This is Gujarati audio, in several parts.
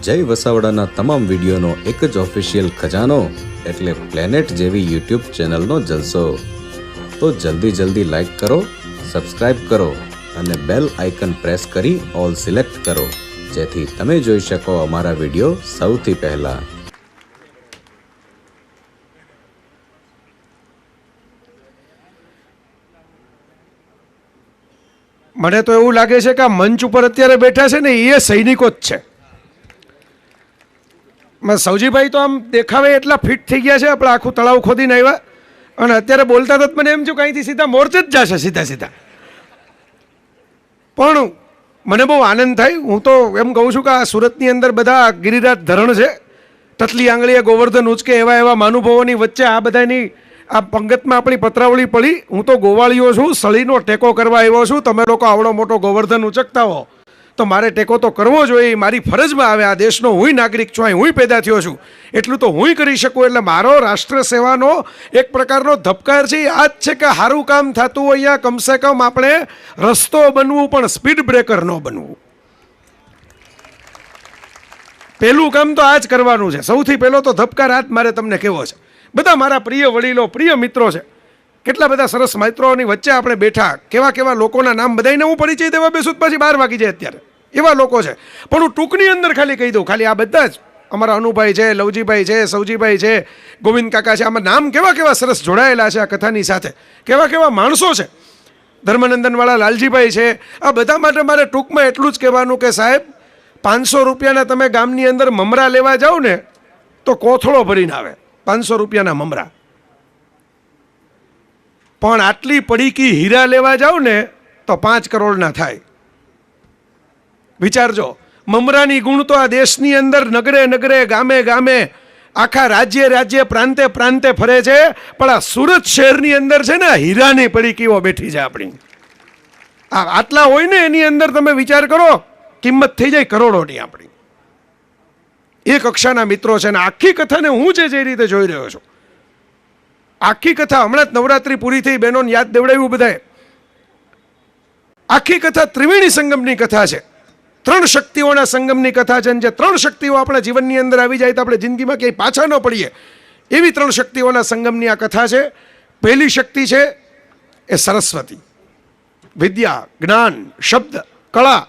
જય વસાવડાના તમામ વિડીયોનો એક જ ઓફિશિયલ ખજાનો એટલે પ્લેનેટ જેવી યુટ્યુબ ચેનલનો જલસો. તો જલ્દી લાઈક કરો, સબસ્ક્રાઇબ કરો અને બેલ આઇકન પ્રેસ કરી ઓલ સિલેક્ટ કરો, જેથી તમે જોઈ શકો અમારા વિડીયો સૌથી પહેલા. મને તો એવું લાગે છે કે આ મંચ ઉપર અત્યારે બેઠા છે ને એ સૈનિકો જ છે. સૌજીભાઈ તો આમ દેખાવે એટલા ફિટ થઈ ગયા છે, આપણે આખું તળાવ ખોદીને આવ્યા અને અત્યારે બોલતા તો મને એમ થયું અહીંથી સીધા મોરચે જ જશે સીધા. પણ મને બહુ આનંદ થાય. હું તો એમ કહું છું કે આ સુરતની અંદર બધા ગિરિરાજ ધરણ છે, તતલી આંગળીએ ગોવર્ધન ઉચકે એવા મહાનુભાવોની વચ્ચે આ બધાની આ પંગતમાં આપણી પત્રાવળી પડી. હું તો ગોવાળીઓ છું, સળીનો ટેકો કરવા આવ્યો છું. તમે લોકો આવડો મોટો ગોવર્ધન ઉચકતા હો તો મારે ટેકો તો કરવો જોઈએ, મારી ફરજમાં આવે. આ દેશનો હું નાગરિક છું, અહીં હું પેદા થયો છું, એટલું તો હું કરી શકું. એટલે મારો રાષ્ટ્ર સેવાનો એક પ્રકારનો ધબકાર છે. આ જ છે કે સારું કામ થતું હોય અહીંયા કમસે કમ આપણે રસ્તો બનવું, પણ સ્પીડ બ્રેકર ન બનવું. પહેલું કામ તો આ જ કરવાનું છે. સૌથી પહેલો તો ધબકાર આ જ મારે તમને કહેવો છે. બધા મારા પ્રિય વડીલો, પ્રિય મિત્રો છે, કેટલા બધા સરસ મિત્રોની વચ્ચે આપણે બેઠા. કેવા લોકોના નામ બધાને હું પરિચય દેવા બેસું તો પછી 12 વાગી જાય અત્યારે, એવા લોકો છે. પણ હું ટૂંકની અંદર ખાલી કહી દઉં, ખાલી આ બધા જ અમારા અનુભાઈ છે, લવજીભાઈ છે, સૌજીભાઈ છે, ગોવિંદ કાકા છે. આમાં નામ કેવા સરસ જોડાયેલા છે આ કથાની સાથે, કેવા માણસો છે. ધર્મનંદનવાળા લાલજીભાઈ છે. આ બધા માટે મારે ટૂંકમાં એટલું જ કહેવાનું કે સાહેબ, 500 રૂપિયાના તમે ગામની અંદર મમરા લેવા જાઓ ને તો કોથળો ભરીને આવે 500 રૂપિયાના મમરા. પણ આટલી પડીકી હીરા લેવા જાઓ ને તો 5 કરોડના થાય. વિચારજો, મમરાની ગુણ તો આ દેશની અંદર નગરે ગામે આખા રાજ્ય પ્રાંતે ફરે છે. પણ આ સુરત શહેરની અંદર છે ને હીરાની પડીકીઓ બેઠી છે આપણી. આટલા હોય ને એની અંદર તમે વિચાર કરો, કિંમત થઈ જાય કરોડોની આપણી. એ કક્ષાના મિત્રો છે. ને આખી કથાને હું જે રીતે જોઈ રહ્યો છું, આખી કથા હમણાં જ નવરાત્રી પૂરી થઈ, બહેનોને યાદ દેવડાવ્યું બધાએ. આખી કથા ત્રિવેણી સંગમની કથા છે, 3 શક્તિઓના સંગમની કથા છે. જે 3 શક્તિઓ આપણા જીવનની અંદર આવી જાય તો આપણે જિંદગીમાં ક્યાંય પાછા ન પડીએ, એવી 3 શક્તિઓના સંગમની આ કથા છે. પહેલી શક્તિ છે એ સરસ્વતી, વિદ્યા, જ્ઞાન, શબ્દ, કળા.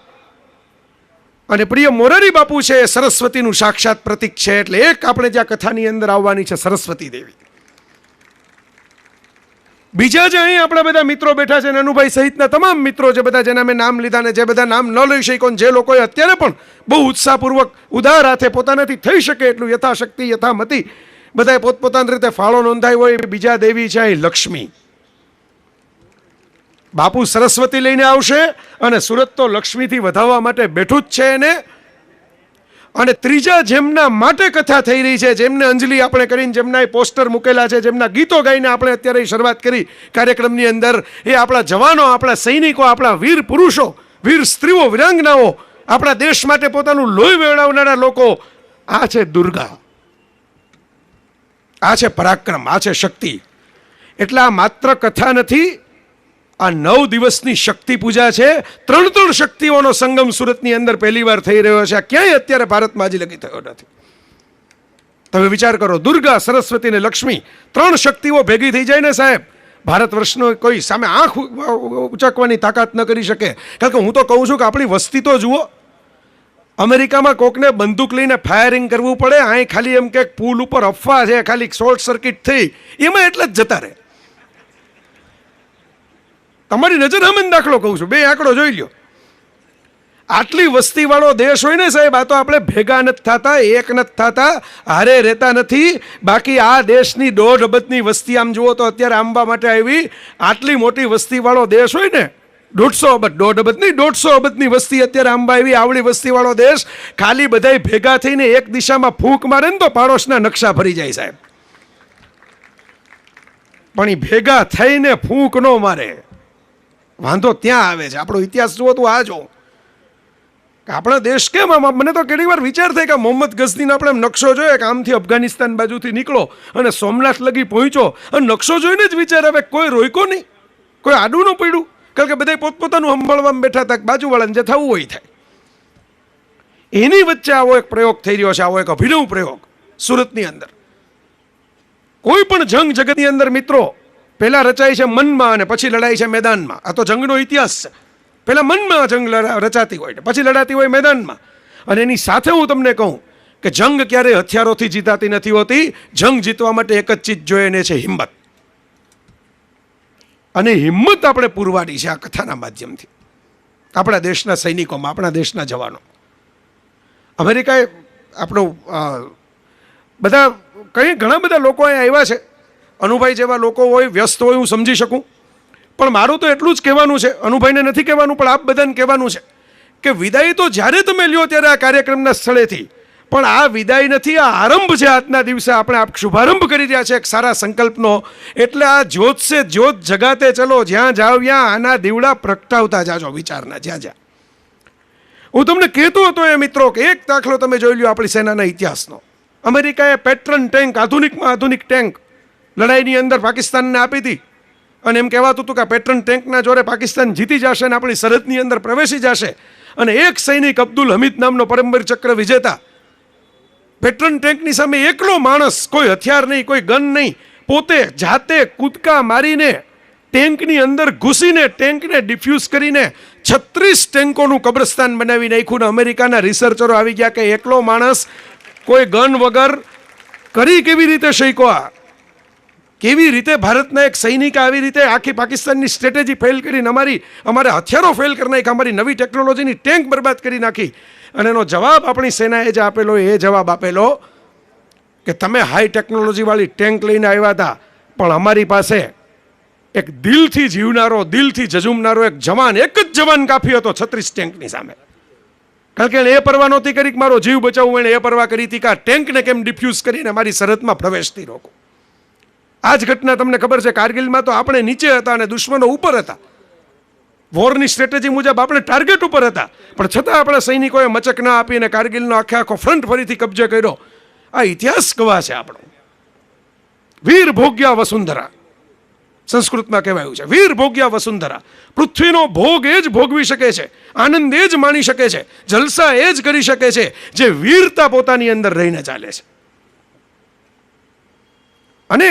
અને પ્રિય મોરારી બાપુ છે એ સરસ્વતીનું સાક્ષાત પ્રતીક છે. એટલે એક આપણે જ્યાં કથાની અંદર આવવાની છે સરસ્વતી દેવી. બીજા જે અહીં આપણા બધા મિત્રો બેઠા છે, નનુભાઈ સહિતના તમામ મિત્રો છે, બધા જેના મેં નામ લીધા ને જે બધા નામ ન લઈ શક્યો, જે લોકોએ અત્યારે પણ બહુ ઉત્સાહપૂર્વક ઉદાર હાથે પોતાનાથી થઈ શકે એટલું યથાશક્તિ યથામતી બધાએ પોતપોતાની રીતે ફાળો નોંધાવ્યો હોય. બીજા દેવી છે અહીં લક્ષ્મી. બાપુ સરસ્વતી લઈને આવશે અને સુરત તો લક્ષ્મીથી વધાવવા માટે બેઠું જ છે એને. અને ત્રીજા જેમના માટે કથા થઈ રહી છે, જેમને અંજલિ આપણે કરીને જેમના પોસ્ટર મૂકેલા છે, જેમના ગીતો ગાઈને આપણે અત્યારે શરૂઆત કરી કાર્યક્રમની અંદર, એ આપણા જવાનો, આપણા સૈનિકો, આપણા વીર પુરુષો, વીર સ્ત્રીઓ, વિરાંગનાઓ, આપણા દેશ માટે પોતાનું લોહી વેવડાવનારા લોકો. આ છે દુર્ગા, આ છે પરાક્રમ, આ છે શક્તિ. એટલે આ માત્ર કથા નથી, આ 9 દિવસની શક્તિ પૂજા છે. 3 શક્તિઓનો સંગમ સુરતની અંદર પહેલી વાર થઈ રહ્યો છે. આ ક્યાંય અત્યારે ભારતમાં હજી લગી થયો નથી. તમે વિચાર કરો, દુર્ગા, સરસ્વતી ને લક્ષ્મી, 3 શક્તિઓ ભેગી થઈ જાય ને સાહેબ, ભારત વર્ષનો કોઈ સામે આંખ ઉચકવાની તાકાત ન કરી શકે. કારણ કે હું તો કહું છું કે આપણી વસ્તી તો જુઓ, અમેરિકામાં કોકને બંદૂક લઈને ફાયરિંગ કરવું પડે, અહીં ખાલી એમ કે પુલ ઉપર અફવા છે, ખાલી શોર્ટ સર્કિટ થઈ, એમાં એટલે જ જતા રહે. તમારી નજર સામે દાખલો કહું છું, 2 આંકડો જોઈ લ્યો. આટલી વસ્તીવાળો દેશ હોય ને સાહેબ, આ તો આપણે ભેગા નથી થતા, એક નથી થતા, હારે રહેતા નથી. બાકી આ દેશની 1.5 અબજની વસ્તી આમ જુઓ તો અત્યારે આંબા માટે આવી. આટલી મોટી વસ્તીવાળો દેશ હોય ને, 150 અબજ, 1.5 અબજ નહીં, 150 અબજની વસ્તી અત્યારે આંબા આવી. આવડી વસ્તીવાળો દેશ ખાલી બધા ભેગા થઈને એક દિશામાં ફૂંક મારે ને તો પાડોશના નકશા ફરી જાય સાહેબ. પણ એ ભેગા થઈને ફૂંક ન મારે, વાંધો ત્યાં આવે છે. આપણો ઇતિહાસ જુઓ તો આ જો આપણા દેશ કેમ મને તો કેટલી વાર વિચાર થાય કે મોહમ્મદ ગઝનીનો આપણે નકશો જોયો કે આમથી અફઘાનિસ્તાન બાજુથી નીકળો અને સોમનાથ લગી પહોંચ્યો અને નકશો જોઈને જ વિચાર આવે કોઈ રોક્યો નહીં, કોઈ આડું ન પડ્યું. કારણ કે બધા પોતપોતાનું સંભાળવામાં બેઠા હતા, બાજુવાળાને જે થવું હોય થાય. એની વચ્ચે આવો એક પ્રયોગ થઈ રહ્યો છે, આવો એક અભિનવ પ્રયોગ સુરતની અંદર. કોઈ પણ જંગ જગતની અંદર મિત્રો પહેલા રચાય છે મનમાં અને પછી લડાઈ છે મેદાનમાં. આ તો જંગનો ઇતિહાસ છે. પહેલા મનમાં જંગ રચાતી હોય, પછી લડાતી હોય મેદાનમાં. અને એની સાથે હું તમને કહું કે જંગ ક્યારેય હથિયારોથી જીતાતી નથી હોતી. જંગ જીતવા માટે એક જ ચીજ જોઈએ, ને છે હિંમત. અને હિંમત આપણે પૂરવાની છે આ કથાના માધ્યમથી, આપણા દેશના સૈનિકોમાં, આપણા દેશના જવાનો. અમેરિકાએ આપણો બધા ઘણા બધા લોકો અહીંયા આવ્યા છે. અનુભાઈ જેવા લોકો હોય, વ્યસ્ત હોય, હું સમજી શકું. પણ મારું તો એટલું જ કહેવાનું છે, અનુભાઈને નથી કહેવાનું, પણ આપ બધાને કહેવાનું છે કે વિદાય તો જ્યારે તમે લ્યો ત્યારે આ કાર્યક્રમના સ્થળેથી, પણ આ વિદાય નથી, આ આરંભ છે. આજના દિવસે આપણે આ શુભારંભ કરી રહ્યા છે એક સારા સંકલ્પનો. એટલે આ જ્યોત સે જ્યોત જગાતે ચલો, જ્યાં જાઓ ત્યાં આના દીવડા પ્રગટાવતા જાજો વિચારના, જ્યાં જ્યાં. હું તમને કહેતો હતો એ મિત્રો કે એક દાખલો તમે જોઈ લ્યો આપણી સેનાના ઇતિહાસનો. અમેરિકાએ પેટ્રન ટેન્ક, આધુનિકમાં આધુનિક ટેન્ક લડાઈની અંદર પાકિસ્તાનને આપી હતી. અને એમ કહેવાતું હતું કે પેટ્રન ટેન્કના જોડે પાકિસ્તાન જીતી જશે અને આપણી સરહદની અંદર પ્રવેશી જશે. અને એક સૈનિક અબ્દુલ હમીદ નામનો પરમવીર ચક્ર વિજેતા પેટ્રન ટેન્કની સામે એકલો માણસ, કોઈ હથિયાર નહીં, કોઈ ગન નહીં, પોતે જાતે કૂદકા મારીને ટેન્કની અંદર ઘૂસીને ટેન્કને ડિફ્યુઝ કરીને 36 ટેન્કોનું કબ્રસ્તાન બનાવી નાખ્યું. ને અમેરિકાના રિસર્ચરો આવી ગયા કે એકલો માણસ કોઈ ગન વગર કરી કેવી રીતે શીખો, કેવી રીતે ભારતના એક સૈનિક આવી રીતે આખી પાકિસ્તાનની સ્ટ્રેટેજી ફેલ કરીને અમારે હથિયારો ફેલ કરી નાખ્યા, અમારી નવી ટેકનોલોજીની ટેન્ક બરબાદ કરી નાખી. અને એનો જવાબ આપણી સેનાએ જે આપેલો, એ જવાબ આપેલો કે તમે હાઈ ટેકનોલોજીવાળી ટેન્ક લઈને આવ્યા હતા, પણ અમારી પાસે એક દિલથી જીવનારો, દિલથી જજુમનારો એક જ જવાન કાફી હતો 36 ટેન્કની સામે. કારણ કે એણે એ પરવા નહોતી કરી કે મારો જીવ બચાવવું, એણે એ પરવા કરી હતી કે આ ટેન્કને કેમ ડિફ્યુઝ કરીને મારી સરહદમાં પ્રવેશતી રોકું. આ જ ઘટના તમને ખબર છે, કારગિલમાં તો આપણે નીચે હતા અને દુશ્મનો ઉપર હતા. વોરની સ્ટ્રેટેજી મુજબ આપણે ટાર્ગેટ ઉપર હતા, પણ છતાં આપણા સૈનિકોએ મચક ના આપીને કારગિલનો આખો ફ્રન્ટ ફરીથી કબજે કર્યો. આ ઇતિહાસ ગવાહ છે આપણો. વીર ભોગ્યા વસુંધરા સંસ્કૃતમાં કહેવાયું છે. વીર ભોગ્યા વસુંધરા. પૃથ્વીનો ભોગ એ જ ભોગવી શકે છે, આનંદ એ જ માણી શકે છે, જલસા એ જ કરી શકે છે જે વીરતા પોતાની અંદર રહીને ચાલે છે. અને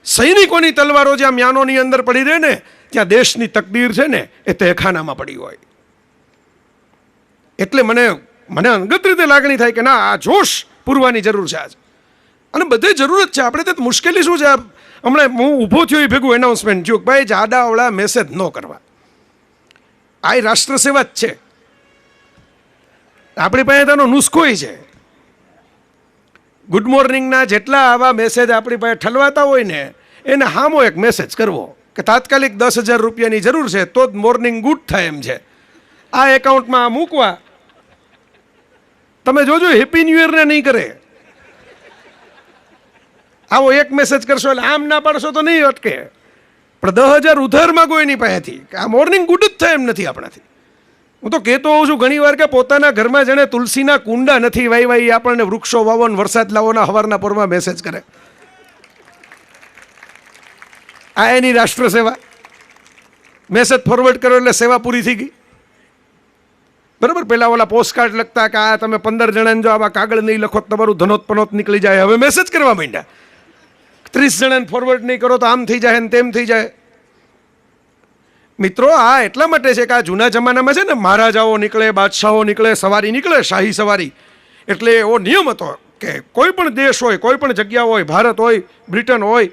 સૈનિકોની તલવારો જ્યાં મ્યાનોની અંદર પડી રહે ને, ત્યાં દેશની તકદીર છે ને એ તહેખાનામાં પડી હોય. એટલે મને અંગત રીતે લાગણી થાય કે ના, આ જોશ પૂરવાની જરૂર છે આજ. અને બધે જરૂરત છે. આપણે તો મુશ્કેલી શું છે, હમણાં હું ઊભો થયો એ ભેગું એનાઉન્સમેન્ટ થયું કે ભાઈ જાડાવડા મેસેજ ન કરવા. આ રાષ્ટ્ર સેવા જ છે. આપણી પાસે તેનો નુસ્ખો છે. ગુડ મોર્નિંગના જેટલા આવા મેસેજ આપણી પાસે ઠલવાતા હોય ને, એને હામો એક મેસેજ કરવો કે તાત્કાલિક 10,000 રૂપિયાની જરૂર છે તો જ મોર્નિંગ ગુડ થાય એમ છે. આ એકાઉન્ટમાં મૂકવા. તમે જોજો હેપી ન્યૂ યરને નહીં કરે. આવો એક મેસેજ કરશો એટલે આમ ના પાડશો તો નહીં અટકે, પણ 10,000 ઉધાર માગો એની પાસેથી. આ મોર્નિંગ ગુડ જ થાય એમ નથી આપણાથી. હું તો કહેતો હોઉં છું ઘણી વાર કે પોતાના ઘરમાં જેણે તુલસીના કુંડા નથી વાવ્યા, એ આપણને વૃક્ષો વાવો ને વરસાદ લાવોના હવારના પોરમાં મેસેજ કરે. આ એની રાષ્ટ્ર સેવા. મેસેજ ફોરવર્ડ કરો એટલે સેવા પૂરી થઈ ગઈ. બરાબર. પેલા ઓલા પોસ્ટકાર્ડ લખતા કે આ તમે 15 જણાને જો આવા કાગળ નહીં લખો તમારું ધનોત પનોત નીકળી જાય. હવે મેસેજ કરવા માંડ્યા. 30 જણાને ફોરવર્ડ નહીં કરો તો આમ થઈ જાય ને તેમ થઈ જાય. મિત્રો, આ એટલા માટે છે કે આ જૂના જમાનામાં છે ને, મહારાજાઓ નીકળે, બાદશાહો નીકળે, સવારી નીકળે, શાહી સવારી. એટલે એવો નિયમ હતો કે કોઈ પણ દેશ હોય, કોઈ પણ જગ્યા હોય, ભારત હોય, બ્રિટન હોય,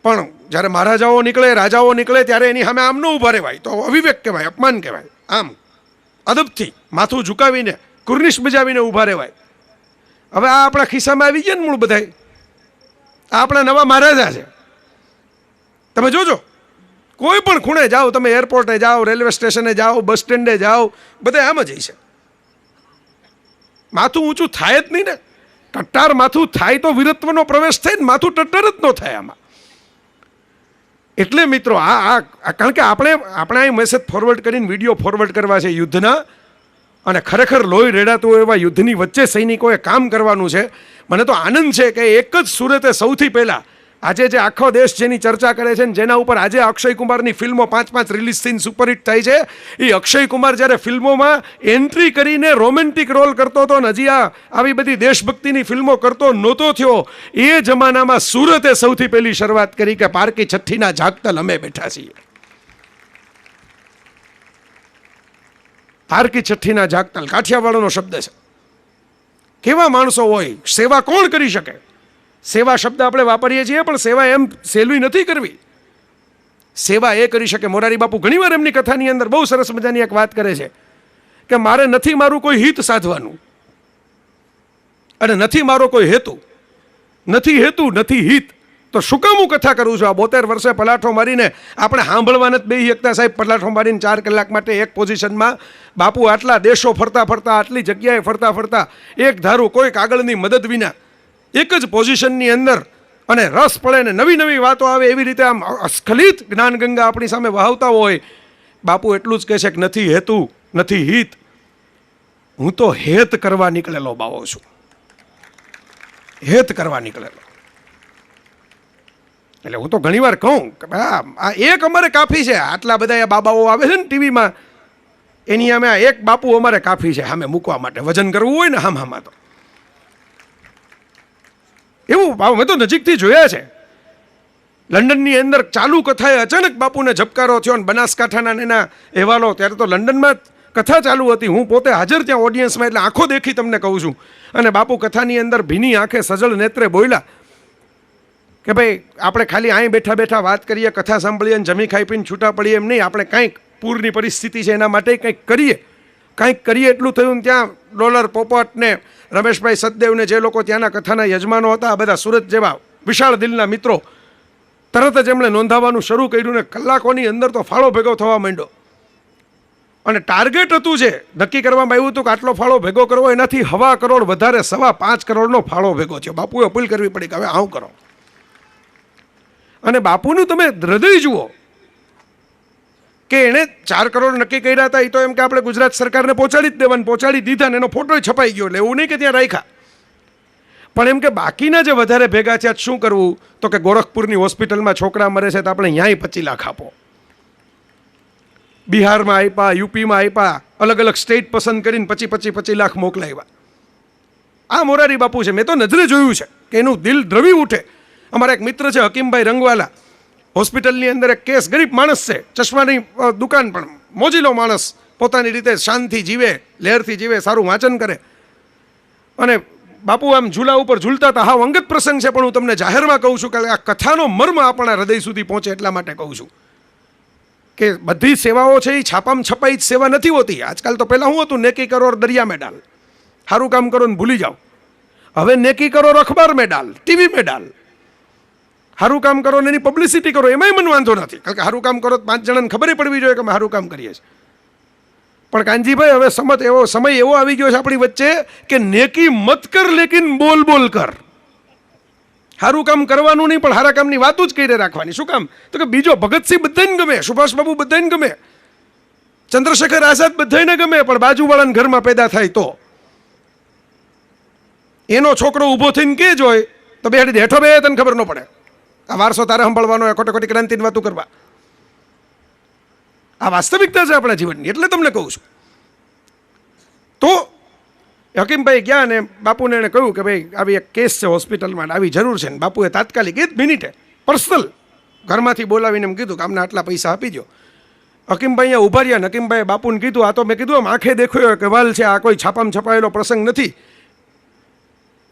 પણ જ્યારે મહારાજાઓ નીકળે, રાજાઓ નીકળે, ત્યારે એની સામે આમ ન ઊભા રહેવાય. તો અવિવેક કહેવાય, અપમાન કહેવાય. આમ અદબથી માથું ઝુકાવીને, કુર્નિશ બજાવીને ઊભા રહેવાય. હવે આ આપણા ખિસ્સામાં આવી ગયા ને મૂળ બધાય. આ આપણા નવા મહારાજા છે. તમે જોજો, કોઈ પણ ખૂણે જાઓ, તમે એરપોર્ટે જાઓ, રેલવે સ્ટેશને જાઓ, બસ સ્ટેન્ડે જાઓ, બધા આમ જ છે. માથું ઊંચું થાય જ નહીં ને. ટટ્ટાર માથું થાય તો વીરત્વનો પ્રવેશ થાય ને, માથું ટટ્ટાર જ ન થાય આમાં. એટલે મિત્રો કારણ કે આપણે અહીં મેસેજ ફોરવર્ડ કરીને વિડીયો ફોરવર્ડ કરવા છે યુદ્ધના, અને ખરેખર લોહી રેડાતું હોય એવા યુદ્ધની વચ્ચે સૈનિકોએ કામ કરવાનું છે. મને તો આનંદ છે કે એક જ સુરતે સૌથી પહેલાં આજે જે આખો દેશ જેની ચર્ચા કરે છે ને જેના ઉપર આજે અક્ષય કુમારની ફિલ્મો 5 રિલીઝ થઈને સુપરહિટ થાય છે, એ અક્ષય કુમાર જ્યારે ફિલ્મોમાં એન્ટ્રી કરીને રોમેન્ટિક રોલ કરતો હતો ને હજી આવી બધી દેશભક્તિની ફિલ્મો કરતો નહોતો થયો, એ જમાનામાં સુરતે સૌથી પહેલી શરૂઆત કરી કે પારકી છઠ્ઠીના જાગતલ અમે બેઠા છીએ. પારકી છઠ્ઠીના જાગતલ કાઠિયાવાડનો શબ્દ છે. કેવા માણસો હોય, સેવા કોણ કરી શકે? સેવા શબ્દ આપણે વાપરીએ છીએ પણ સેવા એમ સહેલું નથી કરવી. સેવા એ કરી શકે. મોરારી બાપુ ઘણીવાર એમની કથાની અંદર બહુ સરસ મજાની એક વાત કરે છે કે મારે નથી મારું કોઈ હિત સાધવાનું અને નથી મારો કોઈ હેતુ, નથી હિત, તો શું કામ હું કથા કરું છું? આ 72 વર્ષે પલાઠો મારીને આપણે સાંભળવા નથી બેસી શકતા સાહેબ. પલાઠો મારીને 4 કલાક માટે એક પોઝિશનમાં બાપુ આટલા દેશો ફરતા ફરતા, આટલી જગ્યાએ ફરતા ફરતા, એક ધારું કોઈ કાગળની મદદ વિના એક જ પોઝિશનની અંદર, અને રસ પડે ને નવી નવી વાતો આવે એવી રીતે આમ અસ્ખલિત જ્ઞાનગંગા આપણી સામે વહાવતા હોય. બાપુ એટલું જ કહે છે કે નથી હેતુ, નથી હિત, હું તો હેત કરવા નીકળેલો બાવો છું. હેત કરવા નીકળેલો. એટલે હું તો ઘણીવાર કહું કે આ એક અમારે કાફી છે. આટલા બધા બાબાઓ આવે છે ને ટીવીમાં, એની અમે આ એક બાપુ અમારે કાફી છે સામે મૂકવા માટે. વજન કરવું હોય ને હામાં તો એવું મેં તો નજીકથી જોયા છે. લંડનની અંદર ચાલુ કથાએ અચાનક બાપુને ઝબકારો થયો અને બનાસકાંઠાના એના અહેવાલો, ત્યારે તો લંડનમાં કથા ચાલુ હતી, હું પોતે હાજર ત્યાં ઓડિયન્સમાં, એટલે આંખો દેખી તમને કહું છું. અને બાપુ કથાની અંદર ભીની આંખે સજળ નેત્રે બોલ્યા કે ભાઈ આપણે ખાલી અહીં બેઠા બેઠા વાત કરીએ, કથા સાંભળીએ અને જમી ખાઈ પીને છૂટા પડીએ એમ નહીં, આપણે કંઈક પૂરની પરિસ્થિતિ છે એના માટે કંઈક કરીએ. એટલું થયું. ત્યાં ડોલર પોપટ ને રમેશભાઈ સતદેવને જે લોકો ત્યાંના કથાના યજમાનો હતા, આ બધા સુરત જેવા વિશાળ દિલના મિત્રો, તરત જ એમણે નોંધાવવાનું શરૂ કર્યું ને કલાકોની અંદર તો ફાળો ભેગો થવા માંડ્યો. અને ટાર્ગેટ હતું જે નક્કી કરવામાં આવ્યું હતું કે આટલો ફાળો ભેગો કરવો, એનાથી 1.25 કરોડ વધારે 5.25 કરોડનો ફાળો ભેગો થયો. બાપુએ અપીલ કરવી પડી કે હવે આવું કરો. અને બાપુનું તમે હૃદય જુઓ કે એણે 4 કરોડ નક્કી કર્યા હતા. એ તો એમ કે આપણે ગુજરાત સરકારને પહોંચાડી જ દેવાનું, પહોંચાડી દીધા ને એનો ફોટો છપાઈ ગયો. એટલે એવું નહીં કે ત્યાં રાખ્યા, પણ એમ કે બાકીના જે વધારે ભેગા છે શું કરવું? તો કે ગોરખપુરની હોસ્પિટલમાં છોકરા મરે છે તો આપણે ન્યાય 25 લાખ આપો. બિહારમાં આપ્યા, યુપીમાં આપ્યા, અલગ અલગ સ્ટેટ પસંદ કરીને 25 લાખ મોકલાવ્યા. આ મોરારી બાપુ છે. મેં તો નજરે જોયું છે કે એનું દિલ દ્રવી ઉઠે. અમારા એક મિત્ર છે હકીમભાઈ રંગવાલા, હોસ્પિટલની અંદર એક કેસ, ગરીબ માણસ છે, ચશ્માની દુકાન, પણ મોજીલો માણસ, પોતાની રીતે શાંતિ જીવે, લહેરથી જીવે, સારું વાંચન કરે. અને બાપુ આમ ઝૂલા ઉપર ઝૂલતા હતા. હા, અંગત પ્રસંગ છે પણ હું તમને જાહેરમાં કહું છું કે આ કથાનો મર્મ આપણા હૃદય સુધી પહોંચે એટલા માટે કહું છું કે બધી સેવાઓ છે એ છાપામાં છપાઈ જ સેવા નથી હોતી. આજકાલ તો પહેલાં શું હતું, નેકી કરો દરિયા મેં ડાલ, સારું કામ કરો ને ભૂલી જાઓ. હવે નેકી કરો અખબાર મેં ડાલ, ટીવી મેં ડાલ. સારું કામ કરો ને એની પબ્લિસિટી કરો, એમાંય મને વાંધો નથી, કારણ કે સારું કામ કરો 5 જણાને ખબર પડવી જોઈએ કે અમે સારું કામ કરીએ છીએ. પણ કાનજીભાઈ હવે સમય એવો આવી ગયો છે આપણી વચ્ચે કે નેકી મત કર લેકિન બોલ કર. સારું કામ કરવાનું નહીં પણ સારા કામની વાતો જ કરી રાખવાની. શું કામ? તો કે બીજો ભગતસિંહ બધાને ગમે, સુભાષબાબુ બધાને ગમે, ચંદ્રશેખર આઝાદ બધાને ગમે, પણ બાજુવાળાના ઘરમાં પેદા થાય તો એનો છોકરો ઊભો થઈને કે જ હોય તો બેઠી હેઠો બે તને ખબર ન પડે. આ વારસો તારે સંભાળવાનો, ખોટી ક્રાંતિની વાતો કરવા. આ વાસ્તવિકતા છે આપણા જીવનની. એટલે તમને કહું છું. તો હકીમભાઈ ગયા ને બાપુને એણે કહ્યું કે ભાઈ આવી એક કેસ છે હોસ્પિટલમાં, આવી જરૂર છે. ને બાપુએ તાત્કાલિક 1 મિનિટે પર્સનલ ઘરમાંથી બોલાવીને એમ કીધું કે આમને આટલા પૈસા આપી દો. હકીમભાઈ અહીંયા ઊભા રહ્યા. હકીમભાઈએ બાપુને કીધું, આ તો મેં કીધું આમ આંખે દેખ્યો કે વાલ છે, આ કોઈ છાપામાં છપાયેલો પ્રસંગ નથી.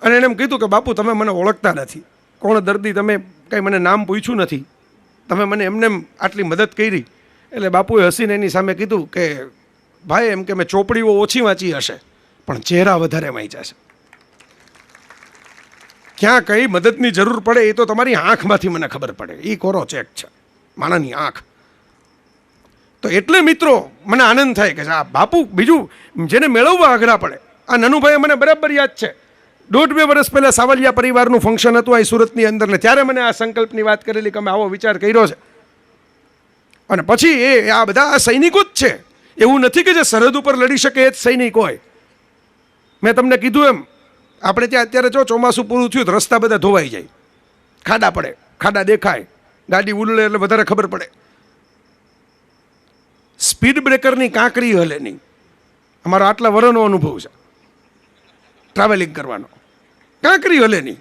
અને એણે એમ કીધું કે બાપુ તમે મને ઓળખતા નથી, કોણ દર્દી, તમે કંઈ મને નામ પૂછ્યું નથી, તમે મને એમને આટલી મદદ કરી. એટલે બાપુએ હસીને એની સામે કીધું કે ભાઈ એમ કે મેં ચોપડીઓ ઓછી વાંચી હશે પણ ચહેરા વધારે વાંચ્યા છે. ક્યાં કઈ મદદની જરૂર પડે એ તો તમારી આંખમાંથી મને ખબર પડે. એ કોરો ચેક છે માણાની આંખ. તો એટલે મિત્રો મને આનંદ થાય કે આ બાપુ બીજું જેને મેળવવા અઘરા પડે. આ નનુભાઈ મને બરાબર યાદ છે, 1.5-2 વર્ષ પહેલાં સાવલિયા પરિવારનું ફંક્શન હતું અહીં સુરતની અંદર, ને ત્યારે મને આ સંકલ્પની વાત કરેલી કે અમે આવો વિચાર કર્યો છે. અને પછી એ આ બધા આ સૈનિકો જ છે, એવું નથી કે જે સરહદ ઉપર લડી શકે એ જ સૈનિક હોય. મેં તમને કીધું એમ આપણે ત્યાં અત્યારે જો ચોમાસું પૂરું થયું તો રસ્તા બધા ધોવાઈ જાય, ખાડા પડે, ખાડા દેખાય, ગાડી ઉલળે એટલે વધારે ખબર પડે. સ્પીડ બ્રેકરની કાંકરી હલે નહીં. અમારો આટલા વર્ષનો અનુભવ છે ટ્રાવેલિંગ કરવાનો. કાંકરી હલે નહીં.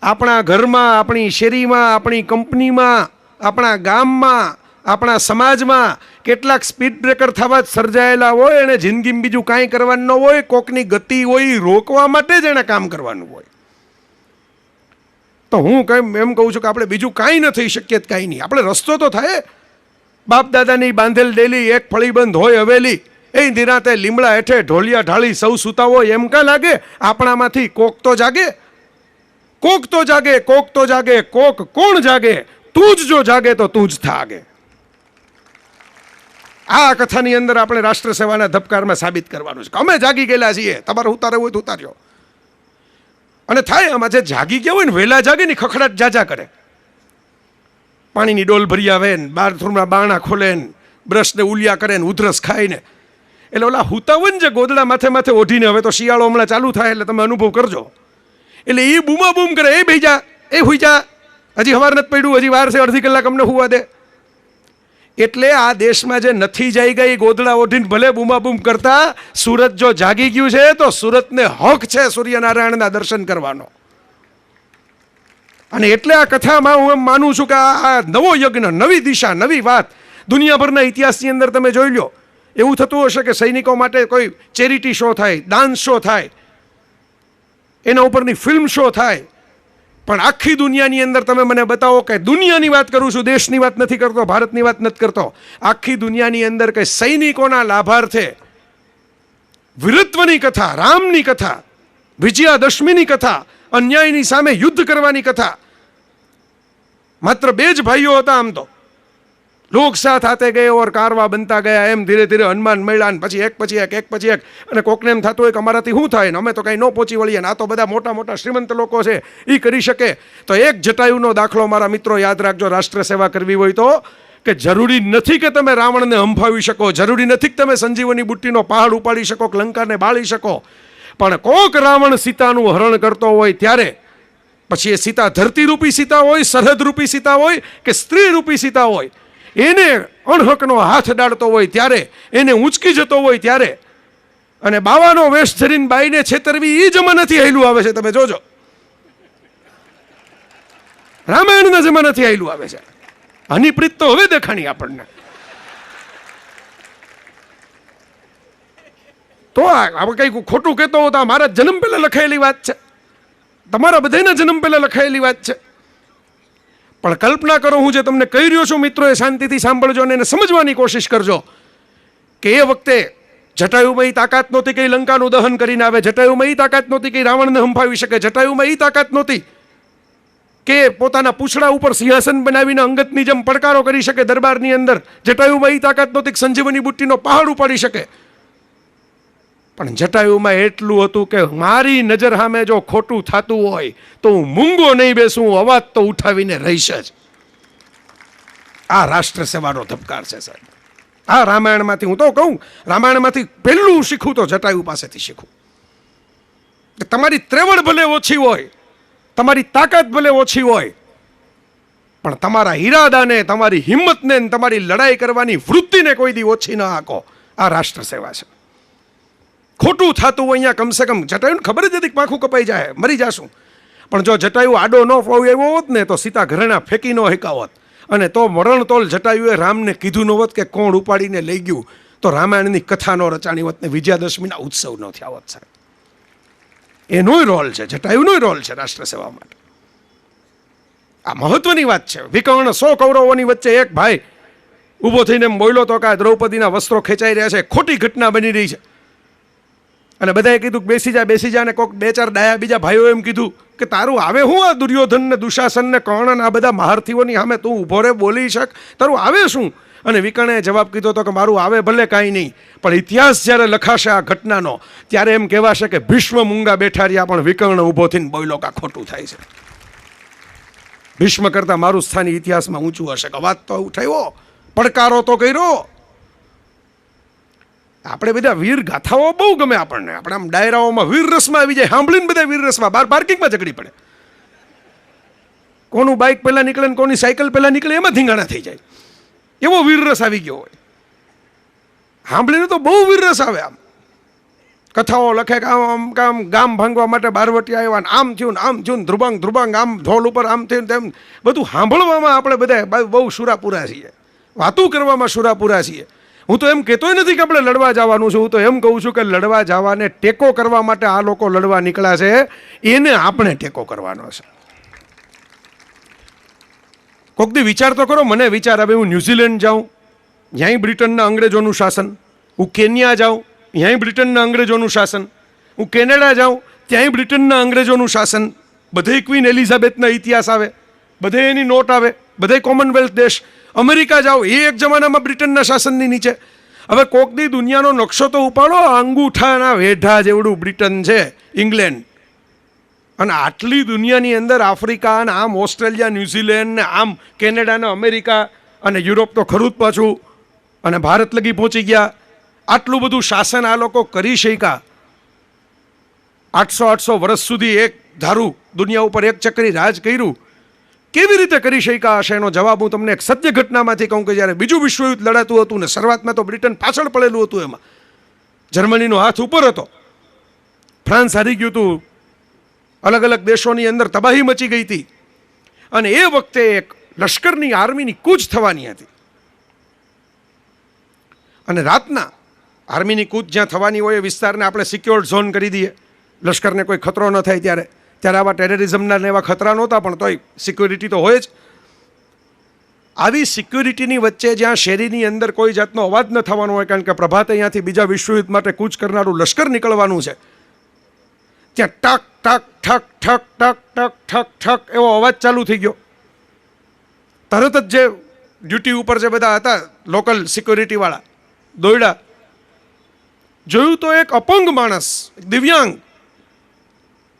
આપણા ઘરમાં, આપણી શેરીમાં, આપણી કંપનીમાં, આપણા ગામમાં, આપણા સમાજમાં કેટલાક સ્પીડ બ્રેકર થવા જ સર્જાયેલા હોય. એને જિંદગીમાં બીજું કાંઈ કરવાનું ન હોય, કોકની ગતિ હોય રોકવા માટે જ એને કામ કરવાનું હોય. તો હું એમ કહું છું કે આપણે બીજું કાંઈ ન થઈ શકીએ, કાંઈ નહીં. આપણે રસ્તો તો થાય. બાપ દાદાની બાંધેલ ડેલી એક ફળીબંધ હોય હવેલી, એ નિરાતે લીમડા હેઠે ઢોલિયા ઢાળી સૌ સૂતા હોય. એમ કાં લાગે આપણામાંથી કોક તો જાગે, કોક તો જાગે, કોક તો જાગે, કોક કોણ જાગે? તું જ જો જાગે તો તું જ થાગે. આ કથાની અંદર આપણે રાષ્ટ્ર સેવાના ધબકારમાં સાબિત કરવાનું છે કે અમે જાગી ગયેલા છીએ. તમારે ઉતારે હોય તો ઉતાર્યો. અને થાય આમાં જે જાગી ગયા હોય ને, વહેલા જાગે ને ખખડાટ જાજા કરે. પાણીની ડોલ ભરી આવે ને, બાથરૂમના બારણા ખોલે ને, બ્રશને ઉલિયા કરે ને, ઉધરસ ખાય ને. એટલે ઓલા હુતા હોય ને જે ગોદડા માથે માથે ઓઢીને, હવે તો શિયાળો હમણાં ચાલુ થાય એટલે તમે અનુભવ કરજો. એટલે એ બૂમા બૂમ કરે, એ બેજા, એ હુઈ જા, હજી હવાર નથી પડ્યું, હજી વાર છે, અડધી કલાક અમને હુવા દે. એટલે આ દેશમાં જે નથી જઈ ગઈ ગોદડા ઓઢીને ભલે બૂમા બૂમ કરતા, સુરત જો જાગી ગયું છે તો સુરતને હક છે સૂર્યનારાયણના દર્શન કરવાનો. અને એટલે આ કથામાં હું એમ માનું છું કે આ નવો યજ્ઞ, નવી દિશા, નવી વાત. દુનિયાભરના ઇતિહાસની અંદર તમે જોઈ લો, એવું થતું હશે કે સૈનિકો માટે કોઈ ચેરિટી શો થાય, ડાન્સ શો થાય, એના ઉપરની ફિલ્મ શો થાય. પણ આખી દુનિયાની અંદર તમે મને બતાવો કે, દુનિયાની વાત કરું છું, દેશની વાત નથી કરતો, ભારતની વાત નથી કરતો, આખી દુનિયાની અંદર કે સૈનિકોના લાભાર્થે વીરત્વની કથા, રામની કથા, વિજયાદશમીની કથા, અન્યાયની સામે યુદ્ધ કરવાની કથા. માત્ર 2 જ ભાઈઓ હતા આમ તો, લોક સાથ આતે ગયે ઓર કારવા બનતા ગયા. એમ ધીરે ધીરે હનુમાન મળ્યા ને પછી એક પછી એક. અને કોકને એમ થતું હોય કે અમારાથી શું થાય ને, અમે તો કાંઈ ન પહોંચી વળીએ ને, આ તો બધા મોટા મોટા શ્રીમંત લોકો છે, એ કરી શકે. તો એક જટાયુનો દાખલો મારા મિત્રો યાદ રાખજો, રાષ્ટ્ર સેવા કરવી હોય તો, કે જરૂરી નથી કે તમે રાવણને હંફાવી શકો, જરૂરી નથી કે તમે સંજીવની બુટ્ટીનો પહાડ ઉપાડી શકો, કે લંકાને બાળી શકો. પણ કોક રાવણ સીતાનું હરણ કરતો હોય ત્યારે, પછી એ સીતા ધરતીરૂપી સીતા હોય, સરહદરૂપી સીતા હોય કે સ્ત્રીરૂપી સીતા હોય, એને અણહકનો હાથ ડાળતો હોય ત્યારે, એને ઊંચકી જતો હોય ત્યારે, અને બાવાનો વેશ ધરીને બાઈને છેતરવી, એ જમાનાથી હાલ્યું આવે છે. તમે જોજો, રામાયણના જમાનાથી હાલ્યું આવે છે. હનીપ્રીત તો હવે દેખાણી આપણને. તો આ કંઈક ખોટું કહેતો હોતા, મારા જન્મ પહેલા લખાયેલી વાત છે, તમારા બધાના જન્મ પહેલા લખાયેલી વાત છે. પણ કલ્પના કરો, હું જે તમને કહી રહ્યો છું મિત્રો, એ શાંતિથી સાંભળજો અને એને સમજવાની કોશિશ કરજો કે એ વખતે જટાયુમાં એ તાકાત નહોતી કે લંકાનું દહન કરીને આવે, જટાયુમાં એ તાકાત નહોતી કે રાવણને હંફાવી શકે, જટાયુમાં એ તાકાત નહોતી કે પોતાના પૂંછડા ઉપર સિંહાસન બનાવીને અંગતની જેમ પડકારો કરી શકે દરબારની અંદર, જટાયુમાં એ તાકાત નહોતી કે સંજીવની બુટ્ટીનો પહાડ ઉપાડી શકે. પણ જટાયુમાં એટલું હતું કે મારી નજર સામે જો ખોટું થતું હોય તો હું મૂંગો નહીં બેસું, અવાજ તો ઉઠાવીને રહીશ જ. આ રાષ્ટ્ર સેવાનો ધબકાર છે સાહેબ. આ રામાયણમાંથી, હું તો કહું, રામાયણમાંથી પહેલું શીખું તો જટાયુ પાસેથી શીખું. તમારી ત્રેવડ ભલે ઓછી હોય, તમારી તાકાત ભલે ઓછી હોય, પણ તમારા ઈરાદાને, તમારી હિંમતને, તમારી લડાઈ કરવાની વૃત્તિને કોઈ દી ઓછી ન આંકો. આ રાષ્ટ્ર સેવા છે. ખોટું થતું હોય અહીંયા કમસે કમ જટાયુને ખબર જ હતી કે પાંખું કપાઈ જાય, મરી જાશું. પણ જો જટાયુ આડો ન આવ્યો હોત ને તો સીતા ઘરેણા ફેંકી ન હેકાવત. અને તો મરણતોલ જટાયુએ રામને કીધું ન હોત કે કોણ ઉપાડીને લઈ ગયું, તો રામાયણની કથા ન રચાણી હોત ને વિજયાદશમીના ઉત્સવ ન થયા હોત સાહેબ. એનોય રોલ છે, જટાયુનો રોલ છે રાષ્ટ્ર સેવા માટે. આ મહત્વની વાત છે. વિકર્ણ 100 કૌરવોની વચ્ચે એક ભાઈ ઊભો થઈને એમ બોલ્યો તો કે આ દ્રૌપદીના વસ્ત્રો ખેંચાઈ રહ્યા છે, ખોટી ઘટના બની રહી છે. અને બધાએ કીધું કે બેસી જા. અને કોઈક 2-4 ડાયા બીજા ભાઈઓ એમ કીધું કે તારું આવે હું આ દુર્યોધન ને દુશાસન ને કર્ણ આ બધા મહારથીઓની સામે તું ઊભો રે, બોલી શક, તારું આવે શું? અને વિકર્ણે જવાબ કીધો તો કે મારું આવે ભલે કાંઈ નહીં, પણ ઇતિહાસ જ્યારે લખાશે આ ઘટનાનો ત્યારે એમ કહેવાશે કે ભીષ્મ મૂંગા બેઠા રહ્યા પણ વિકર્ણ ઊભો થઈને બોલ્યો કે આ ખોટું થાય છે. ભીષ્મ કરતાં મારું સ્થાન ઇતિહાસમાં ઊંચું હશે. કે વાત તો ઉઠાવ્યો, પડકારો તો કર્યો. આપણે બધા વીર ગાથાઓ બહુ ગમે આપણને. આપણે આમ ડાયરાઓમાં વીર રસમાં આવી જાય, સાંભળીને બધા વીર રસમાં, બહાર પાર્કિંગમાં ઝઘડી પડે. કોનું બાઇક પહેલાં નીકળે ને કોની સાયકલ પહેલાં નીકળે એમાં ધીંગાણા થઈ જાય, એવો વીરરસ આવી ગયો હોય. સાંભળીને તો બહુ વીરરસ આવે. આમ કથાઓ લખે કે આમ કામ ગામ ભાંગવા માટે બારવટિયા આવ્યા ને આમ થયું ને આમ થયું ને ધ્રુબાંગ ધ્રુબાંગ આમ ઢોલ ઉપર આમ થયું તેમ, બધું સાંભળવામાં આપણે બધા બહુ શુરાપુરા છીએ, વાતું કરવામાં શુરાપુરા છીએ. હું તો એમ કહેતોય નથી કે આપણે લડવા જવાનું છે, હું તો એમ કહું છું કે લડવા જવાને ટેકો કરવા માટે આ લોકો લડવા નીકળ્યા છે, એને આપણે ટેકો કરવાનો છે. કોક દી વિચાર તો કરો, મને વિચાર આવે હું ન્યૂઝીલેન્ડ જાઉં, ત્યાંય બ્રિટનના અંગ્રેજોનું શાસન, હું કેન્યા જાઉં, ત્યાંય બ્રિટનના અંગ્રેજોનું શાસન, હું કેનેડા જાઉં, ત્યાંય બ્રિટનના અંગ્રેજોનું શાસન, બધે ક્વીન એલિઝાબેથના ઇતિહાસ આવે, બધે એની નોટ આવે, બધે કોમનવેલ્થ દેશ. અમેરિકા જાઓ, એ એક જમાનામાં બ્રિટનના શાસનની નીચે. હવે કોક દી દુનિયાનો નકશો તો ઉપાડો, અંગૂઠાના વેઢા જેવડું બ્રિટન છે, ઇંગ્લેન્ડ. અને આટલી દુનિયાની અંદર આફ્રિકા ને આમ ઓસ્ટ્રેલિયા, ન્યૂઝીલેન્ડ ને આમ કેનેડા ને અમેરિકા અને યુરોપ તો ખરું જ પાછું, અને ભારત લગી પહોંચી ગયા. આટલું બધું શાસન આ લોકો કરી શક્યા. 800 વર્ષ સુધી એક ધારું દુનિયા ઉપર એક ચક્રી રાજ કર્યું. કેવી રીતે કરી શક્યા હશે એનો જવાબ હું તમને એક સત્ય ઘટનામાંથી કહું કે જ્યારે બીજું વિશ્વયુદ્ધ લડાતું હતું ને શરૂઆતમાં તો બ્રિટન પાછળ પડેલું હતું, એમાં જર્મનીનો હાથ ઉપર હતો, ફ્રાન્સ હારી ગયું હતું, અલગ અલગ દેશોની અંદર તબાહી મચી ગઈ હતી. અને એ વખતે એક લશ્કરની આર્મીની કૂચ થવાની હતી. અને રાતના આર્મીની કૂચ જ્યાં થવાની હોય એ વિસ્તારને આપણે સિક્યોર્ડ ઝોન કરી દઈએ, લશ્કરને કોઈ ખતરો ન થાય. ત્યારે આવા ટેરરિઝમના એવા ખતરા નહોતા, પણ તોય સિક્યોરિટી તો હોય જ. આવી સિક્યોરિટીની વચ્ચે જ્યાં શેરીની અંદર કોઈ જાતનો અવાજ ન થવાનો હોય, કારણ કે પ્રભાતે અહીંયાથી બીજા વિશ્વયુદ્ધ માટે કૂચ કરનારું લશ્કર નીકળવાનું છે, ત્યાં ટક ટક ઠક ઠક ટક ઠક ઠક ઠક એવો અવાજ ચાલુ થઈ ગયો. તરત જ જે ડ્યુટી ઉપર જે બધા હતા લોકલ સિક્યોરિટીવાળા દોડ્યા. જોયું તો એક અપંગ માણસ, દિવ્યાંગ,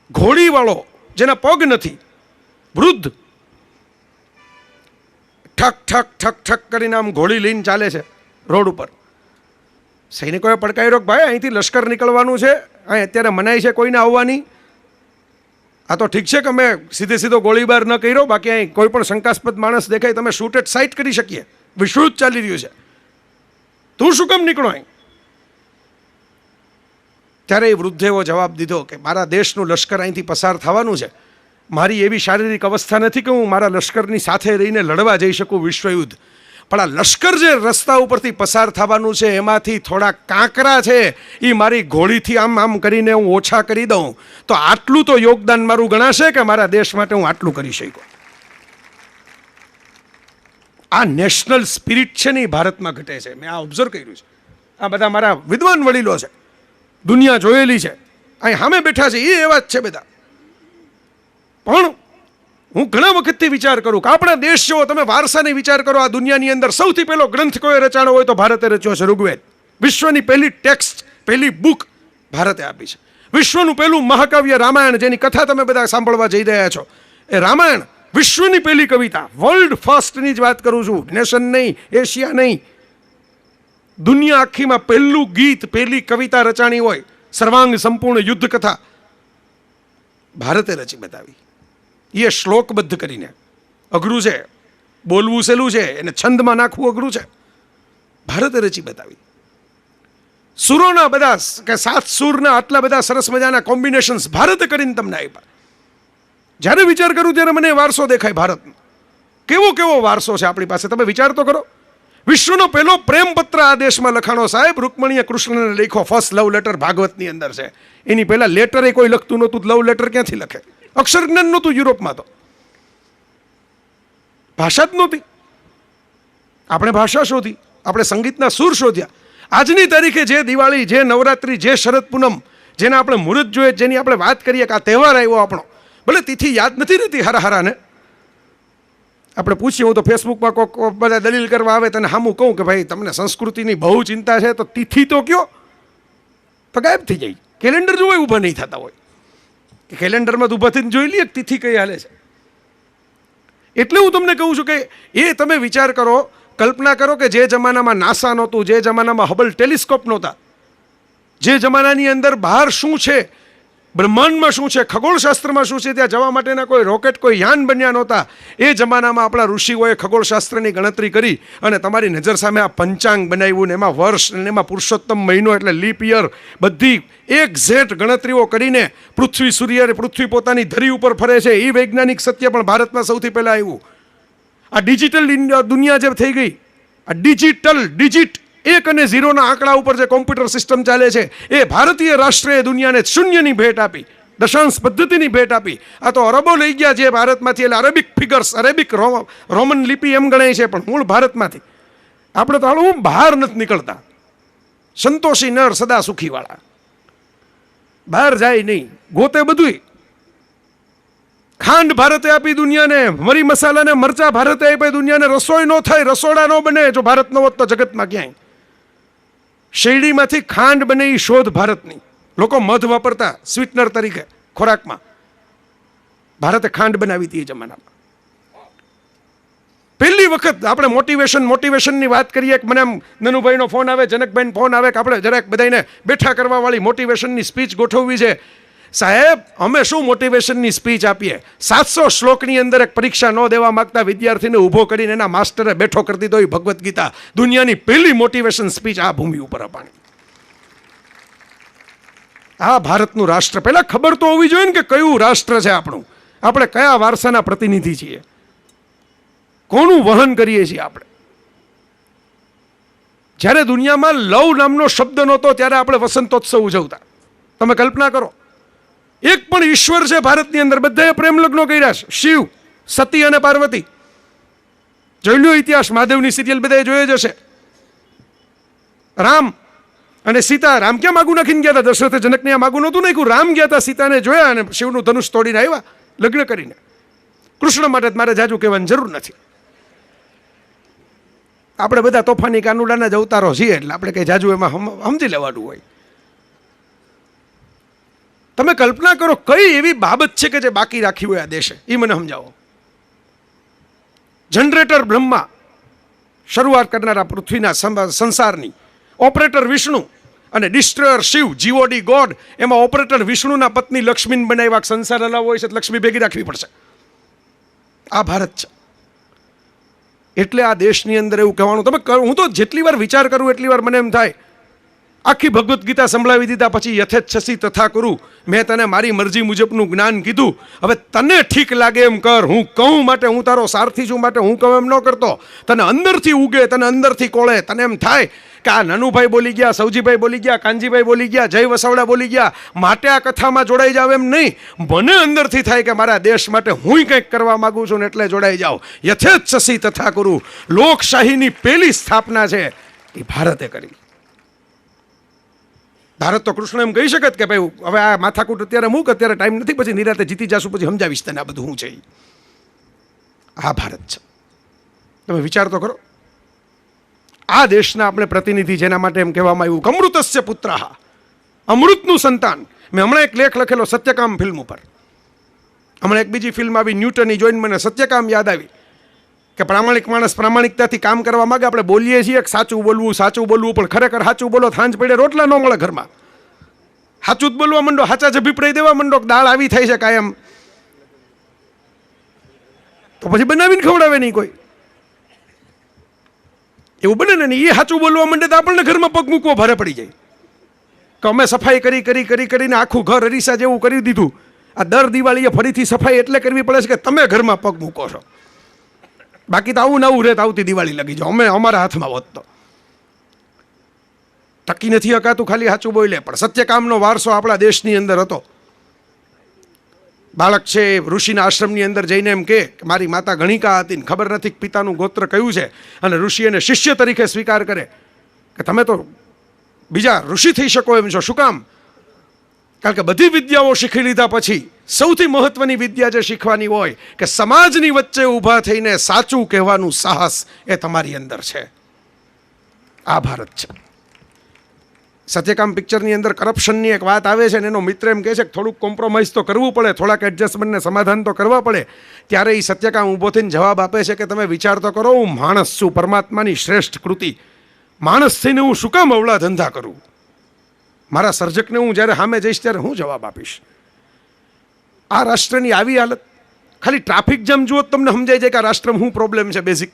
ઘોડીવાળો, જેના પગ નથી, વૃદ્ધ, ઠક ઠક ઠક ઠક કરીને આમ ઘોડી લઈને ચાલે છે રોડ ઉપર. સૈનિકોએ પડકાર્યો કે ભાઈ અહીંથી લશ્કર નીકળવાનું છે, અહીં અત્યારે મનાઈ છે કોઈને આવવાની. આ તો ઠીક છે કે અમે સીધો ગોળીબાર ન કર્યો, બાકી અહીં કોઈ પણ શંકાસ્પદ માણસ દેખાય તમે શૂટ એટ સાઇટ કરી શકીએ, વિશ્વયુદ્ધ ચાલી રહ્યું છે, તું શું કેમ નીકળો અહીં? ત્યારે એ વૃદ્ધે એવો જવાબ દીધો કે મારા દેશનું લશ્કર અહીંથી પસાર થવાનું છે, મારી એવી શારીરિક અવસ્થા નથી કે હું મારા લશ્કરની સાથે રહીને લડવા જઈ શકું વિશ્વયુદ્ધ, પણ આ લશ્કર જે રસ્તા ઉપરથી પસાર થવાનું છે એમાંથી થોડા કાંકરા છે એ મારી ઘોડીથી આમ આમ કરીને હું ઓછા કરી દઉં તો આટલું તો યોગદાન મારું ગણાશે કે મારા દેશ માટે હું આટલું કરી શકું. આ નેશનલ સ્પિરિટ છે ને એ ભારતમાં ઘટે છે. મેં આ ઓબ્ઝર્વ કર્યું છે. આ બધા મારા વિદ્વાન વડીલો છે, દુનિયા જોયેલી છે, અહીં સામે બેઠા છે, એ એવા જ છે બધા. પણ હું ઘણા વખતથી વિચાર કરું કે આપણા દેશ જેવો તમે વારસાની વિચાર કરો, આ દુનિયાની અંદર સૌથી પહેલો ગ્રંથ કોઈ રચાણો હોય તો ભારતે રચ્યો છે, ઋગ્વેદ. વિશ્વની પહેલી ટેક્સ્ટ, પહેલી બુક ભારતે આપી છે. વિશ્વનું પહેલું મહાકાવ્ય રામાયણ, જેની કથા તમે બધા સાંભળવા જઈ રહ્યા છો, એ રામાયણ વિશ્વની પહેલી કવિતા, વર્લ્ડ ફર્સ્ટની જ વાત કરું છું, નેશન નહીં, એશિયા નહીં, દુનિયા આખીમાં પહેલું ગીત, પહેલી કવિતા રચાણી હોય, સર્વાંગ સંપૂર્ણ યુદ્ધ કથા ભારતે રચી બતાવી. એ શ્લોકબદ્ધ કરીને. અઘરું છે, બોલવું સહેલું છે, એને છંદમાં નાખવું અઘરું છે. ભારતે રચી બતાવી. સુરોના બધા કે 7 સૂરના આટલા બધા સરસ મજાના કોમ્બિનેશન્સ ભારતે કરીને તમને આપ્યા. જ્યારે વિચાર કરું ત્યારે મને વારસો દેખાય ભારતનો. કેવો કેવો વારસો છે આપણી પાસે, તમે વિચાર તો કરો. વિશ્વનો પહેલો પ્રેમપત્ર આ દેશમાં લખાણો સાહેબ, રૂકમણીએ કૃષ્ણને લખ્યો, ફર્સ્ટ લવ લેટર ભાગવતની અંદર છે. એની પહેલા લેટરે કોઈ લખતું નહોતું, લવ લેટર ક્યાંથી લખે? અક્ષર જ્ઞાન નહોતું યુરોપમાં, તો ભાષા જ નહોતી. આપણે ભાષા શોધી, આપણે સંગીતના સૂર શોધ્યા. આજની તારીખે જે દિવાળી, જે નવરાત્રિ, જે શરદ પૂનમ, જેના આપણે મુહૂર્ત જોઈએ, જેની આપણે વાત કરીએ કે આ તહેવાર આવ્યો આપણો, ભલે તિથિ યાદ નથી રહેતી હારાને, આપણે પૂછીએ, હું તો ફેસબુકમાં કોઈક બધા દલીલ કરવા આવે તને સામું કહું કે ભાઈ તમને સંસ્કૃતિની બહુ ચિંતા છે તો તિથિ તો કયો, તો ગાયબ થઈ જાય. કેલેન્ડર જોવાય ઊભા નહીં થતા હોય કે કેલેન્ડરમાં તો ઊભા થઈને જોઈ લઈએ તિથિ કઈ હાલે છે. એટલે હું તમને કહું છું કે એ તમે વિચાર કરો, કલ્પના કરો કે જે જમાનામાં નાસા નહોતું, જે જમાનામાં હબલ ટેલિસ્કોપ નહોતા, જે જમાનાની અંદર બહાર શું છે બ્રહ્માંડમાં શું છે, ખગોળશાસ્ત્રમાં શું છે, ત્યાં જવા માટેના કોઈ રોકેટ, કોઈ યાન બન્યા નહોતા. એ જમાનામાં આપણા ઋષિઓએ ખગોળશાસ્ત્રની ગણતરી કરી અને તમારી નજર સામે આ પંચાંગ બનાવ્યું ને એમાં વર્ષ અને એમાં પુરુષોત્તમ મહિનો એટલે લીપ યર બધી એક્ઝેક્ટ ગણતરીઓ કરીને પૃથ્વી, સૂર્ય અને પૃથ્વી પોતાની ધરી ઉપર ફરે છે એ વૈજ્ઞાનિક સત્ય પણ ભારતમાં સૌથી પહેલાં આવ્યું. આ ડિજિટલ દુનિયા જે થઈ ગઈ, આ ડિજિટ 1 અને 0 ના આંકડા ઉપર જે કોમ્પ્યુટર સિસ્ટમ ચાલે છે એ ભારતીય રાષ્ટ્રએ દુનિયાને શૂન્યની ભેટ આપી, દશાંશ પદ્ધતિની ભેટ આપી. આ તો અરબો લઈ ગયા છે ભારતમાંથી, એટલે અરેબિક ફિગર્સ, અરેબિક રોમન લિપિ એમ ગણાય છે, પણ મૂળ ભારતમાંથી. આપણે તો હાલું બહાર નથી નીકળતા. સંતોષી નર સદા સુખીવાળા, બહાર જાય નહીં, ગોતે બધુંય. ખાંડ ભારતે આપી દુનિયાને, મરી મસાલા ને મરચા ભારતે આપી દુનિયાને. રસોઈ ન થાય, રસોડા ન બને જો ભારત ન હોત તો જગતમાં ક્યાંય. શેરડીમાંથી ખાંડ બને એ શોધ ભારતની. લોકો મધ વાપરતા સ્વીટનર તરીકે ખોરાકમાં, ભારતે ખાંડ બનાવી હતી એ જમાનામાં. પહેલી વખત આપણે મોટિવેશનની વાત કરીએ કે મને આમ નનુભાઈનો ફોન આવે, જનકભાઈનો ફોન આવે કે આપણે જરાક બધાને બેઠા કરવા વાળી મોટિવેશનની સ્પીચ ગોઠવવી છે. સાહેબ, અમે શું મોટિવેશનની સ્પીચ આપીએ? 700 શ્લોકની અંદર એક પરીક્ષા ન દેવા માંગતા વિદ્યાર્થીને ઊભો કરીને એના માસ્ટરે બેઠો કરી દીધો. એ ભગવદ્ ગીતા દુનિયાની પહેલી મોટિવેશન સ્પીચ આ ભૂમિ ઉપર અપાણી. આ ભારતનું રાષ્ટ્ર, પહેલા ખબર તો હોવી જોઈએ ને કે કયું રાષ્ટ્ર છે આપણું, આપણે કયા વારસાના પ્રતિનિધિ છીએ, કોનું વહન કરીએ છીએ આપણે. જ્યારે દુનિયામાં લવ નામનો શબ્દ નહોતો ત્યારે આપણે વસંતોત્સવ ઉજવતા. તમે કલ્પના કરો, એક પણ ઈશ્વર છે ભારતની અંદર, બધાએ પ્રેમ લગ્નો કર્યા છે. શિવ, સતી અને પાર્વતી. જોઈ લો ઇતિહાસ, મહાદેવની સિરિયલ બધાએ જોઈ જ હશે. રામ અને સીતા, રામ ક્યાં માગું નાખીને ગયા હતા? દશરથે જનકને આ માગું નહોતું નાખ્યું. રામ ગયા હતા, સીતાને જોયા અને શિવનું ધનુષ તોડીને આવ્યા લગ્ન કરીને. કૃષ્ણ માટે મારે જાજુ કહેવાની જરૂર નથી. આપણે બધા તોફાની કાનુડાના જ અવતારો છીએ એટલે આપણે કંઈ જાજુ એમાં સમજી લેવાનું હોય. તમે કલ્પના કરો કઈ એવી બાબત છે કે જે બાકી રાખી હોય આ દેશે, એ મને સમજાવો. જનરેટર બ્રહ્મા, શરૂઆત કરનારા પૃથ્વીના સંસારની, ઓપરેટર વિષ્ણુ અને ડિસ્ટ્રોયર શિવ, જીઓડી ગોડ. એમાં ઓપરેટર વિષ્ણુના પત્ની લક્ષ્મીને બનાવ્યા. સંસાર હલાવવો હોય છે લક્ષ્મી ભેગી રાખવી પડશે. આ ભારત છે. એટલે આ દેશની અંદર એવું કહેવાનું, તમે હું તો જેટલી વાર વિચાર કરું એટલી વાર મને એમ થાય આખી ભગવદ્ ગીતા સંભળાવી દીધા પછી યથેચ્છસી તથા કરું. મેં તને મારી મરજી મુજબનું જ્ઞાન કીધું, હવે તને ઠીક લાગે એમ કર. હું કહું માટે હું તારો સારથી છું, માટે હું કહું એમ ન કરતો. તને અંદરથી ઉગે, તને અંદરથી કોળે, તને એમ થાય કે આ નાનુભાઈ બોલી ગયા, સૌજીભાઈ બોલી ગયા, કાનજીભાઈ બોલી ગયા, જય વસાવડા બોલી ગયા, માટે આ કથામાં જોડાઈ જાવ એમ નહીં. મને અંદરથી થાય કે મારા દેશ માટે હું કંઈક કરવા માગું છું ને એટલે જોડાઈ જાઓ. યથેચ્છસી તથા કરું. લોકશાહીની પહેલી સ્થાપના છે એ ભારતે કરી. ભારત તો કૃષ્ણ એમ કહી શકત કે ભાઈ હવે આ માથાકૂટ અત્યારે મૂક, અત્યારે ટાઈમ નથી, પછી નિરાતે જીતી જાશું, પછી સમજાવીશ તને આ બધું શું છે. આ ભારત છે. તમે વિચાર તો કરો. આ દેશના આપણે પ્રતિનિધિ, જેના માટે એમ કહેવામાં આવ્યું અમૃતસ્ય પુત્રઃ, અમૃતનું સંતાન. મેં હમણાં એક લેખ લખેલો સત્યકામ ફિલ્મ ઉપર. હમણાં એક બીજી ફિલ્મ આવી ન્યૂટનની જોઈને મને સત્યકામ યાદ આવી કે પ્રામાણિક માણસ પ્રામાણિકતાથી કામ કરવા માંગે. આપણે બોલીએ છીએ કે સાચું બોલવું, પણ ખરેખર સાચું બોલો થાંજ પડે રોટલા ન મળે ઘરમાં. સાચું જ બોલવા માંડો, સાચા જભીપડાઈ દેવા માંડો, દાળ આવી થાય છે કાયમ, તો પછી બનાવીને ખવડાવે નહીં કોઈ. એવું બને ને, એ સાચું બોલવા માંડે તો આપણને ઘરમાં પગ મૂકવો ભારે પડી જાય કે અમે સફાઈ કરીને આખું ઘર અરીસા જેવું કરી દીધું. આ દર દિવાળીએ ફરીથી સફાઈ એટલે કરવી પડે છે કે તમે ઘરમાં પગ મૂકો છો. બાકી તો આવું નવું રહેત આવતી દિવાળી લગી જાઓ. અમે અમારા હાથમાં હોત તો ટકી નથી હકાતું ખાલી સાચું બોલે. પણ સત્યકામનો વારસો આપણા દેશની અંદર હતો. બાળક છે ઋષિના આશ્રમની અંદર જઈને એમ કે મારી માતા ગણિકા હતી ને ખબર નથી કે પિતાનું ગોત્ર કયું છે, અને ઋષિ એને શિષ્ય તરીકે સ્વીકાર કરે કે તમે તો બીજા ઋષિ થઈ શકો એમ છો. શું કામ? કારણ કે બધી વિદ્યાઓ શીખી લીધા પછી સૌથી મહત્વની વિદ્યા જે શીખવાની હોય કે સમાજની વચ્ચે ઊભા થઈને સાચું કહેવાનું સાહસ એ તમારી અંદર છે. આ ભારત છે. સત્યકામ પિક્ચરની અંદર કરપ્શનની એક વાત આવે છે ને એનો મિત્ર એમ કહે છે કે થોડુંક કોમ્પ્રોમાઇઝ તો કરવું પડે, થોડાક એડજસ્ટમેન્ટને સમાધાન તો કરવા પડે. ત્યારે એ સત્યકામ ઊભો થઈને જવાબ આપે છે કે તમે વિચાર તો કરો, હું માણસ છું, પરમાત્માની શ્રેષ્ઠ કૃતિ. માણસ થઈને હું શું કામ અવળા ધંધા કરું? મારા સર્જકને હું જ્યારે સામે જઈશ ત્યારે હું જવાબ આપીશ? આ રાષ્ટ્રની આવી હાલત. ખાલી ટ્રાફિક જામ જુઓ તમને સમજાઈ જાય કે આ રાષ્ટ્રમાં શું પ્રોબ્લેમ છે બેઝિક.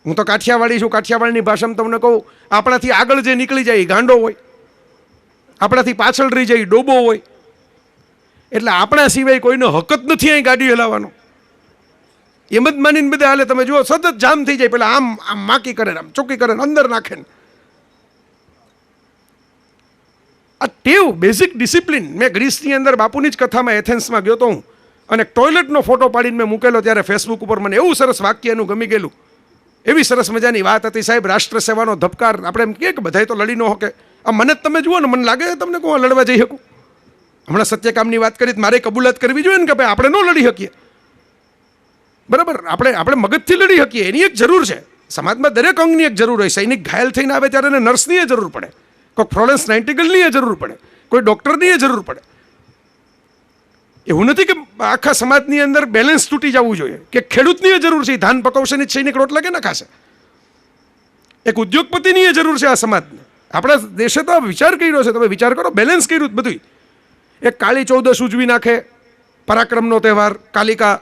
હું તો કાઠિયાવાડી છું, કાઠિયાવાડની ભાષામાં તમને કહું, આપણાથી આગળ જે નીકળી જાય એ ગાંડો હોય, આપણાથી પાછળ રહી જાય એ ડોબો હોય. એટલે આપણા સિવાય કોઈનો હક જ નથી અહીં ગાડી હલાવવાનો. એમ જ માનીને બધા હાલે. તમે જુઓ સતત જામ થઈ જાય, પેલા આમ આમ માકી કરે ને આમ ચોકી કરે ને અંદર નાખે ને. આ ટેવ, બેઝિક ડિસિપ્લિન. મેં ગ્રીસની અંદર બાપુની જ કથામાં એથેન્સમાં ગયો તો હું, અને ટોયલેટનો ફોટો પાડીને મેં મૂકેલો ત્યારે ફેસબુક ઉપર મને એવું સરસ વાક્ય એનું ગમી ગયેલું. એવી સરસ મજાની વાત હતી, સાહેબ રાષ્ટ્ર સેવાનો ધબકાર. આપણે એમ કહીએ કે બધાય તો લડી ન શકે. આ મને જ તમે જુઓ ને, મને લાગે તમને કોણ લડવા જઈ શકું. હમણાં સત્યકામની વાત કરી, મારે કબૂલાત કરવી જોઈએ ને કે ભાઈ આપણે ન લડી શકીએ. બરાબર, આપણે મગજથી લડી શકીએ એની એક જરૂર છે. સમાજમાં દરેક અંગની એક જરૂર હોય. સૈનિક ઘાયલ થઈને આવે ત્યારે એને નર્સની એ જરૂર પડે, કોઈ ફ્લોરેન્સ નાઇટિંગેલની એ જરૂર પડે, કોઈ ડૉક્ટરની એ જરૂર પડે. એવું નથી કે આખા સમાજની અંદર બેલેન્સ તૂટી જવું જોઈએ, કે ખેડૂતની એ જરૂર છે, ધાન પકવશે ને સૈનિક રોટલા કે ના ખાશે. એક ઉદ્યોગપતિની એ જરૂર છે આ સમાજને. આપણા દેશે તો વિચાર કર્યો છે, તમે વિચાર કરો, બેલેન્સ કર્યું બધું. એક કાળી ચૌદશ ઉજવી નાખે, પરાક્રમનો તહેવાર, કાલિકા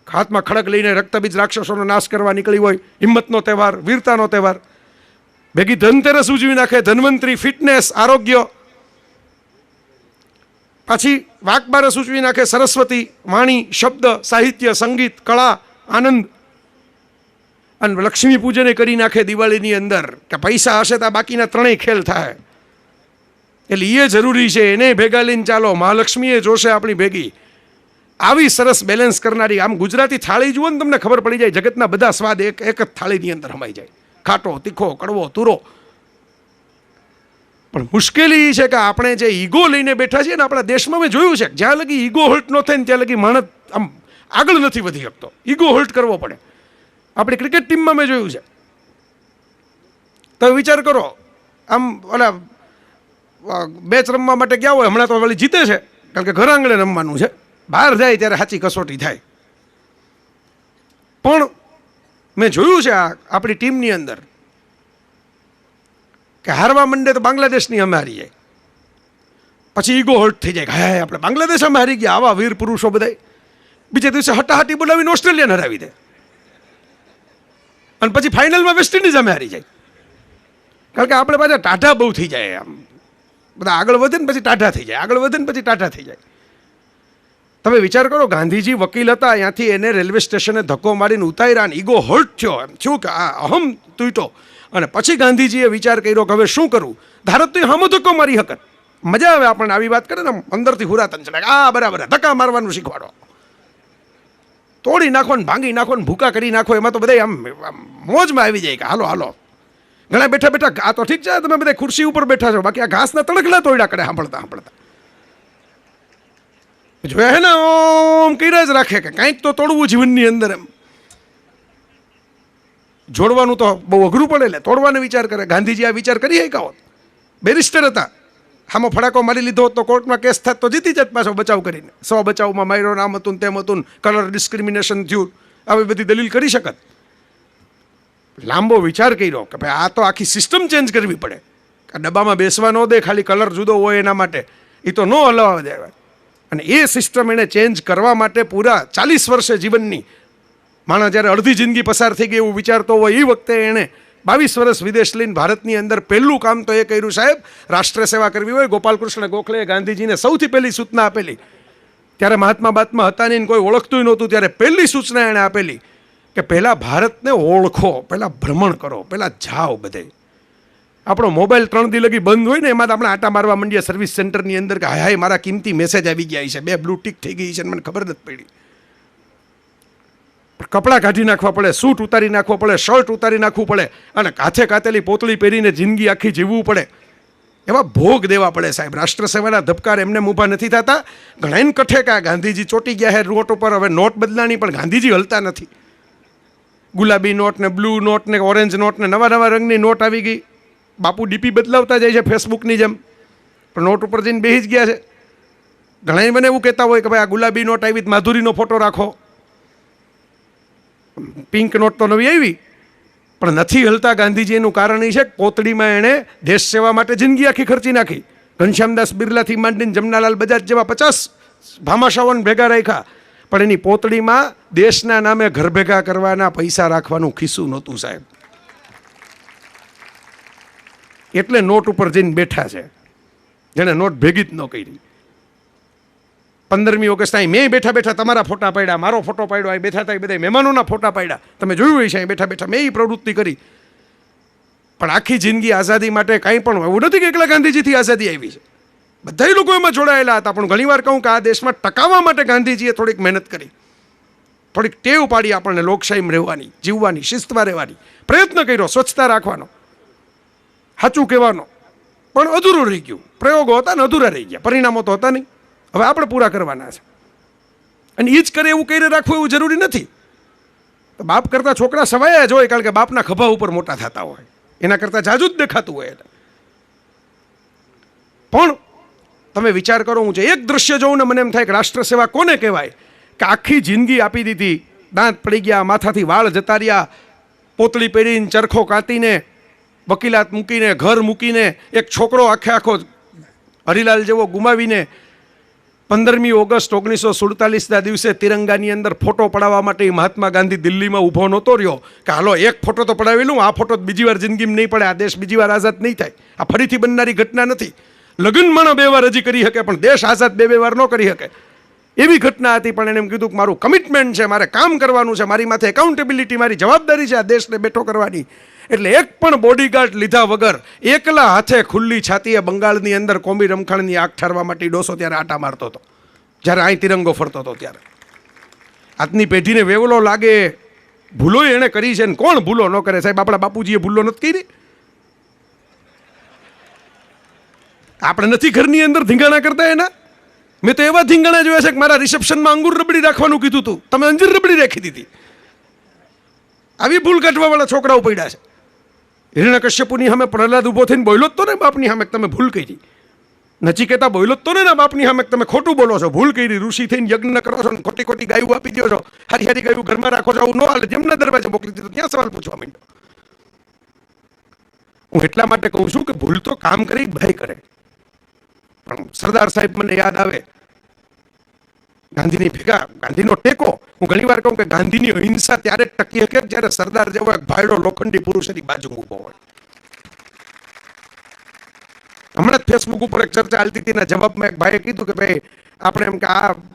હાથમાં ખડક લઈને રક્તબીજ રાક્ષસોનો નાશ કરવા નીકળી હોય, હિંમતનો તહેવાર, વીરતાનો તહેવાર. ભેગી ધનતેરસ ઉજવી નાખે, ધન્વંતરી, ફિટનેસ, આરોગ્ય. પાછી વાઘબારસ ઉજવી નાખે, સરસ્વતી, વાણી, શબ્દ, સાહિત્ય, સંગીત, કળા, આનંદ. અને લક્ષ્મી પૂજન કરી નાખે દિવાળીની અંદર, કે પૈસા હશે તો બાકીના ત્રણેય ખેલ થાય. એટલે એ જરૂરી છે, એને ભેગા લઈને ચાલો, મહાલક્ષ્મી એ જોશે આપણી ભેગી. આવી સરસ બેલેન્સ કરનારી. આમ ગુજરાતી થાળી જુઓ ને તમને ખબર પડી જાય, જગતના બધા સ્વાદ એક એક જ થાળીની અંદર સમાઈ જાય. ખાટો, તીખો, કડવો, તુરો. પણ મુશ્કેલી એ છે કે આપણે જે ઈગો લઈને બેઠા છીએ ને આપણા દેશમાં, મેં જોયું છે જ્યાં લગી ઈગો હર્ટ ન થાય ને ત્યાં લગી માણસ આમ આગળ નથી વધી શકતો. ઈગો હર્ટ કરવો પડે. આપણી ક્રિકેટ ટીમમાં મેં જોયું છે. તમે વિચાર કરો, આમ ઓલા મેચ રમવા માટે ગયા હોય, હમણાં તો વળી જીતે છે કારણ કે ઘર આંગણે રમવાનું છે, બહાર જાય ત્યારે સાચી કસોટી થાય. પણ મેં જોયું છે આ આપણી ટીમની અંદર કે હારવા માંડે તો બાંગ્લાદેશની અમે હારી જાય, પછી ઈગો હર્ટ થઈ જાય, હાય આપણે બાંગ્લાદેશ અમે હારી ગયા, આવા વીર પુરુષો બધા. બીજે દિવસે હટાહટી બોલાવીને ઓસ્ટ્રેલિયાને હરાવી દે, અને પછી ફાઇનલમાં વેસ્ટ ઇન્ડિઝ અમે હારી જાય. કારણ કે આપણે પાછા ટાઢા બહુ થઈ જાય. આમ બધા આગળ વધે ને પછી ટાઢા થઈ જાય, આગળ વધે ને પછી ટાઢા થઈ જાય. તમે વિચાર કરો, ગાંધીજી વકીલ હતા, અહીંયાથી એને રેલવે સ્ટેશને ધક્કો મારીને ઉતાર્યા, ઈગો હર્ટ થયો, એમ થયું કે આ અહમ તૂટ્યો. અને પછી ગાંધીજીએ વિચાર કર્યો કે હવે શું કરવું. ધારત તો હામો ધક્કો મારી હકત. મજા આવે આપણને આવી વાત કરે ને, અંદરથી હુરાતન ચડે, આ બરાબર, ધક્કા મારવાનું શીખવાડો, તોડી નાખો ને ભાંગી નાખો ને ભૂકા કરી નાખો. એમાં તો બધા આમ મોજમાં આવી જાય કે હાલો હાલો. ઘણા બેઠા બેઠા, આ તો ઠીક છે તમે બધા ખુરશી ઉપર બેઠા છો, બાકી આ ઘાસના તડકલા તોડ્યા કરે સાંભળતા સાંભળતા. જોયા હે ને, ઓમ કર્યા જ રાખે કે કંઈક તો તોડવું જીવનની અંદર. એમ જોડવાનું તો બહુ અઘરું પડે, એટલે તોડવાનો વિચાર કરે. ગાંધીજી આ વિચાર કરી શક્યા હોત. બેરિસ્ટર હતા, આમાં ફડાકો મારી લીધો હોત તો કોર્ટમાં કેસ થાત તો જીતી જત પાછો બચાવ કરીને. 100 બચાવમાં માર્યો, નામ હતું તેમ હતું, કલર ડિસ્ક્રિમિનેશન થયું, આવી બધી દલીલ કરી શકત. લાંબો વિચાર કર્યો કે ભાઈ આ તો આખી સિસ્ટમ ચેન્જ કરવી પડે. આ ડબ્બામાં બેસવા ન દે, ખાલી કલર જુદો હોય એના માટે, એ તો ન હલાવવા દેવાય. અને એ સિસ્ટમ એણે ચેન્જ કરવા માટે પૂરા 40 વર્ષે જીવનની, માણસ જ્યારે અડધી જિંદગી પસાર થઈ ગઈ એવું વિચારતો હોય, એ વખતે એણે 22 વર્ષ વિદેશ લઈને ભારતની અંદર પહેલું કામ તો એ કર્યું, સાહેબ રાષ્ટ્ર સેવા કરવી હોય. ગોપાલકૃષ્ણ ગોખલેએ ગાંધીજીને સૌથી પહેલી સૂચના આપેલી. ત્યારે મહાત્મા બાત્મા હતા નહીં, કોઈ ઓળખતું નહોતું, ત્યારે પહેલી સૂચના એણે આપેલી કે પહેલાં ભારતને ઓળખો, પહેલાં ભ્રમણ કરો, પહેલાં જાઓ બધે. આપણો મોબાઈલ 3 દી લગી બંધ હોય ને, એમાં આપણે આટા મારવા માંડીએ સર્વિસ સેન્ટરની અંદર કે હાય હાય મારા કિંમતી મેસેજ આવી ગયા છે, 2 બ્લુ ટીક થઈ ગઈ છે, મને ખબર નથી પડી. કપડાં કાઢી નાખવા પડે, સૂટ ઉતારી નાખવો પડે, શર્ટ ઉતારી નાખવું પડે, અને કાથે કાતેલી પોતળી પહેરીને જિંદગી આખી જીવવું પડે. એવા ભોગ દેવા પડે સાહેબ. રાષ્ટ્ર સેવાના ધબકાર એમને ઊભા નથી થતા. ઘણાને કઠે કે ગાંધીજી ચોટી ગયા છે નોટ ઉપર, હવે નોટ બદલાણી, પણ ગાંધીજી હલતા નથી. ગુલાબી નોટ ને બ્લુ નોટ ને ઓરેન્જ નોટ ને નવા નવા રંગની નોટ આવી ગઈ. બાપુ ડીપી બદલાવતા જાય છે ફેસબુકની જેમ, પણ નોટ ઉપર જઈને બેસી જ ગયા છે. ઘણા મને એવું કહેતા હોય કે ભાઈ આ ગુલાબી નોટ આવી, માધુરીનો ફોટો રાખો. પિંક નોટ તો નવી આવી, પણ નથી હલતા ગાંધીજી. એનું કારણ એ છે કે પોતડીમાં એણે દેશ સેવા માટે જિંદગી આખી ખર્ચી નાખી. ઘનશ્યામદાસ બિરલાથી માંડીને જમનાલાલ બજાજ જેવા 50 ભામાશાઓને ભેગા રાખ્યા, પણ એની પોતળીમાં દેશના નામે ઘર ભેગા કરવાના પૈસા રાખવાનું ખિસ્સું નહોતું સાહેબ. એટલે નોટ ઉપર જઈને બેઠા છે, જેને નોટ ભેગી જ ન કરી. 15મી ઓગસ્ટ અહીં મેં બેઠા બેઠા તમારા ફોટા પાડ્યા, મારો ફોટો પાડ્યો, અહીં બેઠા હતા બધા મહેમાનોના ફોટા પાડ્યા, તમે જોયું હોય છે અહીં બેઠા બેઠા મેં એ પ્રવૃત્તિ કરી. પણ આખી જિંદગી આઝાદી માટે કાંઈ પણ એવું નથી કે એકલા ગાંધીજીથી આઝાદી આવી છે, બધા લોકો એમાં જોડાયેલા હતા. પણ ઘણીવાર કહું કે આ દેશમાં ટકાવવા માટે ગાંધીજીએ થોડીક મહેનત કરી, થોડીક ટેવ પાડી આપણને લોકશાહીમાં રહેવાની, જીવવાની, શિસ્તમાં રહેવાની, પ્રયત્ન કર્યો, સ્વચ્છતા રાખવાનો, સાચું કહેવાનો, પણ અધૂરું રહી ગયું. પ્રયોગો હતા ને અધૂરા રહી ગયા, પરિણામો તો હતા નહીં. હવે આપણે પૂરા કરવાના છે, અને એ જ કરે એવું કહીને રાખવું એવું જરૂરી નથી. તો બાપ કરતા છોકરા સવાયા જ હોય, કારણ કે બાપના ખભા ઉપર મોટા થતા હોય, એના કરતાં જાજુ જ દેખાતું હોય. પણ તમે વિચાર કરો, હું જે એક દ્રશ્ય જોઉં ને મને એમ થાય કે રાષ્ટ્ર સેવા કોને કહેવાય, કે આખી જિંદગી આપી દીધી, દાંત પડી ગયા, માથાથી વાળ જતા રહ્યા, પોતળી પહેરીને, ચરખો કાતીને, વકીલાત મૂકીને, ઘર મૂકીને, એક છોકરો આખો હરિલાલ જેવો ગુમાવીને 15મી ઓગસ્ટ 1947ના દિવસે તિરંગાની અંદર ફોટો પડાવવા માટે મહાત્મા ગાંધી દિલ્હીમાં ઊભો નહોતો રહ્યો કે હાલો એક ફોટો તો પડાવી લઉં, આ ફોટો બીજી વાર જિંદગીમાં નહીં પડે, આ દેશ બીજી વાર આઝાદ નહીં થાય, આ ફરીથી બનનારી ઘટના નથી. લગ્ન માણો 2 વાર હજી કરી શકે, પણ દેશ આઝાદ 2 વાર ન કરી શકે એવી ઘટના હતી. પણ એને એમ કીધું કે મારું કમિટમેન્ટ છે, મારે કામ કરવાનું છે, મારી માથે એકાઉન્ટેબિલિટી, મારી જવાબદારી છે આ દેશને બેઠો કરવાની. એટલે એક પણ બોડીગાર્ડ લીધા વગર એકલા હાથે ખુલ્લી છાતીએ બંગાળની અંદર કોમી રમખાણની આગ ઠારવા માટે ડોસો ત્યારે આટા મારતો હતો, જ્યારે અહીં તિરંગો ફરતો હતો ત્યારે. આજની પેઢીને વેવલો લાગે, ભૂલો એણે કરી છે ને કોણ ભૂલો ન કરે સાહેબ? આપણા બાપુજીએ ભૂલો નથી કરી? આપણે નથી ઘરની અંદર ધીંગાણા કરતા એના? મેં તો એવા ધીંગાણા જોયા છે કે મારા રિસેપ્શનમાં અંગુર રબડી રાખવાનું કીધું હતું, તમે અંજીર રબડી રાખી દીધી. આવી ભૂલ કાઢવાવાળા છોકરાઓ પડ્યા છે. હિરણ્યકશ્યપુની સામે પ્રહલાદ ઊભો થઈને બોલ્યો જ તો ને બાપની સામે તમે ભૂલ કરી. નચિકેતા બોલ્યો જ તો ને બાપની સામે તમે ખોટું બોલો છો, ભૂલ કરી, ઋષિ થઈને યજ્ઞ કરો છો, ખોટી ખોટી ગાયું આપી દો છો, હારી હારી ગાયું ઘરમાં રાખો છો, આવું ન હાલે. જેમના દરવાજે મોકલી દીધો ત્યાં સવાલ પૂછવા માંડ્યો. હું એટલા માટે કહું છું કે ભૂલ તો કામ કરી ભાઈ કરે. પણ સરદાર સાહેબ મને યાદ આવે, ગાંધીની ભેગા, ગાંધીનો ટેકો. હું ઘણી વાર કહું કે ગાંધીની અહિંસા ત્યારે જ ટકી શકે જ્યારે સરદાર જેવો એક ભાયડો લોખંડી પુરુષ એની બાજુ ઊભો હોય. હમણાં જ ફેસબુક ઉપર એક ચર્ચા ચાલતી હતી, એના જવાબમાં એક ભાઈએ કીધું કે ભાઈ આપણે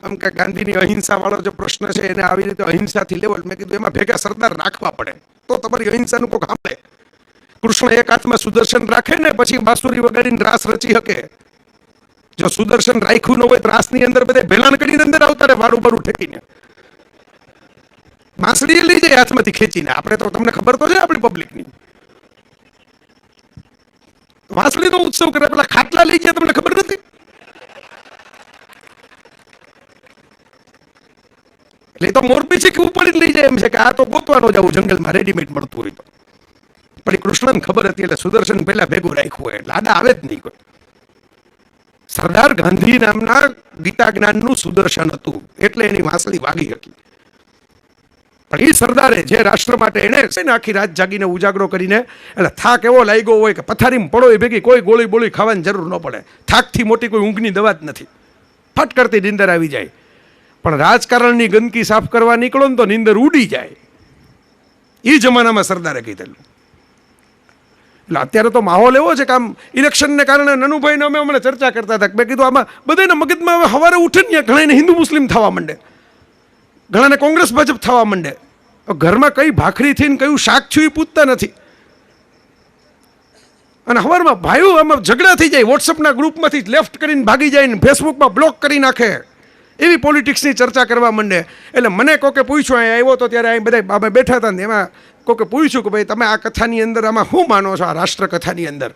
એમ કે ગાંધીની અહિંસા વાળો જે પ્રશ્ન છે એને આવી રીતે અહિંસાથી લેવલ. મેં કીધું એમાં ભેગા સરદાર રાખવા પડે તો તમારી અહિંસાનું કોઈ સાંભળે. કૃષ્ણ એક હાથમાં સુદર્શન રાખે ને પછી બાંસુરી વગાડીને રાસ રચી શકે. જો સુદર્શન રાખ્યું ન હોય તો રાસની અંદર બધા ભેલાણ કરીને અંદર આવતા રહે, વારું બારું ઠેકીને માસડીએ લઈ જાય હાથમાંથી ખેંચીને. આપણે તો તમને ખબર તો છે આપણી પબ્લિકની, વાંસળીનો ઉત્સવ કરે, પેલા ખાટલા લઈ જાય તમને ખબર નથી? એટલે તો મોરબી છે કે ઉપાડીને લઈ જાય એમ છે કે આ તો ગોતવાનો જવું જંગલમાં રેડીમેડ મળતું હોય તો. પણ એ કૃષ્ણને ખબર હતી એટલે સુદર્શન પહેલા ભેગું રાખ્યું હોય એટલે આડા આવે જ નહીં કોઈ. સરદાર ગાંધી નામના ગીતા જ્ઞાનનું સુદર્શન હતું એટલે એની વાંસળી વાગી હતી. પણ એ સરદારે જે રાષ્ટ્ર માટે એને છે ને આખી રાત જાગીને ઉજાગરો કરીને, એટલે થાક એવો લાગ્યો હોય કે પથારીમાં પડો એ ભેગી કોઈ ગોળી બોળી ખાવાની જરૂર ન પડે. થાકથી મોટી કોઈ ઊંઘની દવા જ નથી, ફટ કરતી નીંદર આવી જાય. પણ રાજકારણની ગંદકી સાફ કરવા નીકળો ને તો નીંદર ઉડી જાય. એ જમાનામાં સરદારે કીધેલું. એટલે અત્યારે તો માહોલ એવો છે કે આમ ઇલેક્શનને કારણે નનુભાઈને અમે હમણાં ચર્ચા કરતા હતા. મેં કીધું આમાં બધાના મગજમાં હવે સવારે ઉઠે ને ઘણાને હિન્દુ મુસ્લિમ થવા માંડે, ઘણાને કોંગ્રેસ ભાજપ થવા માંડે. ઘરમાં કઈ ભાખરી થઈને કયું શાક થયું એ પૂછતા નથી. અને સવારમાં ભાઈઓ આમાં ઝઘડા થઈ જાય, વોટ્સઅપના ગ્રુપમાંથી લેફ્ટ કરીને ભાગી જાય ને ફેસબુકમાં બ્લોક કરી નાખે, એવી પોલિટિક્સની ચર્ચા કરવા માંડે. એટલે મને કોકે પૂછ્યું, અહીં આવ્યો તો ત્યારે અહીં બધા અમે બેઠા હતા ને એમાં કોકે પૂછ્યું કે ભાઈ તમે આ કથાની અંદર આમાં શું માનો છો, આ રાષ્ટ્ર કથાની અંદર?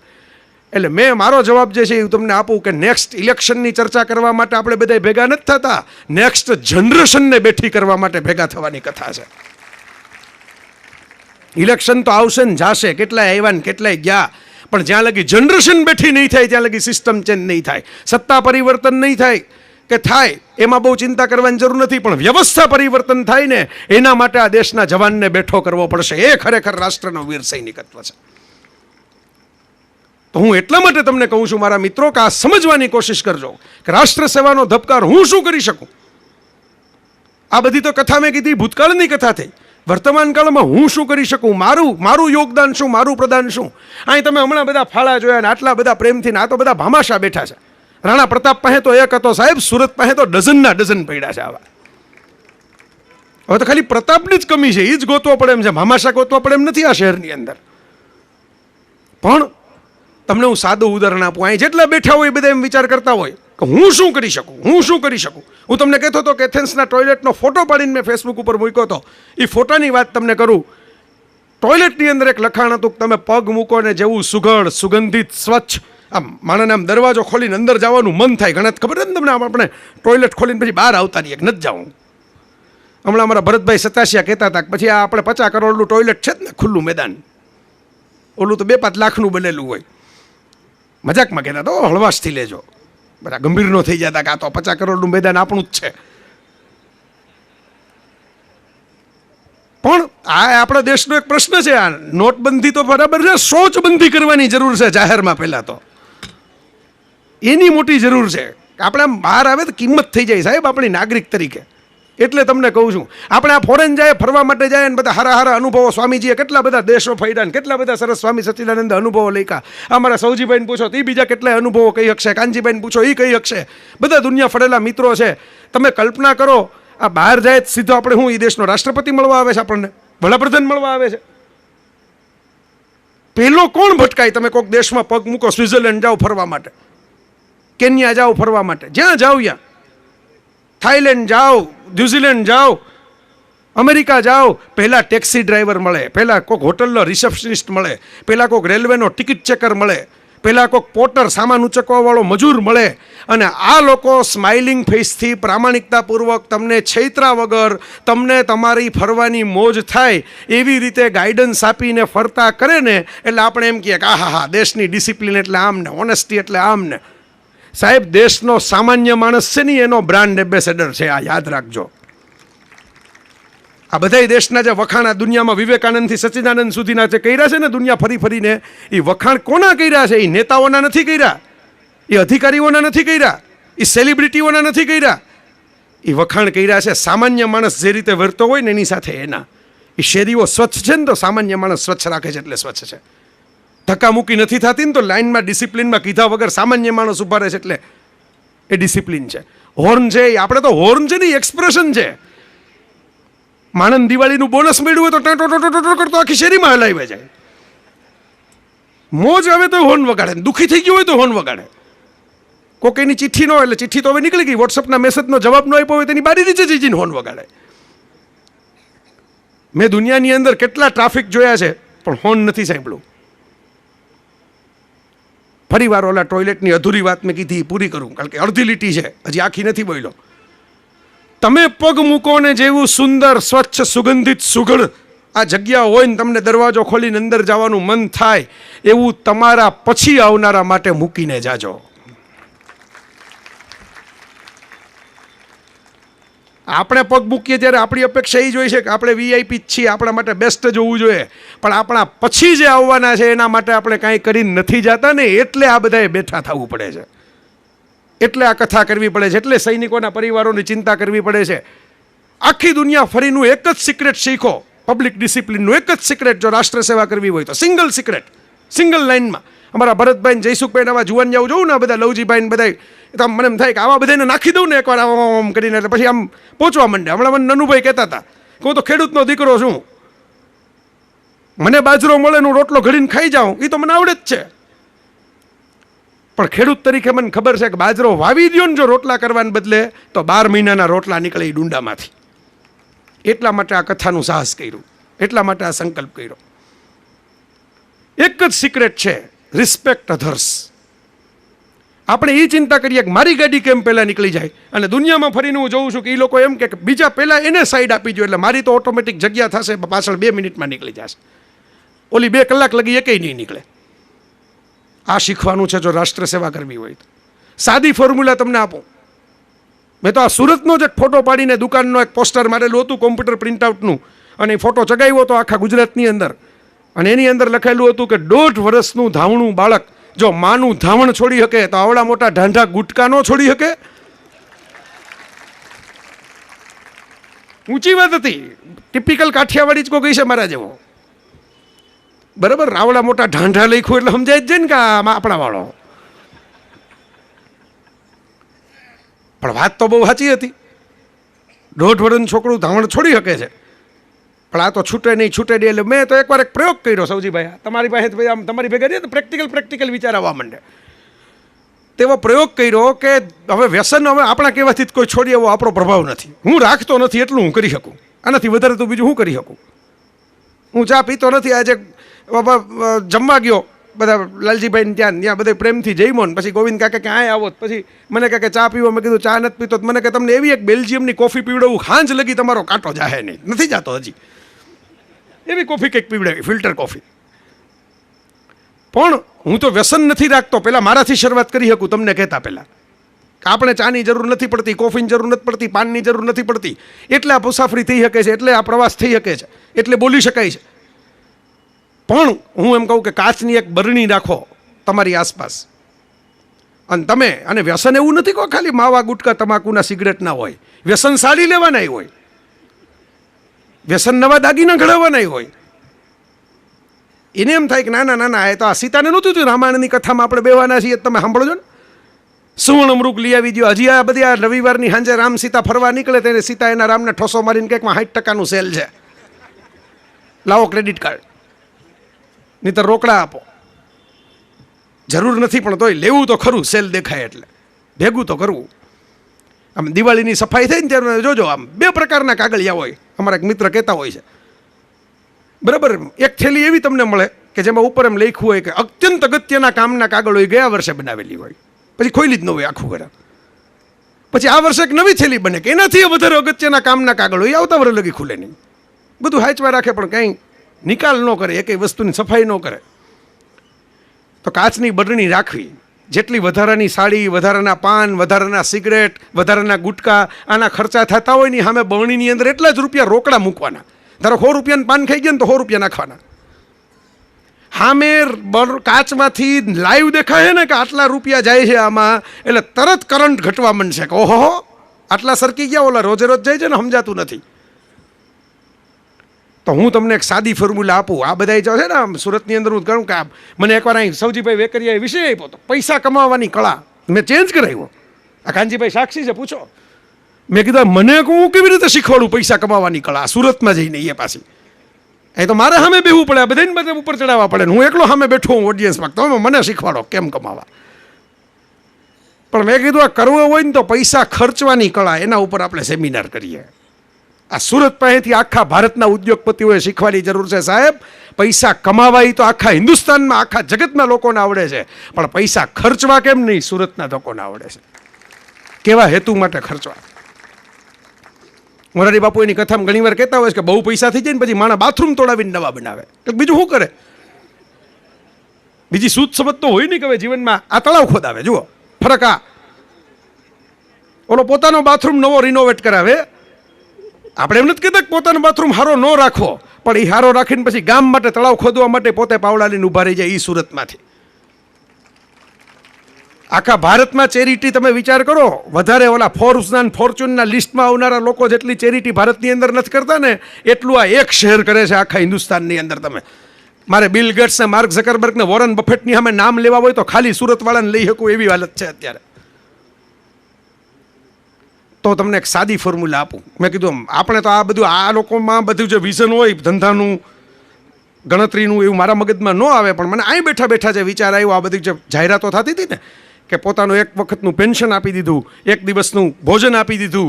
એટલે મેં મારો જવાબ જે છે એ તમને આપું કે નેક્સ્ટ ઇલેક્શનની ચર્ચા કરવા માટે આપણે બધા ભેગા નથી થતા, નેક્સ્ટ જનરેશનને બેઠી કરવા માટે ભેગા થવાની કથા છે. ઇલેક્શન તો આવશે ને જાશે, કેટલાય આવ્યા ને કેટલાય ગયા, પણ જ્યાં લગી જનરેશન બેઠી નહીં થાય ત્યાં લગી સિસ્ટમ ચેન્જ નહીં થાય, સત્તા પરિવર્તન નહીં થાય કે થાય એમાં બહુ ચિંતા કરવાની જરૂર નથી, પણ વ્યવસ્થા પરિવર્તન થાય ને એના માટે આ દેશના જવાનને બેઠો કરવો પડશે. એ ખરેખર રાષ્ટ્રનો વીર સૈનિકત્વ છે. તો હું એટલા માટે તમને કહું છું મારા મિત્રો કે આ સમજવાની કોશિશ કરજો કે રાષ્ટ્ર સેવાનો ધબકાર હું શું કરી શકું. આ બધી તો કથા મેં કીધી, ભૂતકાળની કથા થઈ. વર્તમાન કાળમાં હું શું કરી શકું, મારું યોગદાન શું, મારું પ્રદાન શું. અહીં તમે હમણાં બધા ફાળા જોયા ને આટલા બધા પ્રેમથી ને આ તો બધા ભામાશા બેઠા છે. રાણા પ્રતાપ પાસે તો એક હતો સાહેબ, સુરત પાસે તો ડઝનના ડઝન પડ્યા છે આવા. હવે તો ખાલી પ્રતાપની જ કમી છે, એ જ ગોતવો પડે એમ છે. ભામાશા ગોતવા પડે એમ નથી આ શહેરની અંદર. પણ તમને હું સાદું ઉદાહરણ આપું. અહીં જેટલા બેઠા હોય બધા એમ વિચાર કરતા હોય કે હું શું કરી શકું, હું શું કરી શકું. હું તમને કહેતો હતો કે એથેન્સના ટોયલેટનો ફોટો પાડીને મેં ફેસબુક ઉપર મૂક્યો હતો. એ ફોટાની વાત તમને કરું. ટોયલેટની અંદર એક લખાણ હતું કે તમે પગ મૂકો ને જેવું સુઘડ, સુગંધિત, સ્વચ્છ, આમ માણસને આમ દરવાજો ખોલીને અંદર જવાનું મન થાય. ઘણા ખબર છે ને તમને, આપણે ટોયલેટ ખોલીને પછી બહાર આવતા રહીએ નથી જવું. હમણાં અમારા ભરતભાઈ સતાસિયા કહેતા હતા કે પછી આ આપણે 50 કરોડનું ટોયલેટ છે જ ને, ખુલ્લું મેદાન, ઓલું તો 2-5 લાખનું બનેલું હોય. મજાકમાં કહેતા તો હળવાશથી લેજો, બધા ગંભીર નો થઈ જતા કે આ તો 50 કરોડનું મેદાન આપણું જ છે. પણ આ આપણા દેશનો એક પ્રશ્ન છે. આ નોટબંધી તો બરાબર છે, શૌચબંધી કરવાની જરૂર છે જાહેરમાં. પહેલા તો એની મોટી જરૂર છે. આપણે આમ બહાર આવે તો કિંમત થઈ જાય સાહેબ આપણી નાગરિક તરીકે. એટલે તમને કહું છું, આપણે આ ફોરેન જાય, ફરવા માટે જાય ને બધા હારા અનુભવો. સ્વામીજીએ કેટલા બધા દેશો ફર્યા ને કેટલા બધા સરસ સ્વામી સચ્ચિદાનંદ અનુભવો લખ્યા. અમારા સૌજીભાઈને પૂછો તો એ બીજા કેટલાય અનુભવો કહી શકશે. કાનજીભાઈને પૂછો એ કહી શકશે. બધા દુનિયા ફરેલા મિત્રો છે. તમે કલ્પના કરો, આ બહાર જાય સીધો આપણે હું એ દેશનો રાષ્ટ્રપતિ મળવા આવે છે, આપણને વડાપ્રધાન મળવા આવે છે. પેલો કોણ ભટકાય? તમે કોઈક દેશમાં પગ મૂકો, સ્વિટ્ઝરલેન્ડ જાઓ ફરવા માટે, કેન્યા જાઓ ફરવા માટે, જ્યાં જાઓ ત્યાં, થાઈલેન્ડ જાઓ, ન્યુઝીલેન્ડ જાઓ, અમેરિકા જાઓ, પહેલાં ટેક્સી ડ્રાઈવર મળે, પહેલાં કોઈક હોટલનો રિસેપ્શનિસ્ટ મળે, પહેલાં કોઈક રેલવેનો ટિકિટ ચેકર મળે, પહેલાં કોઈક પોર્ટર સામાન ઉચકવાવાળો મજૂર મળે. અને આ લોકો સ્માઇલિંગ ફેસથી પ્રામાણિકતાપૂર્વક તમને છૈત્રા વગર તમને તમારી ફરવાની મોજ થાય એવી રીતે ગાઈડન્સ આપીને ફરતા કરે ને, એટલે આપણે એમ કહીએ કે આ હા દેશની ડિસિપ્લિન એટલે આમ ને, ઓનેસ્ટી એટલે આમ ને. સાહેબ, દેશનો સામાન્ય માણસ છે ને એનો બ્રાન્ડ એમ્બેસેડર છે. આ યાદ રાખજો. આ બધા દેશના જે વખાણ દુનિયામાં વિવેકાનંદથી સચ્ચિદાનંદ સુધીના જે કર્યા છે ને દુનિયા ફરી ફરીને, એ વખાણ કોના કર્યા છે? એ નેતાઓના નથી કર્યા, એ અધિકારીઓના નથી કર્યા, એ સેલિબ્રિટીઓના નથી કર્યા. એ વખાણ કર્યા છે સામાન્ય માણસ જે રીતે વર્તો હોય ને એની સાથે એના. એ શેરીઓ સ્વચ્છ છે ને તો સામાન્ય માણસ સ્વચ્છ રાખે છે એટલે સ્વચ્છ છે. ધક્કામુક્કી નથી થતી ને તો લાઇનમાં ડિસિપ્લિનમાં કીધા વગર સામાન્ય માણસ ઉભા રહે છે એટલે એ ડિસિપ્લિન છે. હોર્ન છે, આપણે તો હોર્ન છે ને એક્સપ્રેશન છે. માણસ દિવાળીનું બોનસ મળ્યું હોય તો ટોટો કરતો આખી શેરીમાં હલાવી જાય. મોજ આવે તો હોર્ન વગાડે, દુઃખી થઈ ગયું હોય તો હોર્ન વગાડે. કોઈક એની ચિઠ્ઠી ન હોય એટલે ચિઠ્ઠી તો હવે નીકળી ગઈ, વોટ્સઅપના મેસેજનો જવાબ ન આપ્યો હોય તેની બારી નીચે જઈને હોર્ન વગાડે. મેં દુનિયાની અંદર કેટલા ટ્રાફિક જોયા છે પણ હોર્ન નથી સાંભળ્યું. ફરી વાર ઓલા ટોયલેટની અધૂરી વાત મેં કીધી પૂરી કરું, કારણ કે અડધી લીટી છે, હજી આખી નથી બોલ્યો. તમે પગ મૂકો ને જેવું સુંદર, સ્વચ્છ, સુગંધિત, સુઘડ આ જગ્યા હોય ને તમને દરવાજો ખોલીને અંદર જવાનું મન થાય એવું તમારા પછી આવનારા માટે મૂકીને જાજો. આપણે પગ મૂકીએ ત્યારે આપણી અપેક્ષા એ જ હોય છે કે આપણે વીઆઈપી જ છીએ, આપણા માટે બેસ્ટ જ હોવું જોઈએ. પણ આપણા પછી જે આવવાના છે એના માટે આપણે કાંઈ કરીને નથી જતા ને, એટલે આ બધાએ બેઠા થવું પડે છે, એટલે આ કથા કરવી પડે છે, એટલે સૈનિકોના પરિવારોની ચિંતા કરવી પડે છે. આખી દુનિયા ફરીનું એક જ સિક્રેટ શીખો, પબ્લિક ડિસિપ્લિનનું એક જ સિક્રેટ. જો રાષ્ટ્ર સેવા કરવી હોય તો સિંગલ સિક્રેટ, સિંગલ લાઇનમાં. અમારા ભરતભાઈ જયસુખભાઈ આવા જુવાન જાવ જોઉં ને, બધા લવજીભાઈ બધા, તો આમ મને એમ થાય કે આવા બધાને નાખી દઉં ને એકવાર આમ કરીને, એટલે પછી આમ પહોંચવા માંડે. હમણાં મને નનુભાઈ કહેતા હતા કે હું તો ખેડૂતનો દીકરો છું, મને બાજરો મળે હું રોટલો ઘડીને ખાઈ જાઉં, એ તો મને આવડે જ છે. પણ ખેડૂત તરીકે મને ખબર છે કે બાજરો વાવી દો ને જો રોટલા કરવાને બદલે તો 12 મહિનાના રોટલા નીકળે એ ડુંડામાંથી. એટલા માટે આ કથાનું સાહસ કર્યું, એટલા માટે આ સંકલ્પ કર્યો. એક જ સિક્રેટ છે, રિસ્પેક્ટ અધર્સ. આપણે એ ચિંતા કરીએ કે મારી ગાડી કેમ પહેલાં નીકળી જાય, અને દુનિયામાં ફરીને હું જોઉં છું કે એ લોકો એમ કે બીજા પહેલાં એને સાઈડ આપી જોઈએ એટલે મારી તો ઓટોમેટિક જગ્યા થશે, પાછળ 2 મિનિટમાં નીકળી જશે, ઓલી 2 કલાક લગી એકેય નહીં નીકળે. આ શીખવાનું છે જો રાષ્ટ્ર સેવા કરવી હોય તો. સાદી ફોર્મ્યુલા તમને આપો. મેં તો આ સુરતનો જ એક ફોટો પાડીને દુકાનનો એક પોસ્ટર મારેલું હતું કોમ્પ્યુટર પ્રિન્ટઆઉટનું, અને એ ફોટો ચગાવ્યો હતો આખા ગુજરાતની અંદર, અને એની અંદર લખેલું હતું કે 1.5 વર્ષનું ધાવણું બાળક જો માનું ધાવણ છોડી શકે તો આવડા મોટા ઢાંઢા ગુટકા નો છોડી શકે. ઊંચી વાત હતી. ટિપિકલ કાઠિયાવાડી જ કોઈ છે મારા જેવો. બરાબર, આવડા મોટા ઢાંઢા લખ્યું એટલે સમજાય જ જાય ને કે આપણા વાળો. પણ વાત તો બહુ સાચી હતી. 1.5 વર્ષનું છોકરું ધાવણ છોડી શકે છે, પણ આ તો છૂટે નહીં એટલે મેં તો એકવાર એક પ્રયોગ કર્યો. સૌજીભાઈ, તમારી પાસે આમ તમારી ભેગા રહીએ તો પ્રેક્ટિકલ વિચાર આવવા માંડે. તેવો પ્રયોગ કર્યો કે હવે વ્યસન હવે આપણા કહેવાથી કોઈ છોડી એવો આપણો પ્રભાવ નથી. હું રાખતો નથી એટલું હું કરી શકું, આનાથી વધારે તો બીજું હું કરી શકું. હું ચા પીતો નથી. આજે બાબા જમવા ગયો બધા લાલજીભાઈ ત્યાં બધા પ્રેમથી જઈમો ને પછી ગોવિંદ કાકા કે આય આવો, પછી મને કહે કે ચા પીવો. મેં કીધું ચા નથી પીતો. મને કે તમને એવી એક બેલ્જિયમની કોફી પીવડાવું, સાંજ લગી તમારો કાંટો જાહે નહીં. નથી જાતો હજી. એવી કોફી કંઈક પીવડાવી, ફિલ્ટર કોફી. પણ હું તો વ્યસન નથી રાખતો. પહેલાં મારાથી શરૂઆત કરી શકું તમને કહેતા પહેલાં કે આપણે ચાની જરૂર નથી પડતી, કોફીની જરૂર નથી પડતી, પાનની જરૂર નથી પડતી. એટલે આ મુસાફરી થઈ શકે છે, એટલે આ પ્રવાસ થઈ શકે છે, એટલે બોલી શકાય છે. પણ હું એમ કહું કે કાચની એક બરણી રાખો તમારી આસપાસ, અને તમે, અને વ્યસન એવું નથી કહો ખાલી માવા ગુટકા તમાકુના સિગરેટના હોય. વ્યસન સાડી લેવાના હોય, વ્યસન નવા દાગીના ઘડાવવાના હોય. એને એમ થાય કે ના એ તો આ સીતાને નહોતું થયું. રામાયણની કથામાં આપણે બેવાના છીએ, તમે સાંભળો છો ને. સુવર્ણ મૃગ લઈ આવી દો. હજી આ બધી આ રવિવારની સાંજે રામ સીતા ફરવા નીકળે તેને સીતા એના રામને ઠોસો મારીને કંઈકમાં 60% સેલ છે, લાવો ક્રેડિટ કાર્ડ, નહીંતર રોકડા આપો. જરૂર નથી પણ તોય લેવું તો ખરું, સેલ દેખાય એટલે ભેગું તો કરવું. આમ દિવાળીની સફાઈ થાય ને ત્યારે જોજો આમ 2 પ્રકારના કાગળિયા હોય. અમારા એક મિત્ર કહેતા હોય છે, બરાબર, એક થેલી એવી તમને મળે કે જેમાં ઉપર એમ લખ્યું હોય કે અત્યંત અગત્યના કામના કાગળ હોય, ગયા વર્ષે બનાવેલી હોય, પછી ખોલી જ ન હોય આખું ઘરે. પછી આ વર્ષે એક નવી થેલી બને કે એનાથી વધારે અગત્યના કામના કાગળ હોય, આવતા વર્ષ લગી ખુલે નહીં. બધું હાચવા રાખે પણ કંઈ નિકાલ ન કરે, એકેય વસ્તુની સફાઈ ન કરે. તો કાચની બરણી રાખવી. જેટલી વધારાની સાડી, વધારાના પાન, વધારાના સિગરેટ, વધારાના ગુટકા આના ખર્ચા થતા હોય ને સામે બરણીની અંદર એટલા જ રૂપિયા રોકડા મૂકવાના. ધારો 100 રૂપિયાનું પાન ખાઈ ગયા ને તો 100 રૂપિયા નાખવાના. સામે કાચમાંથી લાઈવ દેખાય ને કે આટલા રૂપિયા જાય છે આમાં, એટલે તરત કરંટ ઘટવા માંડશે કે ઓહો આટલા સરકી ગયા, ઓલા રોજે રોજ જાય છે ને સમજાતું નથી. તો હું તમને એક સાદી ફોર્મ્યુલા આપું. આ બધા જો છે ને સુરતની અંદર હું કહું કે મને એકવાર અહીં સૌજીભાઈ વેકરિયાએ વિષય આપ્યો હતો, પૈસા કમાવાની કળા. મેં ચેન્જ કરાવ્યો. આ કાનજીભાઈ સાક્ષી છે, પૂછો. મેં કીધું મને હું કેવી રીતે શીખવાડું પૈસા કમાવાની કળા સુરતમાં જઈને. એ પાછી એ તો મારે સામે બેહવું પડે, આ બધાને બધા ઉપર ચડાવવા પડે. હું એકલો સામે બેઠો હું ઓડિયન્સમાં, તમે મને શીખવાડો કેમ કમાવા. પણ મેં કીધું આ કરવું હોય ને તો પૈસા ખર્ચવાની કળા, એના ઉપર આપણે સેમિનાર કરીએ. આ સુરત પાસેથી આખા ભારતના ઉદ્યોગપતિઓએ શીખવાની જરૂર છે સાહેબ. પૈસા કમાવા તો આખા હિન્દુસ્તાનમાં, આખા જગતના લોકોને આવડે છે, પણ પૈસા ખર્ચવા કેમ નહીં સુરતના લોકોને આવડે છે. કેવા હેતુ માટે ખર્ચવા. મોરારી બાપુ એની કથામાં ઘણી વાર કહેતા હોય છે કે બહુ પૈસા થઈ જાય ને પછી માણસ બાથરૂમ તોડાવીને નવા બનાવે. બીજું શું કરે? બીજી સૂત સમજ તો હોય નહીં કે જીવનમાં. આ તળાવ ખોદાવે, જુઓ ફરક. આ ઓલો પોતાનો બાથરૂમ નવો રિનોવેટ કરાવે. આપણે એમ નથી કહેતા કે પોતાનો બાથરૂમ હારો ન રાખવો, પણ એ હારો રાખીને પછી ગામ માટે તળાવ ખોદવા માટે પોતે પાવડા લઈને ઊભા રહી જાય. એ સુરતમાંથી આખા ભારતમાં ચેરિટી તમે વિચાર કરો, વધારે ઓલા ફોર્બ્સના ફોર્ચ્યુનના લિસ્ટમાં આવનારા લોકો જેટલી ચેરિટી ભારતની અંદર નથી કરતા ને એટલું આ એક શહેર કરે છે આખા હિન્દુસ્તાનની અંદર. તમે મારે બિલ ગેટ્સ ને માર્ક ઝકરબર્ગ ને વોરન બફેટની સામે નામ લેવા હોય તો ખાલી સુરતવાળાને લઈ શકું એવી હાલત છે અત્યારે. તો તમને એક સાદી ફોર્મ્યુલા આપું. મેં કીધું આપણે તો આ બધું આ લોકોમાં બધું જે વિઝન હોય ધંધાનું, ગણતરીનું, એવું મારા મગજમાં ન આવે. પણ મને અહીં બેઠા બેઠા જે વિચાર આવ્યો, આ બધી જે જાહેરાતો થતી હતી ને કે પોતાનું એક વખતનું પેન્શન આપી દીધું, એક દિવસનું ભોજન આપી દીધું,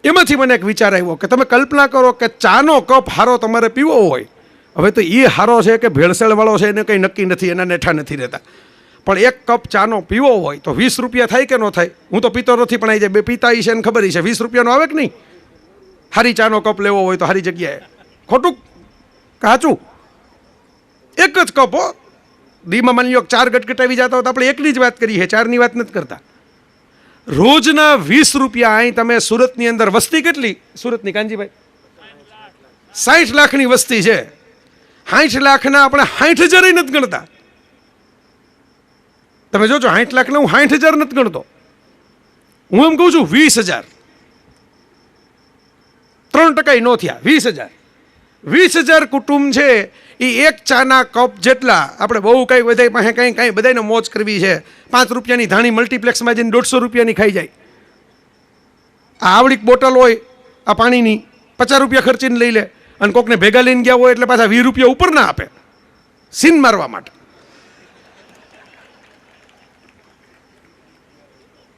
એમાંથી મને એક વિચાર આવ્યો કે તમે કલ્પના કરો કે ચાનો કપ હારો તમારે પીવો હોય. હવે તો એ હારો છે કે ભેળસેળવાળો છે એને કંઈ નક્કી નથી, એના નેઠા નથી રહેતા. પણ એક કપ ચાનો પીવો હોય તો 20 રૂપિયા થાય કે ન થાય? હું તો પીતો નથી, પણ અહીં જે બે પીતા છે એને ખબર છે 20 રૂપિયાનો આવે કે નહીં. હારી ચાનો કપ લેવો હોય તો હારી જગ્યાએ. ખોટું કાચું? એક જ કપ હો. દીમાં માની લો 4 ગટગટાવી જતા હોય તો આપણે એકની જ વાત કરીએ, 4ની વાત નથી કરતા. રોજના 20 રૂપિયા. અહીં તમે સુરતની અંદર વસ્તી કેટલી? સુરતની કાનજીભાઈ 60 લાખની વસ્તી છે. 60 લાખના આપણે 60,000 નથી ગણતા. તમે જોજો 60 લાખને હું 60,000 નથી ગણતો, હું એમ કહું છું 20,000, 3% નો થયા 20,000. 20,000 કુટુંબ છે એ એક ચાના કપ જેટલા, આપણે બહુ કંઈ બધા પાસે કંઈ બધાને મોજ કરવી છે, 5 રૂપિયાની ધાણી મલ્ટીપ્લેક્સમાં જઈને 150 રૂપિયાની ખાઈ જાય. આ આવડીક બોટલ હોય આ પાણીની 50 રૂપિયા ખર્ચીને લઈ લે, અને કોકને ભેગા લઈને ગયા હોય એટલે પાછા 20 રૂપિયા ઉપર ના આપે સીન મારવા માટે.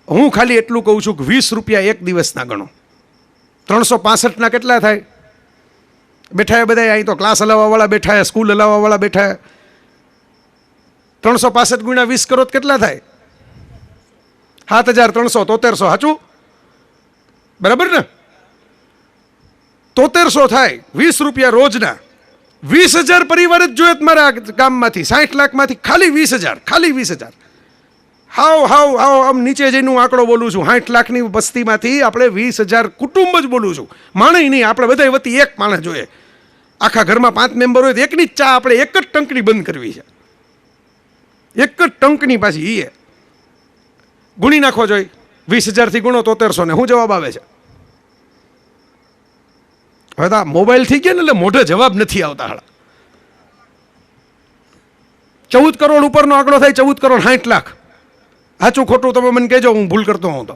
હું ખાલી એટલું કહું છું કે 20 રૂપિયા એક દિવસના ગણો, 365ના કેટલા થાય? બેઠા બધા અહીં તો ક્લાસ હલાવવાવાળા બેઠા, સ્કૂલ હલાવવાવાળા બેઠા. 365 ગુણ્યા 20 કરો તો કેટલા થાય? 7,373, સાચું? બરાબર ને? 7300 થાય 20 રૂપિયા રોજના. 20,000 પરિવાર જ જોઈએ મારા ગામમાંથી, 60 લાખમાંથી ખાલી 20,000, ખાલી 20,000. હાવ આમ નીચે જઈને હું આંકડો બોલું છું. 60 લાખની વસ્તીમાંથી આપણે 20,000 કુટુંબ જ બોલું છું, માણસ નહીં. આપણે બધા વતી એક માણસ જોઈએ. આખા ઘરમાં 5 મેમ્બર હોય તો એકની જ ચા આપણે એક જ ટંકની બંધ કરવી છે, એક જ ટંકની. પાછી એ ગુણી નાખો જોઈએ, 20,000 ગુણો 7300 ને શું જવાબ આવે છે? હવે તો મોબાઈલ થઈ ગયા ને એટલે મોઢે જવાબ નથી આવતા. 14 કરોડ ઉપરનો આંકડો થાય, 14 કરોડ 60 લાખ. સાચું ખોટું તમે મને કહેજો, હું ભૂલ કરતો હોઉં તો.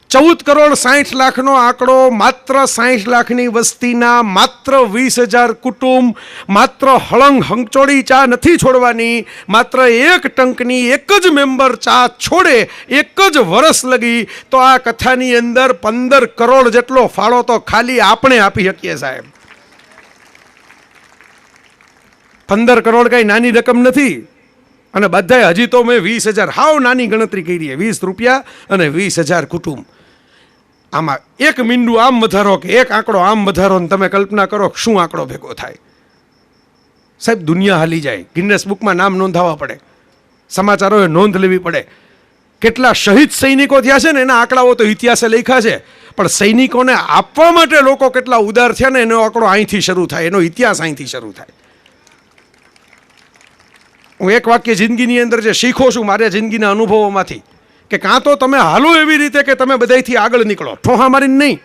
14 કરોડ 60 લાખનો આંકડો, માત્ર 60 લાખની વસ્તીના માત્ર 20,000 કુટુંબ, માત્ર હળંગ હંચોળી ચા નથી છોડવાની, માત્ર એક ટંકની એક જ મેમ્બર ચા છોડે એક જ વરસ લગી, તો આ કથાની અંદર 15 કરોડ જેટલો ફાળો તો ખાલી આપણે આપી શકીએ સાહેબ. 15 કરોડ કઈ નાની રકમ નથી. અને બધાય હજી તો મેં 20,000 હાવ નાની ગણતરી કરી છે, 20 રૂપિયા અને 20,000 કુટુંબ. આમાં એક મીંડું આમ વધારો કે એક આંકડો આમ વધારો, ને તમે કલ્પના કરો શું આંકડો ભેગો થાય સાહેબ. દુનિયા હાલી જાય, ગિનેસ બુકમાં નામ નોંધાવવા પડે, સમાચારોએ નોંધ લેવી પડે. કેટલા શહીદ સૈનિકો થયા છે ને એના આંકડાઓ તો ઇતિહાસે લખ્યા છે, પણ સૈનિકોને આપવા માટે લોકો કેટલા ઉદાર થયા ને એનો આંકડો અહીંથી શરૂ થાય, એનો ઇતિહાસ અહીંથી શરૂ થાય. હું એક વાક્ય જિંદગીની અંદર જે શીખો છું મારા જિંદગીના અનુભવોમાંથી, કે કાં તો તમે હાલો એવી રીતે કે તમે બધાથી આગળ નીકળો, ઠોહા મારીને નહીં,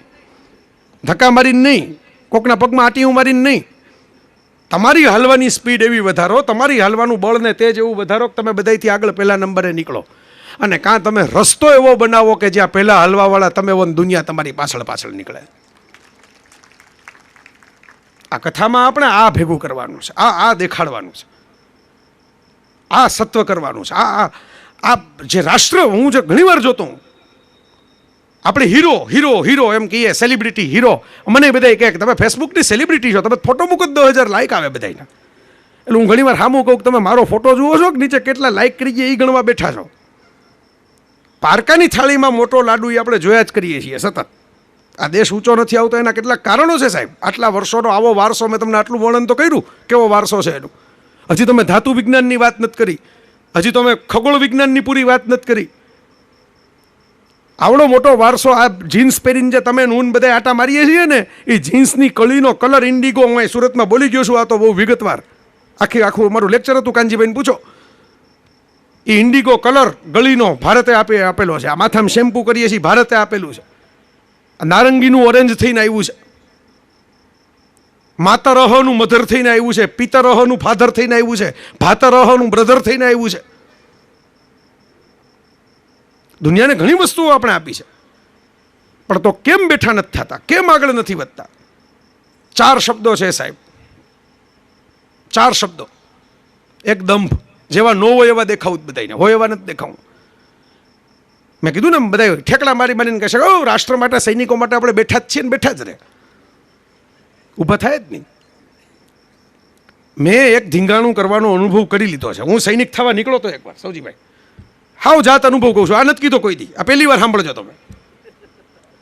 ધક્કા મારીને નહીં, કોકના પગમાં આટીયું મારીને નહીં. તમારી હાલવાની સ્પીડ એવી વધારો, તમારી હાલવાનું બળ ને તેજ એવું વધારો કે તમે બધાથી આગળ પહેલા નંબરે નીકળો. અને કાં તમે રસ્તો એવો બનાવો કે જ્યાં પહેલા હાલવાવાળા તમે એવો, દુનિયા તમારી પાછળ પાછળ નીકળે. આ કથામાં આપણે આ ભેગું કરવાનું છે, આ દેખાડવાનું છે, આ સત્વ કરવાનું છે. આ જે રાષ્ટ્ર, હું જે ઘણી વાર જોતો હું, આપણે હીરો એમ કહીએ, સેલિબ્રિટી હીરો. મને બધા કહે કે તમે ફેસબુકની સેલિબ્રિટી છો, તમે ફોટો મૂકો 10,000 લાઈક આવે બધાના. એટલે હું ઘણી વાર સામું કહું કે તમે મારો ફોટો જુઓ છો કે નીચે કેટલા લાઈક કરી ગયા એ ગણવા બેઠા છો. પારકાની થાળીમાં મોટો લાડુ એ આપણે જોયા જ કરીએ છીએ સતત. આ દેશ ઊંચો નથી આવતો એના કેટલાક કારણો છે સાહેબ. આટલા વર્ષોનો આવો વારસો, મેં તમને આટલું વર્ણન તો કર્યું કેવો વારસો છે એનું. હજી તમે ધાતુ વિજ્ઞાનની વાત નથી કરી, હજી તમે ખગોળ વિજ્ઞાનની પૂરી વાત નથી કરી. આવડો મોટો વારસો, આ જીન્સ પહેરીને જે તમે નૂન બધા આટા મારીએ છીએ ને, એ જીન્સની કળીનો કલર ઇન્ડિગો. હું સુરતમાં બોલી ગયો છું, આ તો બહુ વિગતવાર આખું અમારું લેક્ચર હતું, કાનજીભાઈને પૂછો. એ ઇન્ડિગો કલર ગળીનો ભારતે આપેલો છે. આ માથામાં શેમ્પુ કરીએ છીએ ભારતે આપેલું છે. નારંગીનું ઓરેન્જ થઈને આવ્યું છે, માતરહનું મધર થઈને આવ્યું છે, પિતરહનું ફાધર થઈને આવ્યું છે, ભાતરહનું બ્રધર થઈને આવ્યું છે. દુનિયાને ઘણી વસ્તુઓ આપણે આપી છે, પણ તો કેમ બેઠા નથી થતા, કેમ આગળ નથી વધતા? 4 શબ્દો છે સાહેબ, 4 શબ્દો. એક દંભ, જેવા નો હોય એવા દેખાવું જ બધાને, હોય એવા નથી દેખાવું. મેં કીધું ને, બધા ઠેકડા મારીને કહેશે રાષ્ટ્ર માટે, સૈનિકો માટે આપણે બેઠા જ છીએ ને બેઠા જ રહે, ઊભા થાય જ નહીં. મેં એક ધીંગાણું કરવાનો અનુભવ કરી લીધો છે. હું સૈનિક થવા નીકળો તો એકવાર સૌજીભાઈ, હાવ જાત અનુભવ કહું છું, આ નથી કીધો કોઈ દી, આ પહેલી વાર સાંભળજો તમે.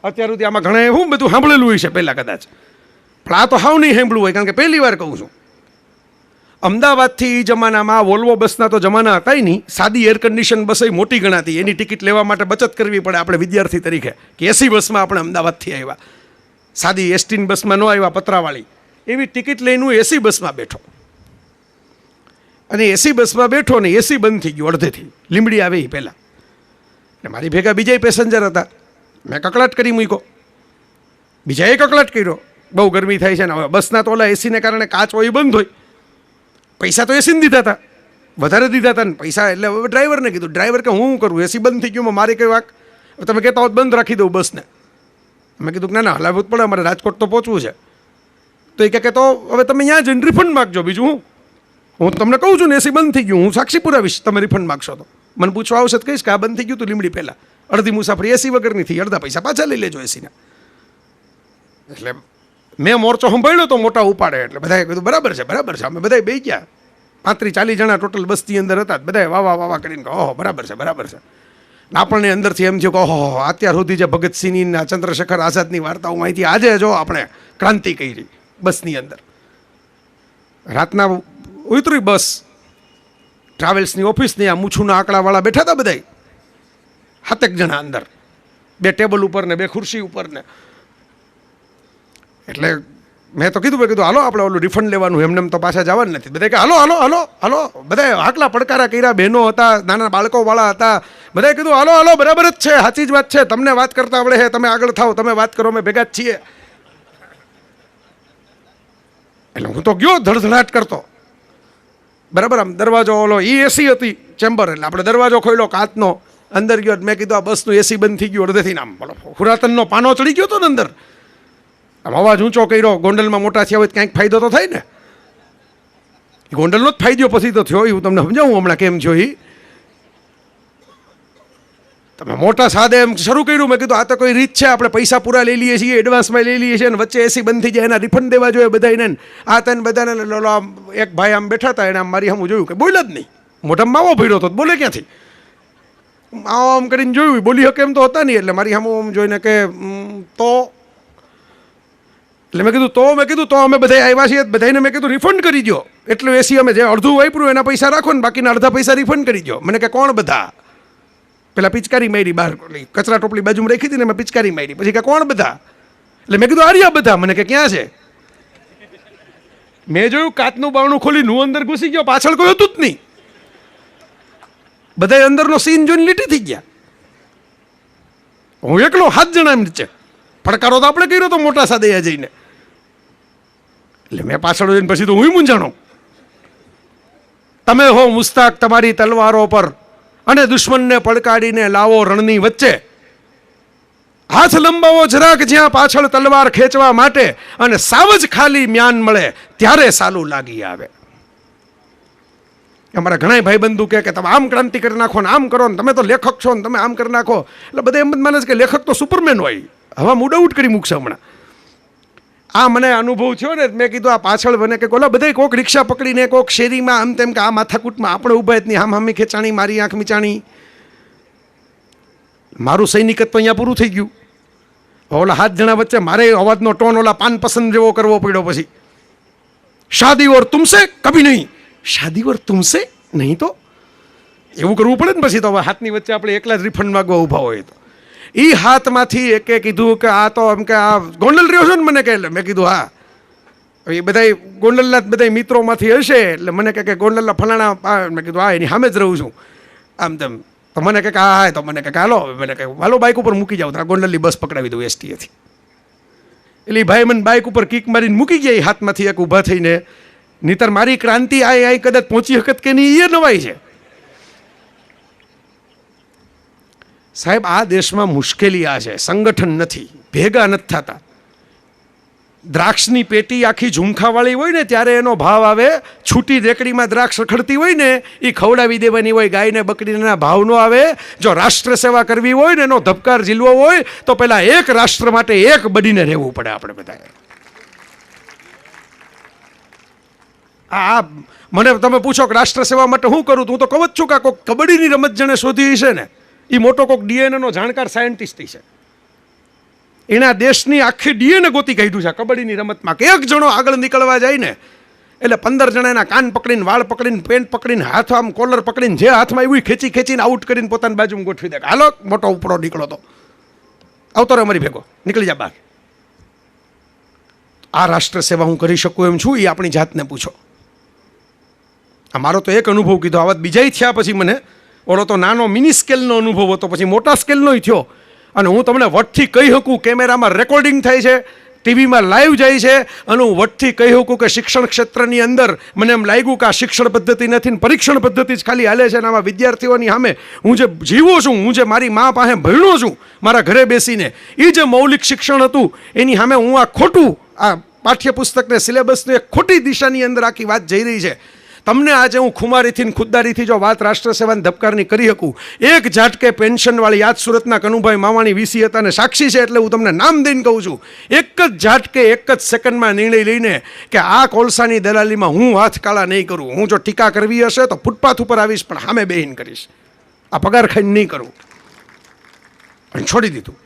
અત્યાર સુધી આમાં ઘણા હું બધું સાંભળેલું હોય છે પહેલાં કદાચ, પણ આ તો હાવ નહીં સાંભળ્યું હોય, કારણ કે પહેલી વાર કહું છું. અમદાવાદથી એ જમાનામાં વોલ્વો બસના તો જમાના હતા નહીં, સાદી એર કન્ડિશન બસ મોટી ગણાતી. એની ટિકિટ લેવા માટે બચત કરવી પડે આપણે વિદ્યાર્થી તરીકે, કે એસી બસમાં આપણે અમદાવાદથી આવ્યા, સાદી એસટીની બસમાં ન આવ્યા પતરાવાળી. એવી ટિકિટ લઈને હું એસી બસમાં બેઠો, અને એસી બસમાં બેઠો ને એસી બંધ થઈ ગયું અડધેથી, લીંબડી આવે એ પહેલાં. ને મારી ભેગા બીજાય પેસેન્જર હતા, મેં કકળાટ કરી મૂક્યો, બીજાએ કકળાટ કર્યો, બહુ ગરમી થાય છે ને હવે બસના તો ઓલા એસીને કારણે કાચ હોય બંધ હોય, પૈસા તો એસીને દીધા હતા, વધારે દીધા હતા ને પૈસા, એટલે હવે ડ્રાઈવરને કીધું, ડ્રાઈવર કે હું કરું, એસી બંધ થઈ ગયું, મારી કઈ વાક, તમે કહેતા હોત બંધ રાખી દઉં બસને. મેં કીધું ના ના હલાવવું જ પડે, અમારે રાજકોટ તો પહોંચવું છે. તો એ કહે તો હવે તમે ત્યાં જઈને રિફંડ માગજો, બીજું હું તમને કહું છું ને એસી બંધ થઈ ગયું, હું સાક્ષી પુરાવીશ, તમે રિફંડ માગશો તો મને પૂછવા આવશે તો કહીશ કે આ બંધ થઈ ગયું તું લીંબડી પહેલાં, અડધી મુસાફરી એસી વગરની થઈ, અડધા પૈસા પાછા લઈ લેજો એસીના. એટલે મેં મોરચો સંભાળ્યો તો મોટા ઉપાડે, એટલે બધાએ કીધું બરાબર છે બરાબર છે. અમે બધાએ બેસી ગયા, 35-40 જણા ટોટલ બસની અંદર હતા, બધાએ વાવા વાવા કરીને ઓહો બરાબર છે બરાબર છે. આપણને અંદરથી એમ થયું કે ઓહો અત્યાર સુધી જે ભગતસિંહની ચંદ્રશેખર આઝાદની વાર્તાઓ માહિતી, આજે જો આપણે ક્રાંતિ કરી બસની અંદર. રાતના ઉતરી બસ, ટ્રાવેલ્સની ઓફિસની આ મૂછુના આંકડાવાળા બેઠા હતા બધા, 7 જણા અંદર, 2 ટેબલ ઉપર ને 2 ખુરશી ઉપર ને. એટલે મેં તો કીધું હાલો આપણે ઓલું રિફંડ લેવાનું, એમને તો પાછા જવાનું નથી. બધા કે હાલો હાલો હાલો હાલો, બધા આટલા પડકારા કર્યા, બહેનો હતા, નાના બાળકોવાળા હતા, બધાએ કીધું હાલો હાલો બરાબર જ છે, સાચી જ વાત છે, તમને વાત કરતા આવડે છે, તમે આગળ થાઓ, તમે વાત કરો, અમે ભેગા જ છીએ. એટલે હું તો ગયો ધડધડાટ કરતો, બરાબર. આમ દરવાજો ઓલો એસી હતી ચેમ્બર, એટલે આપણે દરવાજો ખોલ્યો કાચનો, અંદર ગયો. મેં કીધું આ બસનું એસી બંધ થઈ ગયું અડધેથી, આમ બોલો હુરાતનનો પાનો ચડી ગયો હતો ને અંદર, આમ અવાજ ઊંચો કર્યો. ગોંડલમાં મોટા થયા હોય તો કંઈક ફાયદો તો થાય ને, ગોંડલનો જ ફાયદો પછી તો થયો, હું તમને સમજાવું હમણાં કેમ થયો. એ તમે મોટા સાદે એમ શરૂ કર્યું. મેં કીધું આ તો કોઈ રીત છે, આપણે પૈસા પૂરા લઈ લઈએ છીએ, એડવાન્સમાં લઈ લઈએ છીએ, અને વચ્ચે એસી બંધ થઈ જાય એના રિફંડ દેવા જોઈએ બધાને. આ તને બધાને એક ભાઈ આમ બેઠા હતા, એને આમ મારી સામું જોયું કે બોલ્યા જ નહીં, મોઢામાં માવો ભર્યો હતો, બોલે ક્યાંથી, આમ કરીને જોયું, બોલી શકે એમ તો હતા નહીં. એટલે મારી સામું આમ જોઈને કે તો, એટલે મેં કીધું તો અમે બધા આવ્યા છીએ, બધાને મેં કીધું રિફંડ કરી દો, એટલું એસી અમે જે અડધું વાપર્યું એના પૈસા રાખો ને બાકીના અડધા પૈસા રિફંડ કરી દો. મને કે કોણ બધા, પેલા પિચકારી મારી બહાર, કચરા ટોપલી બાજુમાં રાખી હતી ને મેં પિચકારી મારી, પછી કે કોણ બધા, એટલે મેં કીધું આર્યા બધા. મને કે ક્યાં છે, મેં જોયું કાચનું બારણું ખોલી હું અંદર ઘૂસી ગયો, પાછળ કોઈ હતું જ નહીં, બધા અંદરનો સીન જોઈને લીટી થઈ ગયા. હું એકલો 7 જણા એમ નીચે, પડકારો તો આપણે કર્યો તો મોટા સાદૈયા જઈને. એટલે મેં પાછળ જઈને પછી તો હું મૂંઝાણો, તમે હો મુસ્તાક તમારી તલવારો પર, અને દુશ્મનને પડકાડીને લાવો રણની વચ્ચે, હાથ લંબાવો જરાક જ્યાં પાછળ તલવાર ખેંચવા માટે, અને સાવજ ખાલી મ્યાન મળે ત્યારે સાલું લાગી આવે. અમારા ઘણા ભાઈબંધુ કે તમે આમ ક્રાંતિ કરી નાખો ને આમ કરો ને, તમે તો લેખક છો ને તમે આમ કરી નાખો. એટલે બધા એમ જ માને છે કે લેખક તો સુપરમેન હોય, હવા મૂડ આઉટ કરી મૂકશે હમણાં. આ મને અનુભવ થયો ને, મેં કીધું આ પાછળ બને કે ઓલા બધા કોઈક રિક્ષા પકડીને કોઈક શેરીમાં આમ તેમ કે આ માથાકૂટમાં આપણે ઊભા જ નહીં, આમ હામી ખેંચાણી, મારી આંખ મીચાણી, મારું સૈનિકત્વ અહીંયા પૂરું થઈ ગયું. ઓલા 7 જણા વચ્ચે મારે અવાજનો ટોન ઓલા પાન પસંદ જેવો કરવો પડ્યો. પછી શાદી ઓર તુમસે કભી નહીં, શાદી ઓર તુમસે નહીં, તો એવું કરવું પડે ને પછી તો. હવે હાથની વચ્ચે આપણે એકલા જ રિફંડ માગવા ઊભા હોય તો એ હાથમાંથી એકે કીધું કે આ તો એમ કે આ ગોંડલ રહ્યો છો ને, મને કહે. એટલે મેં કીધું હા. એ બધા ગોંડલના બધા મિત્રોમાંથી હશે, એટલે મને કહે કે ગોંડલના ફલાણા. મેં કીધું હા એની સામે જ રહું છું આમ તેમ. તો મને કહે હા, તો મને કહે હાલો, મને કહે હાલો બાઇક ઉપર મૂકી જાવ, ત્યાં ગોંડલની બસ પકડાવી દઉં એસટીએથી. એટલે ભાઈ મને બાઇક ઉપર કિક મારીને મૂકી ગયા એ હાથમાંથી એક ઊભા થઈને. નહીતર મારી ક્રાંતિ આ કદાચ પહોંચી હકત કે નહીં એ નવાઈ છે. સાહેબ આ દેશમાં મુશ્કેલી આ છે, સંગઠન નથી, ભેગા નથી થતા. દ્રાક્ષની પેટી આખી ઝુમખાવાળી હોય ને ત્યારે એનો ભાવ આવે, છૂટી રેકડીમાં દ્રાક્ષ રખડતી હોય ને એ ખવડાવી દેવાની હોય, ગાયને બકરીના ભાવ નો આવે. જો રાષ્ટ્ર સેવા કરવી હોય ને એનો ધબકાર ઝીલવો હોય તો પેલા એક રાષ્ટ્ર માટે એક બનીને રહેવું પડે આપણે બધાએ. આ મને તમે પૂછો કે રાષ્ટ્ર સેવા માટે શું કરું, હું તો કહું જ છું કે કોઈક કબડ્ડીની રમત જેણે શોધી છે ને એ મોટો કોઈક ડીએનએનો જાણકાર સાયન્ટિસ્ટ છે, એના દેશની આખી ડીએનએ ગોતી કાઢ્યું છે કબડ્ડીની રમતમાં. કે એક જણો આગળ નીકળવા જાય ને એટલે 15 જણા એના કાન પકડીને, વાળ પકડીને, પેન્ટ પકડીને, હાથ આમ કોલર પકડીને, જે હાથમાં એવું ખેંચીને આઉટ કરીને પોતાની બાજુમાં ગોઠવી દે. હાલો મોટો ઉપડો નીકળો તો આવતો રહે અમારી ભેગો, નીકળી જા બહાર. આ રાષ્ટ્ર સેવા હું કરી શકું એમ છું એ આપણી જાતને પૂછો. આ મારો તો એક અનુભવ કીધો, આ વાત બીજાય થયા પછી મને, ઓલો તો નાનો મિની સ્કેલનો અનુભવ હતો, પછી મોટા સ્કેલનો થયો. અને હું તમને વટથી કહી શકું, કેમેરામાં રેકોર્ડિંગ થાય છે, ટીવીમાં લાઈવ જાય છે, અને હું વટથી કહી શકું કે શિક્ષણ ક્ષેત્રની અંદર મને એમ લાગ્યું કે આ શિક્ષણ પદ્ધતિ નથી, પરીક્ષણ પદ્ધતિ જ ખાલી હાલે છે. અને આમાં વિદ્યાર્થીઓની સામે હું જે જીવું છું, હું જે મારી મા પાસે ભણ્યો છું મારા ઘરે બેસીને, એ જે મૌલિક શિક્ષણ હતું એની સામે હું આ ખોટું, આ પાઠ્યપુસ્તકને સિલેબસની એક ખોટી દિશાની અંદર આખી વાત જઈ રહી છે. તમને આજે હું ખુમારીથી ને ખુદદારીથી જો વાત રાષ્ટ્ર સેવાની ધબકારની કરી શકું, એક ઝાટકે પેન્શનવાળી આજ સુરતના કનુભાઈ માવાણી વીસી હતા ને સાક્ષી છે, એટલે હું તમને નામ દઈને કહું છું, એક જ ઝાટકે એક જ સેકન્ડમાં નિર્ણય લઈને કે આ કોલસાની દલાલીમાં હું હાથ કાળા નહીં કરું. હું જો ટીકા કરવી હશે તો ફૂટપાથ ઉપર આવીશ, પણ સામે બેહીને કરીશ, આ પગાર ખાઈને નહીં કરું. અને છોડી દીધું.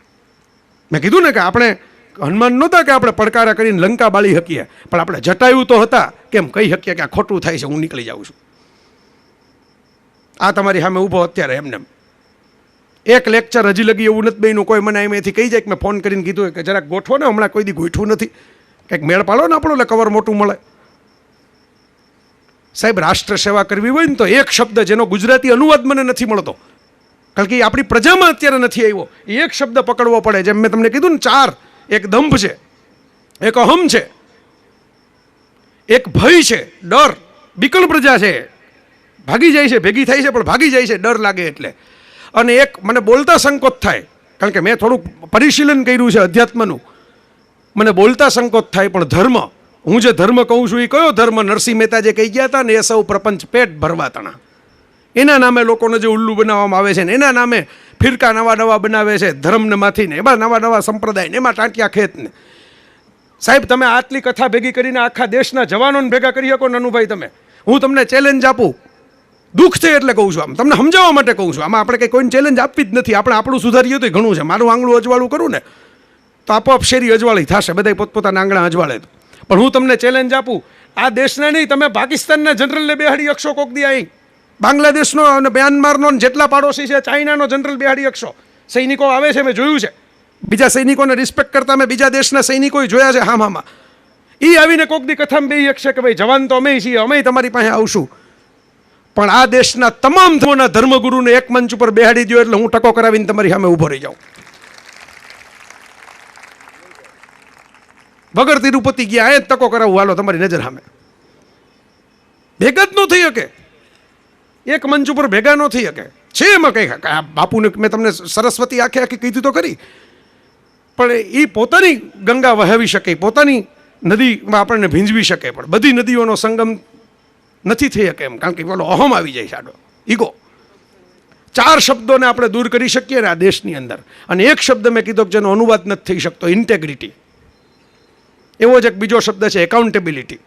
મેં કીધું ને કે આપણે હનુમાન નહોતા કે આપણે પડકારા કરીને લંકા બાળી શકીએ, પણ આપણે જટાયું તો હતા, કેમ કહી શકીએ કે આ ખોટું થાય છે, હું નીકળી જાઉં છું. આ તમારી સામે ઊભો અત્યારે એમને એક લેક્ચર હજી લગી એવું નથી બન્યું, કોઈ મને એમાંથી કહી જાય કે મેં ફોન કરીને કીધું કે જરાક ગોઠવો ને, હમણાં કોઈ દી ગોઠવું નથી, કંઈક મેળ પાડો ને આપણો, એટલે કવર મોટું મળે. સાહેબ, રાષ્ટ્ર સેવા કરવી હોય ને તો એક શબ્દ જેનો ગુજરાતી અનુવાદ મને નથી મળતો, કારણ કે આપણી પ્રજામાં અત્યારે નથી આવ્યો, એક શબ્દ પકડવો પડે. જેમ મેં તમને કીધું ને, 4, એક દંભ છે, એક અહમ છે, એક ભય છે, ડર. બિકલ પ્રજા છે, ભાગી જાય છે, ભેગી થાય છે પણ ભાગી જાય છે ડર લાગે એટલે. અને એક મને બોલતા સંકોચ થાય, કારણ કે મેં થોડુંક પરિશીલન કર્યું છે અધ્યાત્મનું, મને બોલતા સંકોચ થાય. પણ ધર્મ, હું જે ધર્મ કહું છું એ કયો ધર્મ? નરસિંહ મહેતા જે કહી ગયા હતા ને, એ સૌ પ્રપંચ પેટ ભરવા તણા. એના નામે લોકોને જે ઉલ્લુ બનાવવામાં આવે છે ને, એના નામે ફિરકા નવા નવા બનાવે છે ધર્મને માંથી ને, એમાં નવા નવા સંપ્રદાય ને, એમાં ટાંટિયા ખેત ને. સાહેબ, તમે આટલી કથા ભેગી કરીને આખા દેશના જવાનોને ભેગા કરી શકો નનુભાઈ તમે? હું તમને ચેલેન્જ આપું, દુઃખ છે એટલે કહું છું, આમ તમને સમજાવવા માટે કહું છું. આમાં આપણે કંઈ કોઈને ચેલેન્જ આપવી જ નથી, આપણે આપણું સુધારીએ તો ઘણું છે. મારું આંગળું અજવાળું કરું ને તો આપોઆપ શેરી અજવાળી થશે, બધા પોતપોતાના આંગળા અજવાળે. પણ હું તમને ચેલેન્જ આપું, આ દેશના નહીં, તમે પાકિસ્તાનના જનરલને બેહાડી શકશો કોક દી અહીં? બાંગ્લાદેશનો અને મ્યાનમારનો જેટલા પાડોશી છે, ચાઇનાનો જનરલ બેહાડી શકશો? સૈનિકો આવે છે, મેં જોયું છે, બીજા સૈનિકોને રિસ્પેક્ટ કરતા મેં બીજા દેશના સૈનિકોએ જોયા છે. હામાં એ આવીને કોક દી કથામાં બેહી શકશે કે ભાઈ જવાન તો અમે છીએ, અમે તમારી પાસે આવશું. પણ આ દેશના તમામ ધર્મોના ધર્મગુરુને એક મંચ ઉપર બેહાડી દો એટલે હું ટકો કરાવીને તમારી સામે ઊભો રહી જાઉં. વગર તિરુપતિ ગયા એ ટકો કરાવું, હાલો તમારી નજર સામે. ભેગા જ ન થઈ શકે, એક મંચ ઉપર ભેગા ન થઈ શકે. છે એમાં કંઈ બાપુને મેં તમને સરસ્વતી આખે આખી કીધું તો ખરી, પણ એ પોતાની ગંગા વહાવી શકે, પોતાની નદીમાં આપણને ભીંજવી શકે, પણ બધી નદીઓનો સંગમ નથી થઈ શકે એમ, કારણ કે પેલો અહમ આવી જાય સાડો, ઈગો. 4 શબ્દોને આપણે દૂર કરી શકીએ ને આ દેશની અંદર. અને એક શબ્દ મેં કીધો કે જેનો અનુવાદ નથી થઈ શકતો, ઇન્ટેગ્રિટી. એવો જ એક બીજો શબ્દ છે, એકાઉન્ટેબિલિટી.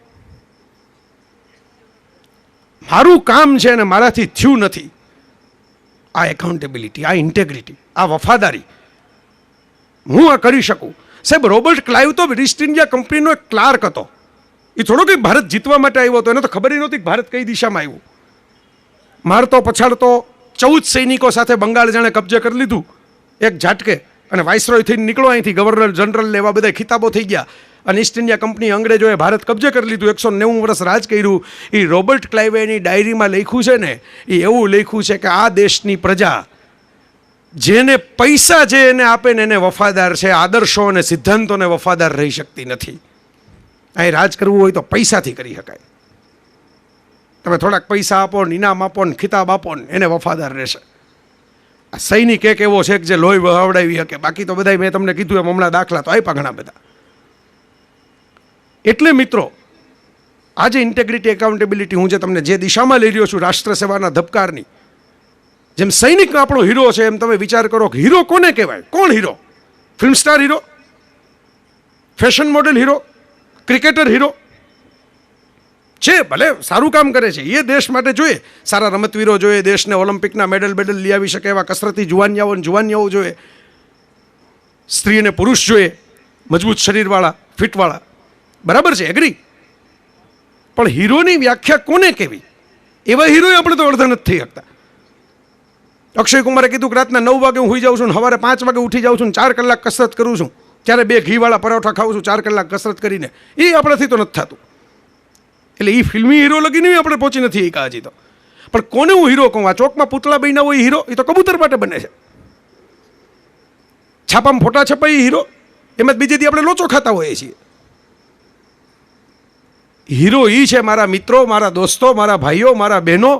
મારું કામ છે અને મારાથી થયું નથી, આ એકાઉન્ટેબિલિટી, આ ઇન્ટેગ્રિટી, આ વફાદારી હું આ કરી શકું. સાહેબ, રોબર્ટ ક્લાઇવ તો ઈસ્ટ ઇન્ડિયા કંપનીનો એક ક્લાર્ક હતો. એ થોડો કંઈ ભારત જીતવા માટે આવ્યો હતો, એને તો ખબર નહોતી કે ભારત કઈ દિશામાં આવ્યું. મારતો પછાડતો 14 સૈનિકો સાથે બંગાળ જાણે કબજે કરી લીધું એક ઝાટકે, અને વાઇસરોય થઈને નીકળો અહીંથી, ગવર્નર જનરલ એવા બધા ખિતાબો થઈ ગયા, અને ઈસ્ટ ઇન્ડિયા કંપની અંગ્રેજોએ ભારત કબજે કરી લીધું. 190 વર્ષ રાજ કર્યું. એ રોબર્ટ ક્લાઇવે એની ડાયરીમાં લખ્યું છે ને, એ એવું લખ્યું છે કે આ દેશની પ્રજા જેને પૈસા જે એને આપે ને એને વફાદાર છે, આદર્શો અને સિદ્ધાંતોને વફાદાર રહી શકતી નથી. અહીં રાજ કરવું હોય તો પૈસાથી કરી શકાય. તમે થોડાક પૈસા આપો ને, ઇનામ આપો ને, ખિતાબ આપો ને, એને વફાદાર રહેશે. આ સૈનિક એક એવો છે કે જે લોહી વહાવડાવી શકે, બાકી તો બધા મેં તમને કીધું એમ હમણાં દાખલા તો આપ્યા ઘણા બધા. એટલે મિત્રો, આજે ઇન્ટેગ્રિટી, એકાઉન્ટેબિલિટી, હું જે તમને જે દિશામાં લઈ રહ્યો છું રાષ્ટ્ર સેવાના ધબકારની, જેમ સૈનિક આપણો હીરો છે, એમ તમે વિચાર કરો કે હીરો કોને કહેવાય? કોણ hero? Film star hero? Fashion model hero? Cricketer hero? છે, ભલે સારું કામ કરે છે, એ દેશ માટે જોઈએ, સારા રમતવીરો જોઈએ, દેશને ઓલિમ્પિકના મેડલ લઈ આવી શકે એવા કસરતી જુવાનિયાઓ જોઈએ, સ્ત્રી અને પુરુષ જોઈએ, મજબૂત શરીરવાળા, ફિટવાળા. બરાબર છે, એગ્રી. પણ હીરોની વ્યાખ્યા કોને કેવી? એવા હીરો આપણે તો અડધા નથી થઈ શકતા. અક્ષય કુમારે કીધું કે રાતના 9 વાગે હું સુઈ જાઉં છું ને સવારે 5 વાગે ઉઠી જાઉં છું, 4 કલાક કસરત કરું છું, ત્યારે 2 ઘીવાળા પરોઠા ખાઉં છું 4 કલાક કસરત કરીને. એ આપણાથી તો નથી થતું. એટલે એ ફિલ્મી હીરો લગીને આપણે પહોંચી નથી એકા હજી તો. પણ કોને હું હીરો કહું? આ ચોકમાં પૂતળા બન્યા હોય હીરો, એ તો કબૂતર માટે બને છે. છાપામાં ફોટા છપાય હીરો, એમાં બીજે દી આપણે લોચો ખાતા હોઈએ છીએ. હીરો એ છે મારા મિત્રો, મારા દોસ્તો, મારા ભાઈઓ, મારા બહેનો.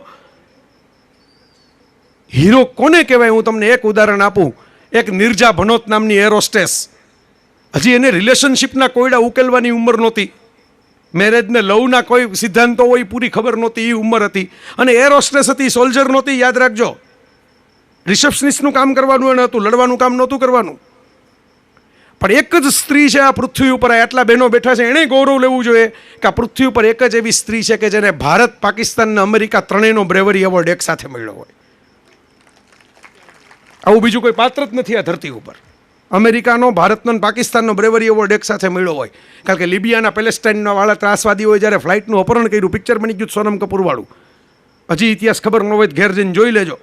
હીરો કોને કહેવાય? હું તમને એક ઉદાહરણ આપું. એક નિર્જા ભનોત નામની એર હોસ્ટેસ, હજી એને રિલેશનશિપના કોયડા ઉકેલવાની ઉંમર નહોતી, મેરેજને લવના કોઈ સિદ્ધાંતો હોય પૂરી ખબર નહોતી, એ ઉંમર હતી. અને એર હોસ્ટેસ હતી, સોલ્જર નહોતી, યાદ રાખજો. રિસેપ્શનિસ્ટનું કામ કરવાનું એને હતું, લડવાનું કામ નહોતું કરવાનું. પણ એક જ સ્ત્રી છે આ પૃથ્વી ઉપર, આટલા બહેનો બેઠા છે, એણે ગૌરવ લેવું જોઈએ કે આ પૃથ્વી ઉપર એક જ એવી સ્ત્રી છે કે જેને ભારત, પાકિસ્તાન અને અમેરિકા ત્રણેયનો બ્રેવરી એવોર્ડ એક સાથે મળ્યો હોય. આવું બીજું કોઈ પાત્ર જ નથી આ ધરતી ઉપર. અમેરિકાનો, ભારતનો અને પાકિસ્તાનનો બ્રેવરી એવોર્ડ એક સાથે મળ્યો હોય. કારણ કે લિબિયાના, પેલેસ્ટાઇનના વાળા ત્રાસવાદીઓએ જ્યારે ફ્લાઇટનું અપહરણ કર્યું, પિક્ચર બની ગયું સોનમ કપૂર વાળું, હજી ઇતિહાસ ખબર ન હોય ઘેર જઈને જોઈ લેજો.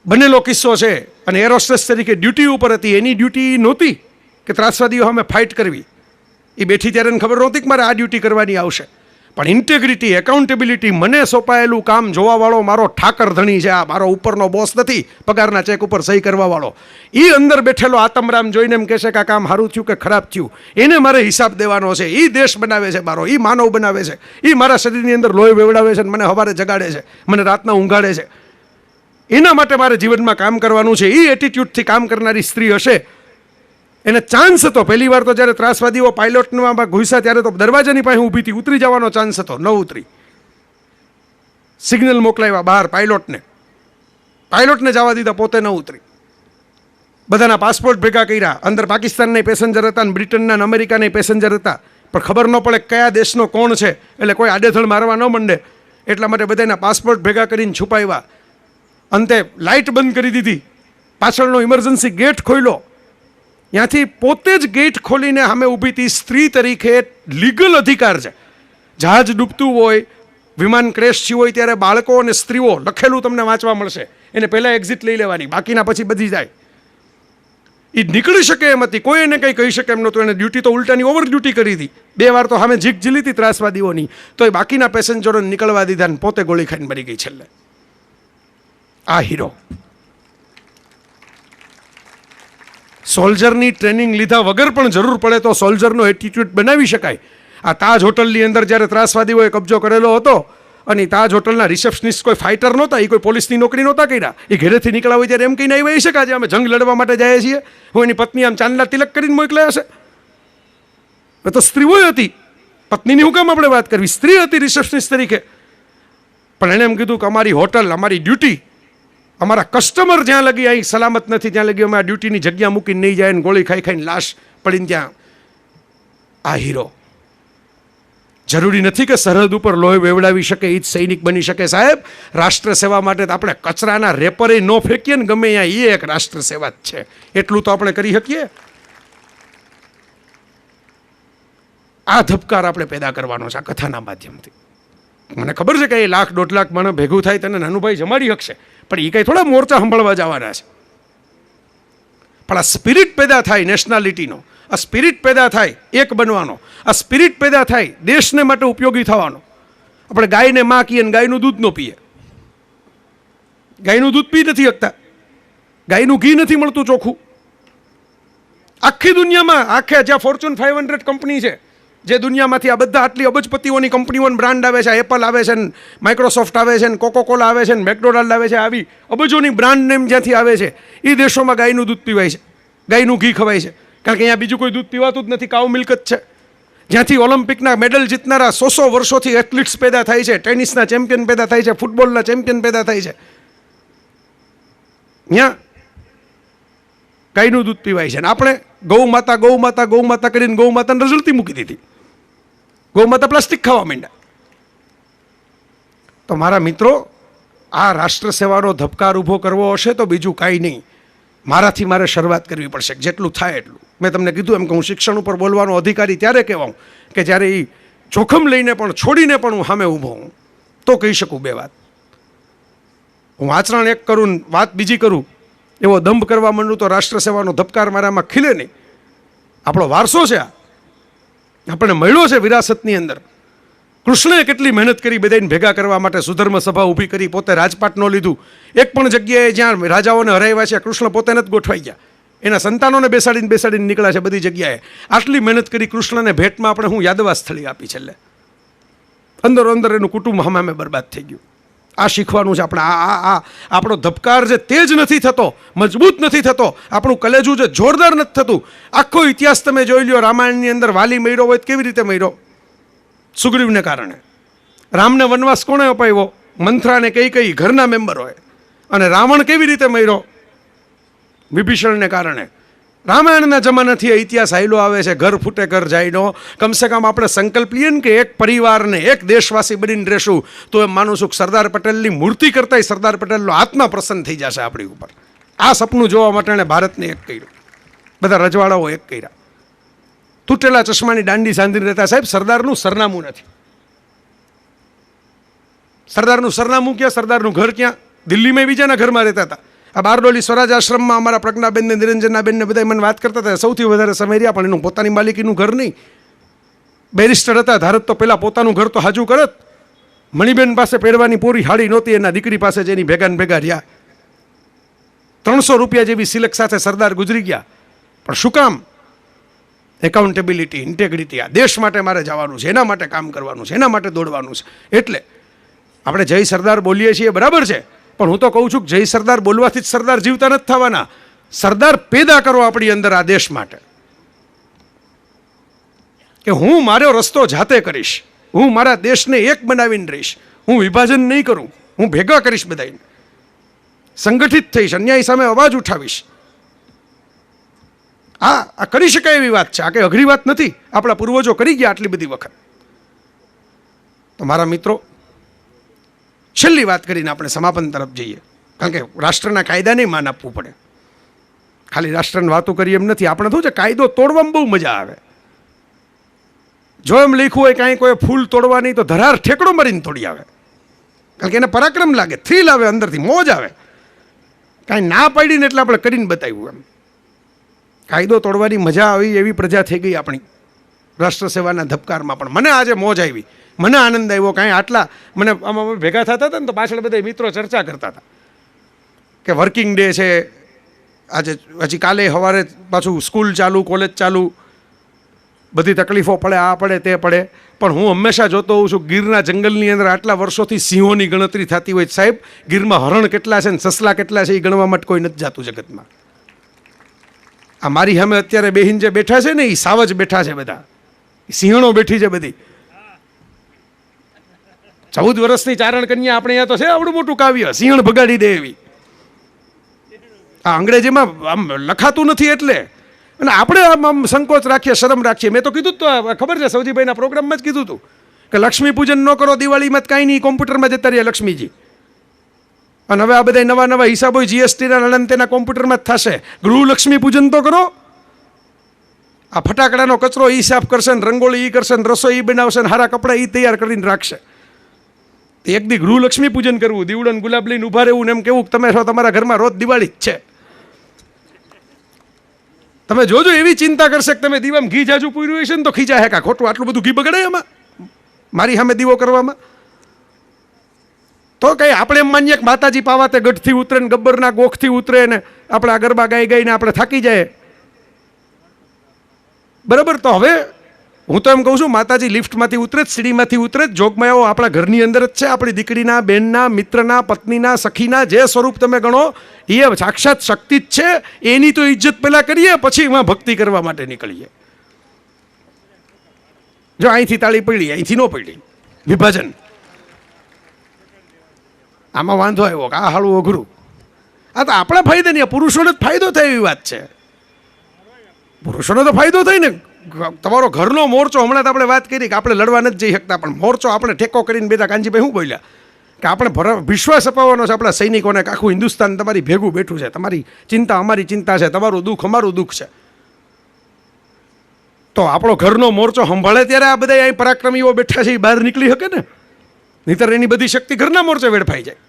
બનેલો કિસ્સો છે. અને એર હોસ્ટેસ તરીકે ડ્યુટી ઉપર હતી. એની ડ્યુટી નહોતી કે ત્રાસવાદીઓ સામે ફાઇટ કરવી. એ બેઠી ત્યારે એને ખબર નહોતી કે મારે આ ડ્યુટી કરવાની આવશે. પણ ઇન્ટેગ્રિટી, એકાઉન્ટેબિલિટી, મને સોંપાયેલું કામ જોવાવાળો મારો ઠાકર ધણી છે. આ મારો ઉપરનો બોસ નથી, પગારના ચેક ઉપર સહી કરવાવાળો. એ અંદર બેઠેલો આતમરામ જોઈને એમ કહેશે કે આ કામ સારું થયું કે ખરાબ થયું, એને મારે હિસાબ દેવાનો છે. એ દેશ બનાવે છે મારો, એ માનવ બનાવે છે, એ મારા શરીરની અંદર લોહી વેવડાવે છે, મને સવારે જગાડે છે, મને રાતના ઊંઘાડે છે. એના માટે મારે જીવનમાં કામ કરવાનું છે. એ એટીટ્યૂડથી કામ કરનારી સ્ત્રી હશે. એને ચાન્સ હતો પહેલી વાર તો જ્યારે ત્રાસવાદીઓ પાયલોટમાં ઘૂસ્યા ત્યારે તો દરવાજાની પાસે ઊભી હતી, ઉતરી જવાનો ચાન્સ હતો, ન ઉતરી. સિગ્નલ મોકલાવ્યા બહાર પાયલોટને જવા દીધા, પોતે ન ઉતરી. બધાના પાસપોર્ટ ભેગા કર્યા. અંદર પાકિસ્તાનના પેસેન્જર હતા અને બ્રિટનના અને અમેરિકાના પેસેન્જર હતા. પણ ખબર ન પડે કયા દેશનો કોણ છે, એટલે કોઈ આડેધડ મારવા ન માંડે એટલા માટે બધાના પાસપોર્ટ ભેગા કરીને છુપાવ્યા. અંતે લાઇટ બંધ કરી દીધી, પાછળનો ઇમરજન્સી ગેટ ખોલ્યો. ત્યાંથી પોતે જ ગેટ ખોલીને સામે ઊભી હતી. સ્ત્રી તરીકે લીગલ અધિકાર છે. જહાજ ડૂબતું હોય, વિમાન ક્રેશ થયું હોય ત્યારે બાળકો અને સ્ત્રીઓ લખેલું તમને વાંચવા મળશે. એને પહેલાં એક્ઝિટ લઈ લેવાની, બાકીના પછી બધી જાય. એ નીકળી શકે એમ હતી, કોઈ એને કંઈ કહી શકે એમ નહોતું. એને ડ્યુટી તો ઉલટાની ઓવર ડ્યુટી કરી હતી. 2 વાર તો સામે જીક ઝીલી હતી ત્રાસવાદીઓની, તો એ બાકીના પેસેન્જરોને નીકળવા દીધા ને પોતે ગોળી ખાઈને મરી ગઈ છેલ્લે. આ હીરો. સોલ્જરની ટ્રેનિંગ લીધા વગર પણ જરૂર પડે તો સોલ્જરનો એટીટ્યૂડ બનાવી શકાય. આ તાજ હોટલની અંદર જ્યારે ત્રાસવાદીઓએ કબજો કરેલો હતો અને તાજ હોટલના રિસેપ્શનિસ્ટ કોઈ ફાઇટર નહોતા, એ કોઈ પોલીસની નોકરી નહોતા કર્યા. એ ઘરેથી નીકળ્યા હોય ત્યારે એમ કહીને આવી છે કે આજે અમે જંગ લડવા માટે જઈએ છીએ. હું એની પત્ની આમ ચાંદલા તિલક કરીને મોકલ્યા હશે. એ તો સ્ત્રીઓ હતી, પત્નીની હું કામ આપણે વાત કરવી? સ્ત્રી હતી રિસેપ્શનિસ્ટ તરીકે. પણ એણે એમ કીધું કે અમારી હોટલ, અમારી ડ્યુટી, અમારા કસ્ટમર જ્યાં લગી અહીં સલામત નથી ત્યાં લગી અમે આ ડ્યુટીની જગ્યા મૂકીને નહીં જાય ને ગોળી ખાઈ ખાઈને લાશ પડીને ત્યાં. આ હીરો. જરૂરી નથી કે સરહદ ઉપર લોહી વેવડાવી શકે એ જ સૈનિક બની શકે સાહેબ. રાષ્ટ્ર સેવા માટે આપણે કચરાના રેપરે ન ફેંકીએ ને ગમે ત્યાં, એ એક રાષ્ટ્ર સેવા જ છે. એટલું તો આપણે કરી શકીએ. આ ધબકાર આપણે પેદા કરવાનો છે આ કથાના માધ્યમથી. મને ખબર છે કે એ 1,00,000-1.5 લાખ મને ભેગું થાય તને નાનુભાઈ જમાડી શકશે, પણ એ કંઈ થોડા મોરચા સંભાળવા જવાના છે. પણ આ સ્પિરિટ પેદા થાય નેશનાલિટીનો, આ સ્પિરિટ પેદા થાય એક બનવાનો, આ સ્પિરિટ પેદા થાય દેશને માટે ઉપયોગી થવાનો. આપણે ગાયને માં કહીએ ને ગાયનું દૂધ ન પીએ. ગાયનું દૂધ પી નથી શકતા, ગાયનું ઘી નથી મળતું ચોખ્ખું. આખી દુનિયામાં, આખે જ્યાં ફોર્ચ્યુન 500 કંપની છે, જે દુનિયામાંથી આ બધા આટલી અબજપતિઓની કંપનીઓની બ્રાન્ડ આવે છે, એપલ આવે છે ને માઇક્રોસોફ્ટ આવે છે ને કોકોકોલા આવે છે ને મેકડોનાલ્ડ આવે છે, આવી અબજોની બ્રાન્ડ નેમ જ્યાંથી આવે છે એ દેશોમાં ગાયનું દૂધ પીવાય છે, ગાયનું ઘી ખવાય છે. કારણ કે અહીંયા બીજું કોઈ દૂધ પીવાતું જ નથી, કાઉ મિલ્ક જ છે. જ્યાંથી ઓલિમ્પિકના મેડલ જીતનારા 100 વર્ષોથી એથ્લીટ્સ પેદા થાય છે, ટેનિસના ચેમ્પિયન પેદા થાય છે, ફૂટબોલના ચેમ્પિયન પેદા થાય છે, ત્યાં ગાયનું દૂધ પીવાય છે. ને આપણે ગૌ માતા ગૌ માતા ગૌ માતા કરીને ગૌ માતાને રઝળતી મૂકી દીધી. ગૌ માતા પ્લાસ્ટિક ખાવા માંડ્યા. તો મારા મિત્રો, આ રાષ્ટ્ર સેવાનો ધબકાર ઊભો કરવો હશે તો બીજું કાંઈ નહીં, મારાથી મારે શરૂઆત કરવી પડશે. જેટલું થાય એટલું. મેં તમને કીધું એમ કે હું શિક્ષણ ઉપર બોલવાનો અધિકારી ત્યારે કહેવાઉં કે જ્યારે એ જોખમ લઈને પણ છોડીને પણ હું સામે ઊભો હું, તો કહી શકું 2 વાત. હું આચરણ એક કરું ને વાત બીજી કરું, એવો દંભ કરવા માંડું તો રાષ્ટ્ર સેવાનો ધબકાર મારામાં ખીલે નહીં. આપણો વારસો છે આ. આપણને મળ્યો છે વિરાસતની અંદર. કૃષ્ણએ કેટલી મહેનત કરી બધાને ભેગા કરવા માટે, સુધર્મ સભા ઊભી કરી, પોતે રાજપાટ ન લીધું. એક પણ જગ્યાએ જ્યાં રાજાઓને હરાવ્યા છે કૃષ્ણ પોતે નથી ગોઠવાઈ ગયા, એના સંતાનોને બેસાડીને નીકળ્યા છે બધી જગ્યાએ. આટલી મહેનત કરી કૃષ્ણને ભેટમાં આપણે હું યાદવા સ્થળી આપી છેલ્લે. અંદરો અંદર એનું કુટુંબ હમામે બરબાદ થઈ ગયું. આ શીખવાનું છે આપણે. આ આપણો ધબકાર જે તેજ નથી થતો, મજબૂત નથી થતો, આપણું કલેજું જે જોરદાર નથી થતું. આખો ઇતિહાસ તમે જોઈ લ્યો, રામાયણની અંદર વાલી મર્યો હોય તો કેવી રીતે મર્યો? સુગ્રીવને કારણે. રામને વનવાસ કોણે અપાવ્યો? મંથરાને કઈ ઘરના મેમ્બર હોય. અને રાવણ કેવી રીતે મર્યો? વિભીષણને કારણે. રામાયણના જમાનાથી આ ઇતિહાસ હાઈલો આવે છે. ઘર ફૂટે ઘર જાયનો. કમસે કમ આપણે સંકલ્પ લઈએ ને કે એક પરિવારને, એક દેશવાસી બનીને રહેશું, તો એમ માનું છું કે સરદાર પટેલની મૂર્તિ કરતાંય સરદાર પટેલનો આત્મા પ્રસન્ન થઈ જશે આપણી ઉપર. આ સપનું જોવા માટે એણે ભારતને એક કર્યું, બધા રજવાડાઓ એક કર્યા. તૂટેલા ચશ્માની દાંડી સાંધીને રહેતા. સાહેબ, સરદારનું સરનામું નથી. સરદારનું સરનામું ક્યાં? સરદારનું ઘર ક્યાં? દિલ્હીમાં બીજાના ઘરમાં રહેતા હતા. આ બારડોલી સ્વરાજ આશ્રમમાં અમારા પ્રજ્ઞાબેન ને નિરંજનાબેન ને બધા મને વાત કરતા હતા, સૌથી વધારે સમય રહ્યા, પણ એનું પોતાની માલિકીનું ઘર નહીં. બેરિસ્ટર હતા, ધારત તો પહેલાં પોતાનું ઘર તો હાજુ કરત. મણિબેન પાસે પહેરવાની પૂરી હાડી નહોતી, એના દીકરી પાસે જેની ભેગા ને ભેગા રહ્યા. 300 રૂપિયા જેવી સિલક સાથે સરદાર ગુજરી ગયા. પણ શું કામ? Accountability, integrity. આ દેશ માટે મારે જવાનું છે, એના માટે કામ કરવાનું છે, એના માટે દોડવાનું છે. એટલે આપણે જય સરદાર બોલીએ છીએ, બરાબર છે, પણ હું તો કહું છું કે જય સરદાર બોલવાથી જ સરદાર જીવતા નથી થવાના. સરદાર પેદા કરો આપણી અંદર આ દેશ માટે, કે હું મારો રસ્તો જાતે કરીશ, હું મારા દેશને એક બનાવીને રહીશ, હું વિભાજન નહીં કરું, હું ભેગા કરીશ બધાને, સંગઠિત થઈશ, અન્યાય સામે અવાજ ઉઠાવીશ. આ કરી શકાય એવી વાત છે. આ કંઈ અઘરી વાત નથી. આપણા પૂર્વજો કરી ગયા આટલી બધી વખત. તો મારા મિત્રો, છેલ્લી વાત કરીને આપણે સમાપન તરફ જઈએ, કારણ કે રાષ્ટ્રના કાયદાને માન આપવું પડે. ખાલી રાષ્ટ્રની વાતો કરીએ એમ નથી. આપણે શું છે, કાયદો તોડવામાં બહુ મજા આવે. જો એમ લખ્યું હોય કાંઈ કોઈ ફૂલ તોડવાની, તો ધરાર ઠેકડો મારીને તોડી આવે, કારણ કે એને પરાક્રમ લાગે, થ્રીલ આવે, અંદરથી મોજ આવે. કાંઈ ના પાડીને એટલે આપણે કરીને બતાવ્યું એમ. કાયદો તોડવાની મજા આવી એવી પ્રજા થઈ ગઈ આપણી રાષ્ટ્ર સેવાના ધબકારમાં. પણ મને આજે મોજ આવી, મને આનંદ આવ્યો. કાંઈ આટલા મને આમાં ભેગા થતા હતા ને, તો પાછળ બધા મિત્રો ચર્ચા કરતા હતા કે વર્કિંગ ડે છે આજે, હજી કાલે સવારે પાછું સ્કૂલ ચાલુ, કોલેજ ચાલુ, બધી તકલીફો પડે, આ પડે તે પડે. પણ હું હંમેશા જોતો હોઉં છું, ગીરના જંગલની અંદર આટલા વર્ષોથી સિંહોની ગણતરી થતી હોય. સાહેબ, ગીરમાં હરણ કેટલા છે ને સસલા કેટલા છે એ ગણવા માટે કોઈ નથી જાતું જગતમાં. આ મારી સામે અત્યારે બેહીન જે બેઠા છે ને, એ સાવજ બેઠા છે, બધા સિંહણો બેઠી છે બધી. 14 વર્ષની ચારણ કન્યા આપણે અહીંયા તો છે આવડું મોટું કાવ્ય, સિંહણ ભગાડી દે એવી. આ અંગ્રેજીમાં આમ લખાતું નથી એટલે. અને આપણે આમ સંકોચ રાખીએ, શરમ રાખીએ. મેં તો કીધું જ, તો ખબર છે, સૌજીભાઈના પ્રોગ્રામમાં જ કીધું હતું કે લક્ષ્મી પૂજન ન કરો દિવાળીમાં, કાંઈ નહીં, કોમ્પ્યુટરમાં જતા રહ્યા લક્ષ્મીજી. અને હવે આ બધા નવા હિસાબો જીએસટીના નળન તેના કોમ્પ્યુટરમાં જ થશે. ગૃહલક્ષ્મી પૂજન તો કરો. આ ફટાકડાનો કચરો એ સાફ કરશે ને, રંગોળી એ કરશે ને, રસોઈ એ બનાવશે ને, સારા કપડાં એ તૈયાર કરીને રાખશે. એક દી ગૃહલક્ષ્મી પૂજન કરવું, દીવડો ને ગુલાબ લઈને ઊભા રહેવું ને એમ કેવું તમે છો તમારા ઘરમાં રોજ દિવાળી જ છે. તમે જોજો, એવી ચિંતા કરશે કે તમે દીવામાં ઘી જાજુ પૂર્યું હશે ને તો ખીજા હે કા ખોટું આટલું બધું ઘી બગડે એમાં મારી સામે દીવો કરવામાં. તો કઈ આપણે એમ માનીએ કે માતાજી પાવાતે ગઢથી ઉતરે ને ગબ્બરના ગોખથી ઉતરે ને આપણે આ ગરબા ગાઈ ગાઈને આપણે થાકી જાય, બરાબર? તો હવે હું તો એમ કહું છું, માતાજી લિફ્ટમાંથી ઉતરે જ, સીડીમાંથી ઉતરે જ, જોગમાયાઓ આપણા ઘરની અંદર જ છે. આપણી દીકરીના, બહેનના, મિત્રના, પત્નીના, સખીના, જે સ્વરૂપ તમે ગણો એ સાક્ષાત શક્તિ જ છે. એની તો ઇજ્જત પહેલાં કરીએ, પછી એમાં ભક્તિ કરવા માટે નીકળીએ. જો અહીંથી તાળી પડી, અહીંથી ન પડી, વિભાજન. આમાં વાંધો આવ્યો કે આ હાળું અઘરું. આ તો આપણા ફાયદાની, પુરુષોને જ ફાયદો થાય એવી વાત છે. પુરુષોનો તો ફાયદો થાય ને. તમારો ઘરનો મોરચો, હમણાં તો આપણે વાત કરી કે આપણે લડવા નથી જઈ શકતા, પણ મોરચો આપણે ટેકો કરીને બેઠા. કાંજીભાઈ શું બોલ્યા કે આપણે વિશ્વાસ અપાવવાનો છે આપણા સૈનિકોને કે આખું હિન્દુસ્તાન તમારી ભેગું બેઠું છે, તમારી ચિંતા અમારી ચિંતા છે, તમારું દુઃખ અમારું દુઃખ છે. તો આપણો ઘરનો મોરચો સંભાળે ત્યારે આ બધા અહીં પરાક્રમીઓ બેઠા છે એ બહાર નીકળી શકે ને, નહીંતર એની બધી શક્તિ ઘરના મોરચે વેડફાઈ જાય.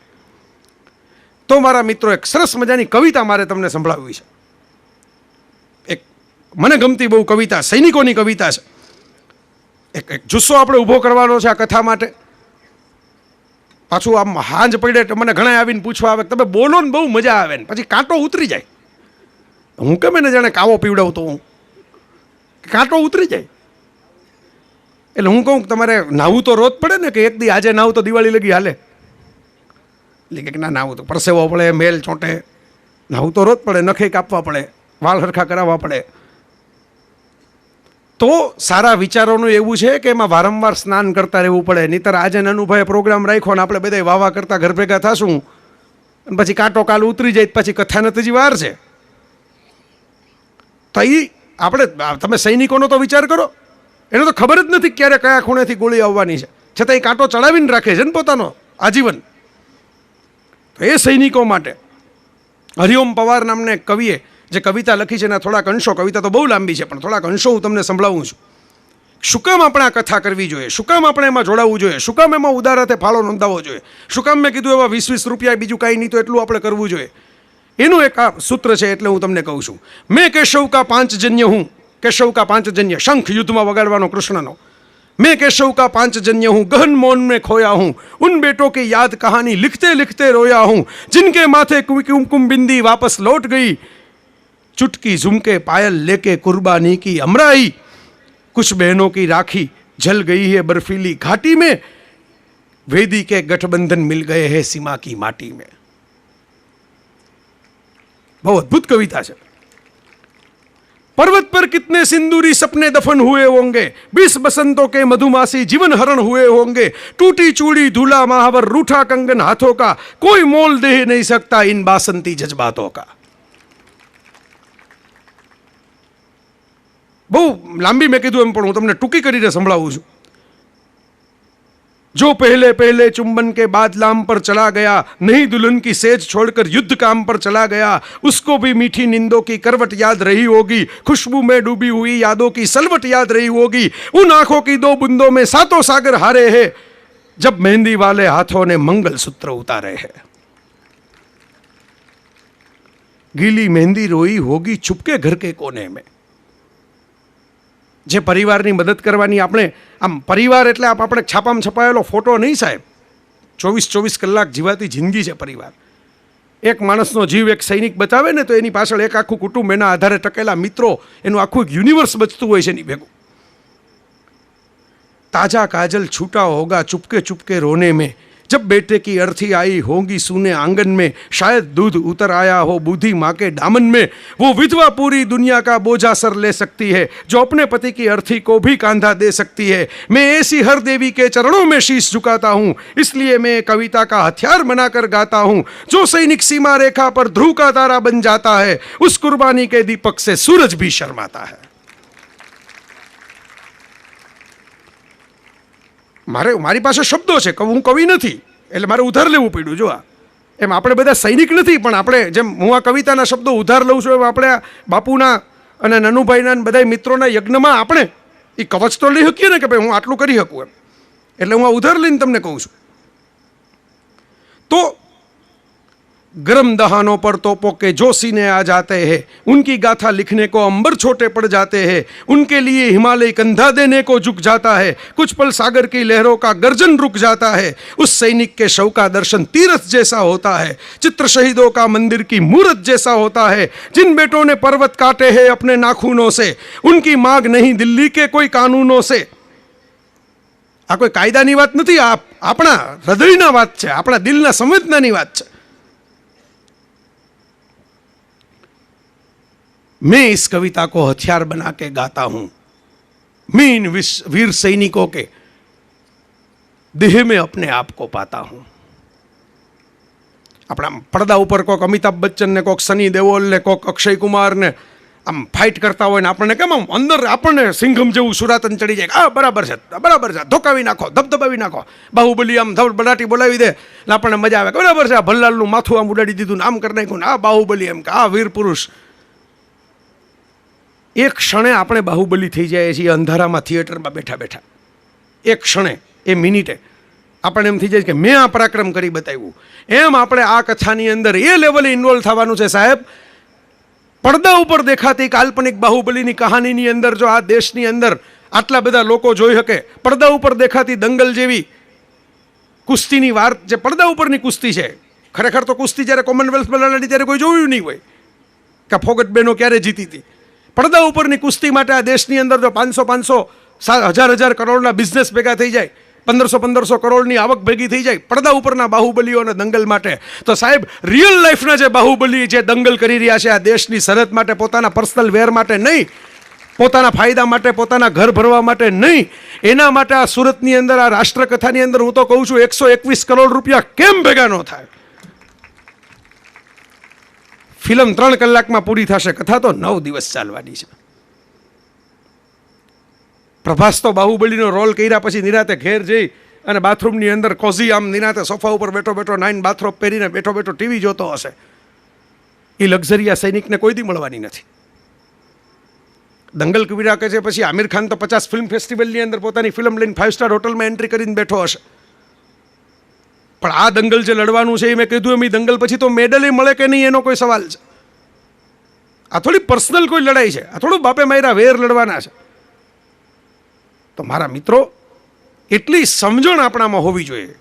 તો મારા મિત્રો, એક સરસ મજાની કવિતા મારે તમને સંભળાવવી છે. એક મને ગમતી બહુ કવિતા, સૈનિકોની કવિતા છે. એક જુસ્સો આપણે ઊભો કરવાનો છે આ કથા માટે. પાછું આમ હાંજ પડે મને ઘણા આવીને પૂછવા આવે તમે બોલો ને બહુ મજા આવે ને પછી કાંટો ઉતરી જાય. હું કેમ એને જાણે કાવો પીવડાવતો હું, કાંટો ઉતરી જાય. એટલે હું કહું તમારે નાહવું તો રોજ પડે ને, કે એક દી આજે નાહવું તો દિવાળી લગી હાલે? એટલે કે ના, નાહવું તો પરસેવો પડે, મેલ ચોંટે, નાહવું તો રોજ પડે, નખે કાપવા પડે, વાળ હરખા કરાવવા પડે. તો સારા વિચારોનું એવું છે કે એમાં વારંવાર સ્નાન કરતા રહેવું પડે. નહીંતર આજે નાનુભાઈએ પ્રોગ્રામ રાખ્યો ને આપણે બધા વાવા કરતા ઘર ભેગા થશું અને પછી કાંટો કાલ ઉતરી જાય પછી કથાને તો હજી વાર છે. તો એ આપણે તમે સૈનિકોનો તો વિચાર કરો, એને તો ખબર જ નથી ક્યારે કયા ખૂણેથી ગોળી આવવાની છે, છતાં એ કાંટો ચડાવીને રાખે છે ને પોતાનો આજીવન. તો એ સૈનિકો માટે હરિઓમ પવાર નામને કવિએ જે કવિતા લખી છે એના થોડાક અંશો, કવિતા તો બહુ લાંબી છે પણ થોડાક અંશો હું તમને સંભળાવું છું. શું કામ આપણે આ કથા કરવી જોઈએ, શું કામ આપણે એમાં જોડાવવું જોઈએ, શું કામ એમાં ઉદારતે ફાળો નોંધાવવો જોઈએ, શું કામ મેં કીધું એવા 20-20 રૂપિયા બીજું કાંઈ નહીં તો એટલું આપણે કરવું જોઈએ. એનું એક આ સૂત્ર છે એટલે હું તમને કહું છું. મેં કેશવ કા પાંચજન્ય હું, केशव का पांचजन्य, शंख युद्ध में वगाड़वानो कृष्णनो. मैं केशव का पांचजन्य हूँ, गहन मौन में खोया हूँ, उन बेटों की याद कहानी लिखते लिखते रोया हूँ, जिनके माथे कुमकुम बिंदी वापस लौट गई, चुटकी झुमके पायल लेके कुर्बानी की अमराई, कुछ बहनों की राखी जल गई है बर्फीली घाटी में, वेदी के गठबंधन मिल गए हैं सीमा की माटी में. बहुत अद्भुत कविता है. पर्वत पर कितने सिंदूरी सपने दफन हुए होंगे, 20 बसंतों के मधुमासी जीवन हरण हुए होंगे, टूटी चूड़ी धूला महावर रूठा कंगन हाथों का, कोई मोल दे नहीं सकता इन बासंती जज्बातों का. બહુ લાંબી મેં કીધું એમ પણ હું તમને ટૂંકી કરીને સંભળાવું છું. जो पहले पहले चुंबन के बाद लाम पर चला गया, नहीं दुल्हन की सेज छोड़कर युद्ध काम पर चला गया, उसको भी मीठी निंदों की करवट याद रही होगी, खुशबू में डूबी हुई यादों की सलवट याद रही होगी, उन आंखों की 2 बूंदों में सातों सागर हारे हैं, जब मेहंदी वाले हाथों ने मंगल सूत्र उतारे हैं. गीली मेहंदी रोई होगी चुपके घर के कोने में. જે પરિવારની મદદ કરવાની આપણે આમ પરિવાર એટલે આપણે છાપામાં છપાયેલો ફોટો નહીં સાહેબ, 24 કલાક જીવાતી જિંદગી છે પરિવાર. એક માણસનો જીવ એક સૈનિક બચાવે ને તો એની પાછળ એક આખું કુટુંબ, એના આધારે ટકેલા મિત્રો, એનું આખું એક યુનિવર્સ બચતું હોય છે એની ભેગું. તાજા કાજલ છૂટા હોગા ચુપકે ચુપકે રોને में, जब बेटे की अर्थी आई होगी सूने आंगन में, शायद दूध उतर आया हो बूढ़ी माँ के दामन में, वो विधवा पूरी दुनिया का बोझा सर ले सकती है, जो अपने पति की अर्थी को भी कांधा दे सकती है. मैं ऐसी हर देवी के चरणों में शीश झुकाता हूँ, इसलिए मैं कविता का हथियार बनाकर गाता हूँ. जो सैनिक सीमा रेखा पर ध्रुव का तारा बन जाता है, उस कुर्बानी के दीपक से सूरज भी शर्माता है. મારી પાસે શબ્દો છે, હું કવિ નથી એટલે મારે ઉધાર લેવું પડ્યું. જો એમ આપણે બધા સૈનિક નથી પણ આપણે જેમ હું આ કવિતાના શબ્દો ઉધાર લઉં છું એમ આપણે બાપુના અને નનુભાઈના બધા મિત્રોના યજ્ઞમાં આપણે એ કવચ તો લઈ શકીએ ને કે ભાઈ હું આટલું કરી શકું એમ, એટલે હું આ ઉધાર લઈને તમને કહું છું. તો गरम दहानों पर तोपों के जो सीने आ जाते हैं, उनकी गाथा लिखने को अंबर छोटे पड़ जाते हैं, उनके लिए हिमालय कंधा देने को झुक जाता है, कुछ पल सागर की लहरों का गर्जन रुक जाता है, उस सैनिक के शव का दर्शन तीर्थ जैसा होता है, चित्र शहीदों का मंदिर की मूर्त जैसा होता है, जिन बेटों ने पर्वत काटे हैं अपने नाखूनों से, उनकी मांग नहीं दिल्ली के कोई कानूनों से. આ કોઈ કાયદાની વાત નથી, આપણા હૃદયના વાત છે, આપણા દિલના સંવેદનાની વાત છે. मैं इस कविता को हथियार बना के गाता हूं, मैं इन वीर सैनिकों के देह में अपने आप को पाता हूं. अपना पर्दा ऊपर कोक अमिताभ बच्चन ने, कोक सनी देओल ने, कोक अक्षय कुमार ने आम फाइट करता हो ने आपने केम अंदर आपने सिंघम जेवुं सुरातन चढ़ी जाए, आ बराबर है, धोकावी नाखो, धबधबावी नाखो, बाहुबली आम धबधबाटी बोलावी दे એટલે આપણને મજા આવે. બરાબર છે, આ ભલ્લાલનું માથું આમ ઉડાડી દીધું, આમ કરી નાખ્યું, આ બાહુબલી એમ કે આ વીર પુરુષ. એક ક્ષણે આપણે બાહુબલી થઈ જાય છીએ અંધારામાં થિયેટરમાં બેઠા બેઠા. એક ક્ષણે, એ મિનિટે આપણે એમ થઈ જાય કે મેં આ પરાક્રમ કરી બતાવ્યું. એમ આપણે આ કથાની અંદર એ લેવલે ઇન્વોલ્વ થવાનું છે સાહેબ. પડદા ઉપર દેખાતી કાલ્પનિક બાહુબલીની કહાનીની અંદર જો આ દેશની અંદર આટલા બધા લોકો જોઈ શકે. પડદા ઉપર દેખાતી દંગલ જેવી કુસ્તીની વાર, જે પડદા ઉપરની કુસ્તી છે, ખરેખર તો કુસ્તી જ્યારે કોમનવેલ્થમાં લડાડી ત્યારે કોઈ જોયું નહીં હોય કે ફોગટબેનો ક્યારે જીતી હતી. પડદા ઉપરની કુસ્તી માટે આ દેશની અંદર જો 500 હજાર કરોડના બિઝનેસ ભેગા થઈ જાય, 1500 કરોડની આવક ભેગી થઈ જાય પડદા ઉપરના બાહુબલીઓ અને દંગલ માટે, તો સાહેબ રિયલ લાઈફના જે બાહુબલી જે દંગલ કરી રહ્યા છે આ દેશની સરહદ માટે, પોતાના પર્સનલ વેર માટે નહીં, પોતાના ફાયદા માટે, પોતાના ઘર ભરવા માટે નહીં, એના માટે આ સુરતની અંદર આ રાષ્ટ્રકથાની અંદર હું તો કહું છું 121 કરોડ રૂપિયા કેમ ભેગા ન થાય? ફિલ્મ 3 કલાકમાં પૂરી થશે, કથા તો 9 દિવસ ચાલવાની છે. પ્રભાસ તો બાહુબલીનો રોલ કર્યા પછી નિરાતે ઘેર જઈ અને બાથરૂમની અંદર કોઝી આમ નિરાતે સોફા ઉપર બેઠો બેઠો 9 બાથરોબ પહેરીને બેઠો બેઠો ટીવી જોતો હશે. એ લક્ઝરી આ સૈનિકને કોઈ દી મળવાની નથી. દંગલ કબીરા કહે છે પછી આમિર ખાન તો 50 ફિલ્મ ફેસ્ટિવલની અંદર પોતાની ફિલ્મ લઈને 5 સ્ટાર હોટલમાં એન્ટ્રી કરીને બેઠો હશે. પણ આ દંગલ જે લડવાનું છે એ મેં કીધું એમ એ દંગલ પછી તો મેડલ મળે કે નહીં એનો કોઈ સવાલ છે. આ થોડી પર્સનલ કોઈ લડાઈ છે, આ થોડું બાપે માયરા વેર લડવાના છે. તો મારા મિત્રો, એટલી સમજણ આપણામાં હોવી જોઈએ.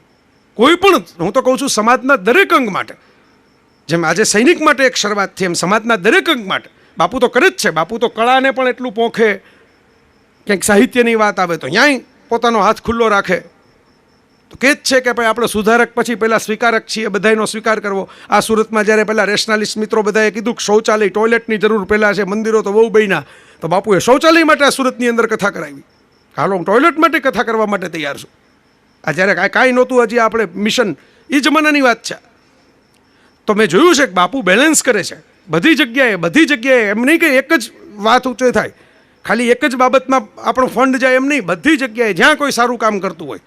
કોઈ પણ, હું તો કહું છું સમાજના દરેક અંગ માટે, જેમ આજે સૈનિક માટે એક શરૂઆત થઈ એમ સમાજના દરેક અંગ માટે બાપુ તો કરે જ છે. બાપુ તો કળાને પણ એટલું પોંખે, ક્યાંક સાહિત્યની વાત આવે તો ન્યાય પોતાનો હાથ ખુલ્લો રાખે. તો કે જ છે કે ભાઈ આપણે સુધારક પછી પહેલાં સ્વીકારક છીએ, બધાનો સ્વીકાર કરવો. આ સુરતમાં જ્યારે પહેલાં રેશનાલિસ્ટ મિત્રો બધાએ કીધું કે શૌચાલય ટોયલેટની જરૂર પહેલાં છે, મંદિરો તો બહુ બન્યા, તો બાપુએ શૌચાલય માટે આ સુરતની અંદર કથા કરાવી. હાલો હું ટોયલેટ માટે કથા કરવા માટે તૈયાર છું. આ જ્યારે કાંઈ નહોતું હજી આપણે મિશન, એ જમાનાની વાત છે. તો મેં જોયું છે કે બાપુ બેલેન્સ કરે છે બધી જગ્યાએ. એમ નહીં કે એક જ વાત ઊંચે થાય, ખાલી એક જ બાબતમાં આપણું ફંડ જાય એમ નહીં. બધી જગ્યાએ જ્યાં કોઈ સારું કામ કરતું હોય,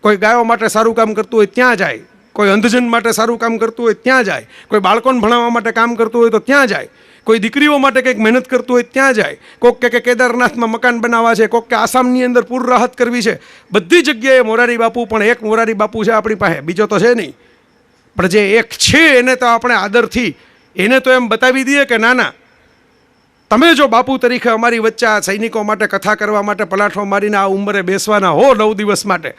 કોઈ ગાયો માટે સારું કામ કરતું હોય ત્યાં જાય, કોઈ અંધજન માટે સારું કામ કરતું હોય ત્યાં જાય, કોઈ બાળકોને ભણાવવા માટે કામ કરતું હોય તો ત્યાં જાય, કોઈ દીકરીઓ માટે કંઈક મહેનત કરતું હોય ત્યાં જાય, કોક કે કેદારનાથમાં મકાન બનાવવા છે, કોક કે આસામની અંદર પૂર રાહત કરવી છે. બધી જગ્યાએ મોરારી બાપુ, પણ એક મોરારી બાપુ છે આપણી પાસે, બીજો તો છે નહીં. પણ જે એક છે એને તો આપણે આદરથી એને તો એમ બતાવી દઈએ કે ના ના, તમે જો બાપુ તરીકે અમારી વચ્ચે આ સૈનિકો માટે કથા કરવા માટે પલાઠો મારીને આ ઉંમરે બેસવાના હો 9 દિવસ માટે,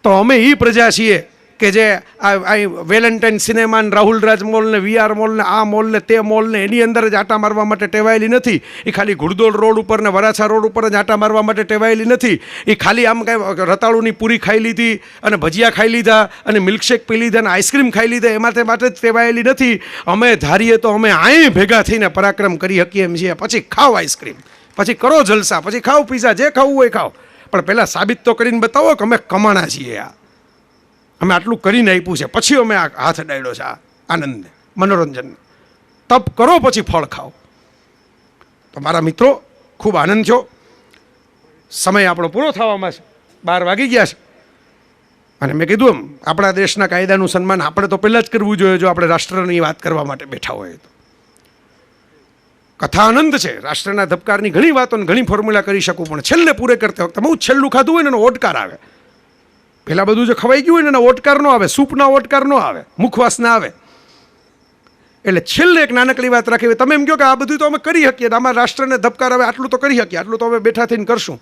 તો અમે એ પ્રજા છીએ કે જે આ વેલેન્ટાઇન સિનેમા ને રાહુલ રાજ મોલ ને VR મોલ ને આ મોલ ને તે મોલ ને એની અંદર જ આટા મારવા માટે ટેવાયેલી નથી. એ ખાલી ઘુડદોડ રોડ ઉપર ને વરાછા રોડ ઉપર જ આટા મારવા માટે ટેવાયેલી નથી. એ ખાલી આમ કાંઈ રતાળુની પૂરી ખાઈ લીધી અને ભજીયા ખાઈ લીધા અને મિલ્કશેક પી લીધા અને આઈસ્ક્રીમ ખાઈ લીધા એમાં માટે જ ટેવાયેલી નથી. અમે ધારીએ તો અમે અહીં ભેગા થઈને પરાક્રમ કરી શકીએ એમ છીએ. પછી ખાઓ આઈસ્ક્રીમ, પછી કરો જલસા, પછી ખાઓ પીઝા, જે ખાવું હોય ખાઓ, પણ પહેલાં સાબિત તો કરીને બતાવો કે અમે કમાણા છીએ, અમે આટલું કરીને આપ્યું છે, પછી અમે આ હાથ ડાળ્યો છે આ આનંદને, મનોરંજનને. તપ કરો પછી ફળ ખાઓ. તો મારા મિત્રો, ખૂબ આનંદ થયો. સમય આપણો પૂરો થવામાં છે, 12 વાગી ગયા છે. અને મેં કીધું એમ આપણા દેશના કાયદાનું સન્માન આપણે તો પહેલાં જ કરવું જોઈએ જો આપણે રાષ્ટ્રની વાત કરવા માટે બેઠા હોય તો. કથા આનંદ છે, રાષ્ટ્રના ધબકારની ઘણી વાતો ઘણી ફોર્મ્યુલા કરી શકું, પણ છેલ્લે પૂરે કરતા વખતે બહુ છેલ્લું ખાધું હોય ને એનો ઓડકાર આવે. પહેલાં બધું જે ખવાઈ ગયું હોય ને એના ઓડકાર ન આવે, સૂપના ઓડકાર ન આવે, મુખવાસ ના આવે. એટલે છેલ્લે એક નાનકડી વાત રાખી. તમે એમ કહો કે આ બધું તો અમે કરી શકીએ, આમાં રાષ્ટ્રને ધબકાર આવે આટલું તો કરી શકીએ, આટલું તો અમે બેઠા થઈને કરશું.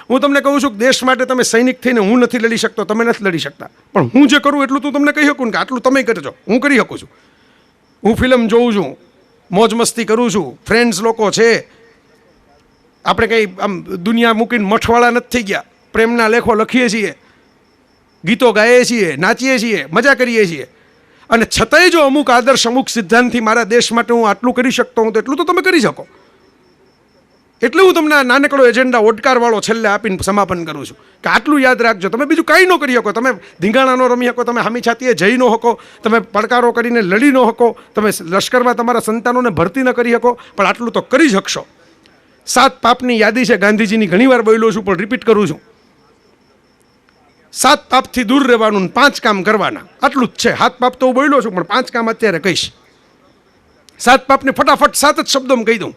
હું તમને કહું છું કે દેશ માટે તમે સૈનિક થઈને હું નથી લડી શકતો, તમે નથી લડી શકતા, પણ હું જે કરું એટલું તો તમને કહી શકું કે આટલું તમે કરજો, હું કરી શકું છું. હું ફિલ્મ જોઉં છું, મોજ મસ્તી કરું છું, ફ્રેન્ડ્સ લોકો છે, આપણે કંઈ આમ દુનિયા મૂકીને મઠવાળા નથી થઈ ગયા, પ્રેમના લેખો લખીએ છીએ, ગીતો ગાઈએ છીએ, નાચીએ છીએ, મજા કરીએ છીએ. અને છતાંય જો અમુક આદર્શ, અમુક સિદ્ધાંતથી મારા દેશ માટે હું આટલું કરી શકતો હું તો એટલું તો તમે કરી શકો. એટલે હું તમને આ નાનકડો એજન્ડા ઓડકારવાળો છેલ્લે આપીને સમાપન કરું છું કે આટલું યાદ રાખજો. તમે બીજું કાંઈ ન કરી શકો, તમે ધીંગાણા ન રમી શકો, તમે હામી છાતીએ જઈ ન શકો, તમે પડકારો કરીને લડી ન શકો, તમે લશ્કરમાં તમારા સંતાનોને ભરતી ન કરી શકો, પણ આટલું તો કરી શકશો. 7 પાપની યાદી છે, ગાંધીજીની ઘણીવાર બોલ્યો છું પણ રિપીટ કરું છું. 7 પાપથી દૂર રહેવાનું, 5 કામ કરવાના, આટલું જ છે. 7 પાપ તો હું બોલ્યો છું પણ 5 કામ અત્યારે કહીશ. 7 પાપને ફટાફટ 7 જ શબ્દોમાં કહી દઉં.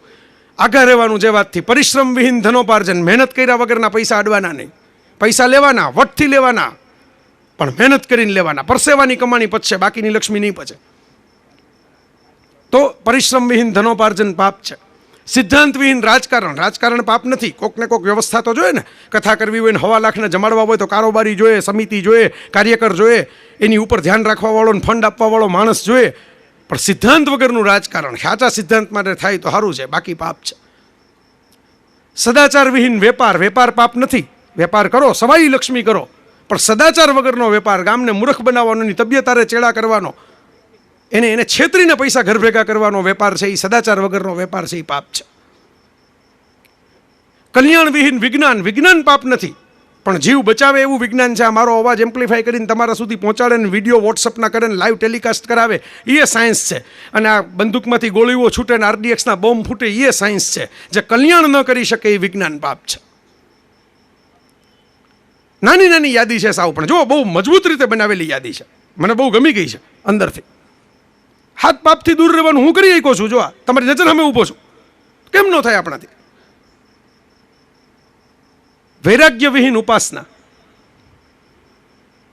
આગા રહેવાનું જે વાતથી, પરિશ્રમ વિહીન ધનોપાર્જન, મહેનત કર્યા વગરના પૈસા અડવાના નહીં. પૈસા લેવાના, વટથી લેવાના, પણ મહેનત કરીને લેવાના. પરસેવાની કમાણી પચશે, બાકીની લક્ષ્મી નહીં પચે. તો પરિશ્રમ વિહીન ધનોપાર્જન પાપ છે. સિદ્ધાંતવિહીન રાજકારણ, રાજકારણ પાપ નથી. કોકને કોક વ્યવસ્થા તો જોઈએ ને. કથા કરવી હોય ને 1.5 લાખને જમાડવા હોય તો કારોબારી જોઈએ, સમિતિ જોઈએ, કાર્યકર જોઈએ, એની ઉપર ધ્યાન રાખવાવાળો ને ફંડ આપવાવાળો માણસ જોઈએ. પણ સિદ્ધાંત વગરનું રાજકારણ સાચા સિદ્ધાંત માટે થાય તો સારું છે, બાકી પાપ છે. સદાચાર વિહીન વેપાર, વેપાર પાપ નથી. વેપાર કરો, સવાઈ લક્ષ્મી કરો, પણ સદાચાર વગરનો વેપાર, ગામને મૂર્ખ બનાવવાનો, એની તબિયતારે ચેડા કરવાનો, એને છેતરીને પૈસા ઘર ભેગા કરવાનો વેપાર છે, એ સદાચાર વગરનો વેપાર છે, એ પાપ છે. કલ્યાણ વિહીન વિજ્ઞાન, વિજ્ઞાન પાપ નથી, પણ જીવ બચાવે એવું વિજ્ઞાન છે. આ મારો અવાજ એમ્પ્લિફાય કરીને તમારા સુધી પહોંચાડે ને વિડીયો વોટ્સઅપના કરે ને લાઈવ ટેલિકાસ્ટ કરાવે, એ સાયન્સ છે. અને આ બંદૂકમાંથી ગોળીઓ છૂટે ને RDXના બોમ્બ ફૂટે, એ સાયન્સ છે. જે કલ્યાણ ન કરી શકે એ વિજ્ઞાન પાપ છે. નાની નાની યાદી છે સાવ, પણ જો બહુ મજબૂત રીતે બનાવેલી યાદી છે, મને બહુ ગમી ગઈ છે અંદરથી. હાથ પાપથી દૂર રહેવાનું હું કરી શકો છું. જો આ તમારી નજર સામે ઊભો છું, કેમ ન થાય આપણાથી? વૈરાગ્ય વિહીન ઉપાસના.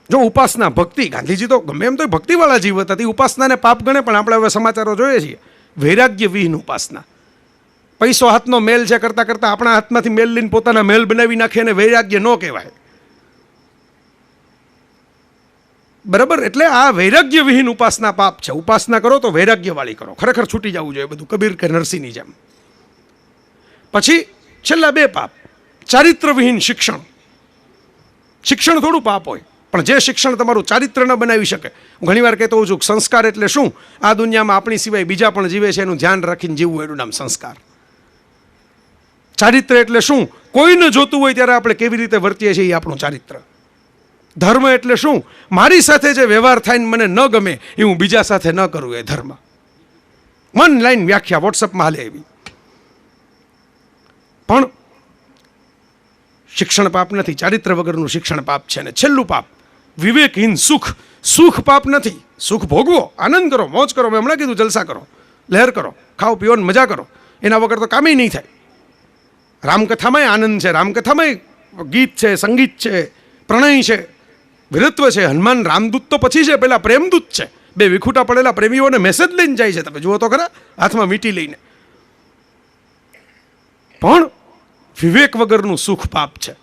જો ઉપાસના ભક્તિ, ગાંધીજી તો ગમે એમ તો ભક્તિવાળા જીવ હતા, તે ઉપાસનાને પાપ ગણે, પણ આપણે હવે સમાચારો જોઈએ છીએ. વૈરાગ્ય વિહીન ઉપાસના. પૈસો હાથનો મેલ છે કરતા કરતા આપણા હાથમાંથી મેલ લઈને પોતાના મેલ બનાવી નાખે, અને વૈરાગ્ય ન કહેવાય. બરાબર? એટલે આ વૈરાગ્ય વિહીન ઉપાસના પાપ છે. ઉપાસના કરો તો વૈરાગ્યવાળી કરો, ખરેખર છૂટી જવું જોઈએ બધું, કબીર કે નરસિંહની જેમ. પછી છેલ્લા 2 પાપ. ચારિત્ર વિહીન શિક્ષણ. શિક્ષણ થોડું પાપ હોય, પણ જે શિક્ષણ તમારું ચારિત્ર ન બનાવી શકે. હું ઘણીવાર કહેતો હોઉં છું, સંસ્કાર એટલે શું? આ દુનિયામાં આપણી સિવાય બીજા પણ જીવે છે, એનું ધ્યાન રાખીને જીવવું, એનું નામ સંસ્કાર. ચારિત્ર એટલે શું? કોઈને જોતું હોય ત્યારે આપણે કેવી રીતે વર્તીએ છીએ, એ આપણું ચારિત્ર. ધર્મ એટલે શું? મારી સાથે જે વ્યવહાર થાય ને મને ન ગમે એ હું બીજા સાથે ન કરું, એ ધર્મ. 1 લાઈન વ્યાખ્યા વોટ્સઅપમાં હાલે એવી. પણ શિક્ષણ પાપ નથી, ચારિત્ર વગરનું શિક્ષણ પાપ છે. અને છેલ્લું પાપ વિવેકહીન સુખ. સુખ પાપ નથી. સુખ ભોગવો, આનંદ કરો, મોજ કરો. મેં હમણાં કીધું, જલસા કરો, લહેર કરો, ખાઓ પીઓ ને મજા કરો. એના વગર તો કામે નહીં થાય. રામકથામાંય આનંદ છે, રામકથામાંય ગીત છે, સંગીત છે, પ્રણય છે, વીરત્વ છે. હનુમાન રામદૂત તો પછી છે, પહેલા પ્રેમદૂત છે. 2 વિખૂટા પડેલા પ્રેમીઓને મેસેજ લઈને જાય છે. તમે જુઓ તો ખરા, હાથમાં મીઠી લઈને. પણ વિવેક વગરનું સુખ પાપ છે.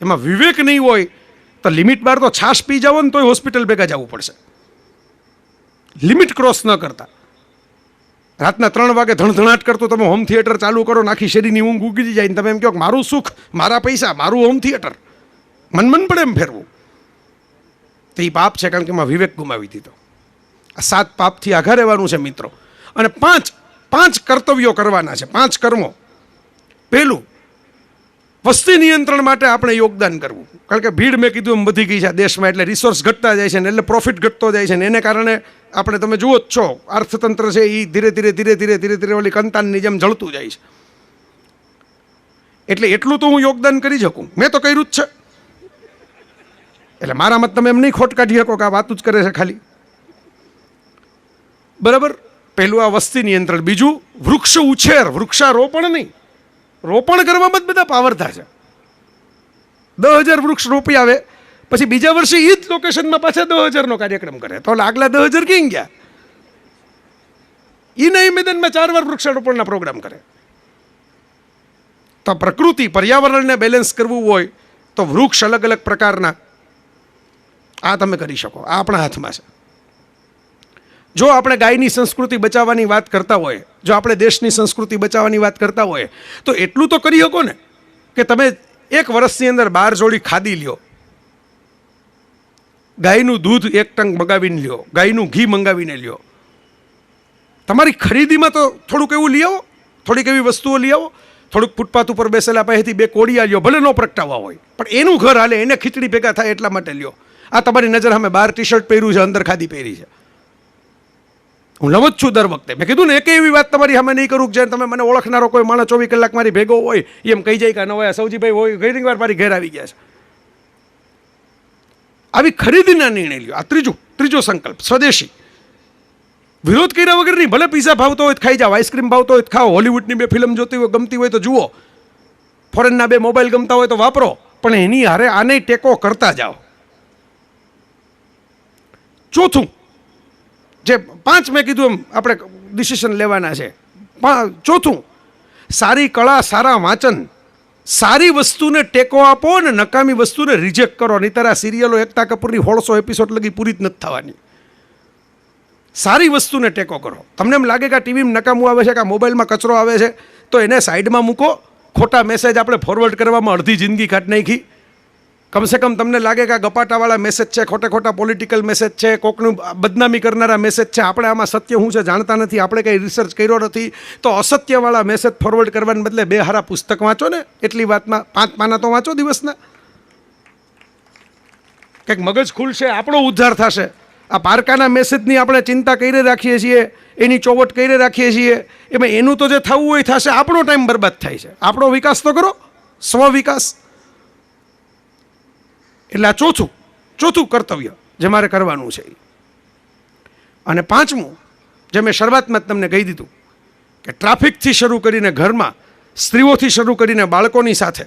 એમાં વિવેક નહીં હોય તો લિમિટ બાર તો છાશ પી જાવ ને તોય હોસ્પિટલ ભેગા જવું પડશે, લિમિટ ક્રોસ ન કરતા. રાતના 3 વાગે ધણધણાટ કરતો તમે હોમ થિયેટર ચાલુ કરો, નાખી શેરીની ઊંઘ ઉગી જાય ને તમે એમ કહો મારું સુખ, મારા પૈસા, મારું હોમ થિયેટર, મન પડે એમ ફેરવું, તો એ પાપ છે. કારણ કે એમાં વિવેક ગુમાવી દીધો. આ 7 પાપથી આઘા રહેવાનું છે મિત્રો. અને 5 કર્તવ્યો કરવાના છે, 5 કર્મો. પહેલું, વસ્તી નિયંત્રણ માટે આપણે યોગદાન કરવું. કારણ કે ભીડ મેં કીધું એમ વધી ગઈ છે દેશમાં, એટલે રિસોર્સ ઘટતા જાય છે ને, એટલે પ્રોફિટ ઘટતો જાય છે ને, એને કારણે આપણે, તમે જુઓ જ છો, અર્થતંત્ર છે એ ધીરે ધીરે ઓલી કંતાનની જેમ જળતું જાય છે. એટલે એટલું તો હું યોગદાન કરી શકું, મેં તો કર્યું જ છે. એટલે મારા મત તમે એમ નહીં ખોટ કાઢી શકો કે આ વાતું જ કરે છે ખાલી. બરાબર? પહેલું આ વસ્તી નિયંત્રણ. બીજું વૃક્ષ ઉછેર, વૃક્ષારોપણ નહીં. રોપણ કરવામાં જ બધા પાવરતા છે. 10,000 વૃક્ષ રોપી આવે, પછી બીજા વર્ષે એ જ લોકેશનમાં પાછા 10,000નો કાર્યક્રમ કરે, તો આગલા 10,000 ક્યાં ગયા? એના મેદાનમાં 4 વાર વૃક્ષારોપણના પ્રોગ્રામ કરે. તો પ્રકૃતિ, પર્યાવરણને બેલેન્સ કરવું હોય તો વૃક્ષ અલગ અલગ પ્રકારના આ તમે કરી શકો. આ આપણા હાથમાં છે. જો આપણે ગાયની સંસ્કૃતિ બચાવવાની વાત કરતા હોય, જો આપણે દેશની સંસ્કૃતિ બચાવવાની વાત કરતા હોય, તો એટલું તો કરી શકો ને કે તમે 1 વર્ષની અંદર 12 જોડી ખાદી લ્યો, ગાયનું દૂધ 1 ટંક મંગાવીને લ્યો, ગાયનું ઘી મંગાવીને લ્યો. તમારી ખરીદીમાં તો થોડુંક એવું લઈ આવો, થોડીક એવી વસ્તુઓ લઈ આવો, થોડુંક ફૂટપાથ ઉપર બેસેલા પાસેથી 2 કોડિયા લ્યો, ભલે ન પ્રગટાવવા હોય, પણ એનું ઘર હાલે, એને ખીચડી ભેગા થાય એટલા માટે લ્યો. આ તમારી નજર સામે 12 ટી-શર્ટ પહેર્યું છે, અંદર ખાદી પહેરી છે. હું લવ જ છું દર વખતે. મેં કીધું ને, એક એવી વાત તમારી સામે નહીં કરું કે તમે મને ઓળખનારો કોઈ માણસ 24 કલાક મારી ભેગો હોય એમ કહી જાય કે ન હોય, સૌજીભાઈ હોય ઘણી વાર મારી ઘેર આવી ગયા છે. આવી ખરીદીના નિર્ણય લ્યો. આ ત્રીજો સંકલ્પ, સ્વદેશી. વિરોધ કર્યા વગર નહીં. ભલે પીઝા ભાવતો હોય તો ખાઈ જાઓ, આઈસ્ક્રીમ ભાવતો હોય તો ખાઓ, હોલિવૂડની 2 ફિલ્મ જોતી હોય, ગમતી હોય તો જુઓ, ફોરેનના 2 મોબાઈલ ગમતા હોય તો વાપરો, પણ એની હારે આને ટેકો કરતા જાઓ. ચોથું, જે 5 મેં કીધું એમ આપણે ડિસિશન લેવાના છે. ચોથું, સારી કળા, સારા વાંચન, સારી વસ્તુને ટેકો આપો અને નકામી વસ્તુને રિજેક્ટ કરો. નહીંતર આ સિરિયલો એકતા કપૂરની 1600 એપિસોડ લગી પૂરી જ નથી થવાની. સારી વસ્તુને ટેકો કરો. તમને એમ લાગે કે આ ટીવીમાં નકામું આવે છે, કે આ મોબાઈલમાં કચરો આવે છે, તો એને સાઈડમાં મૂકો. ખોટા મેસેજ આપણે ફોરવર્ડ કરવામાં અડધી જિંદગી કાઢી નાખી. કમસે કમ તમને લાગે કે આ ગપાટાવાળા મેસેજ છે, ખોટા પોલિટિકલ મેસેજ છે, કોકનું બદનામી કરનારા મેસેજ છે, આપણે આમાં સત્ય શું છે જાણતા નથી, આપણે કંઈ રિસર્ચ કર્યો નથી, તો અસત્યવાળા મેસેજ ફોરવર્ડ કરવાને બદલે 2 હારા પુસ્તક વાંચો ને. એટલી વાતમાં 5 પાના તો વાંચો દિવસના. કંઈક મગજ ખુલશે, આપણો ઉદ્ધાર થશે. આ પારકાના મેસેજની આપણે ચિંતા કરી રાખીએ છીએ, એની ચોવટ કરી રાખીએ છીએ, એમાં એનું તો જે થવું હોય થશે, આપણો ટાઈમ બરબાદ થાય છે. આપણો વિકાસ તો કરો, સ્વ વિકાસ. એટલે આ ચોથું કર્તવ્ય જે મારે કરવાનું છે. અને 5મું, જે મેં શરૂઆતમાં જ તમને કહી દીધું, કે ટ્રાફિકથી શરૂ કરીને ઘરમાં, સ્ત્રીઓથી શરૂ કરીને બાળકોની સાથે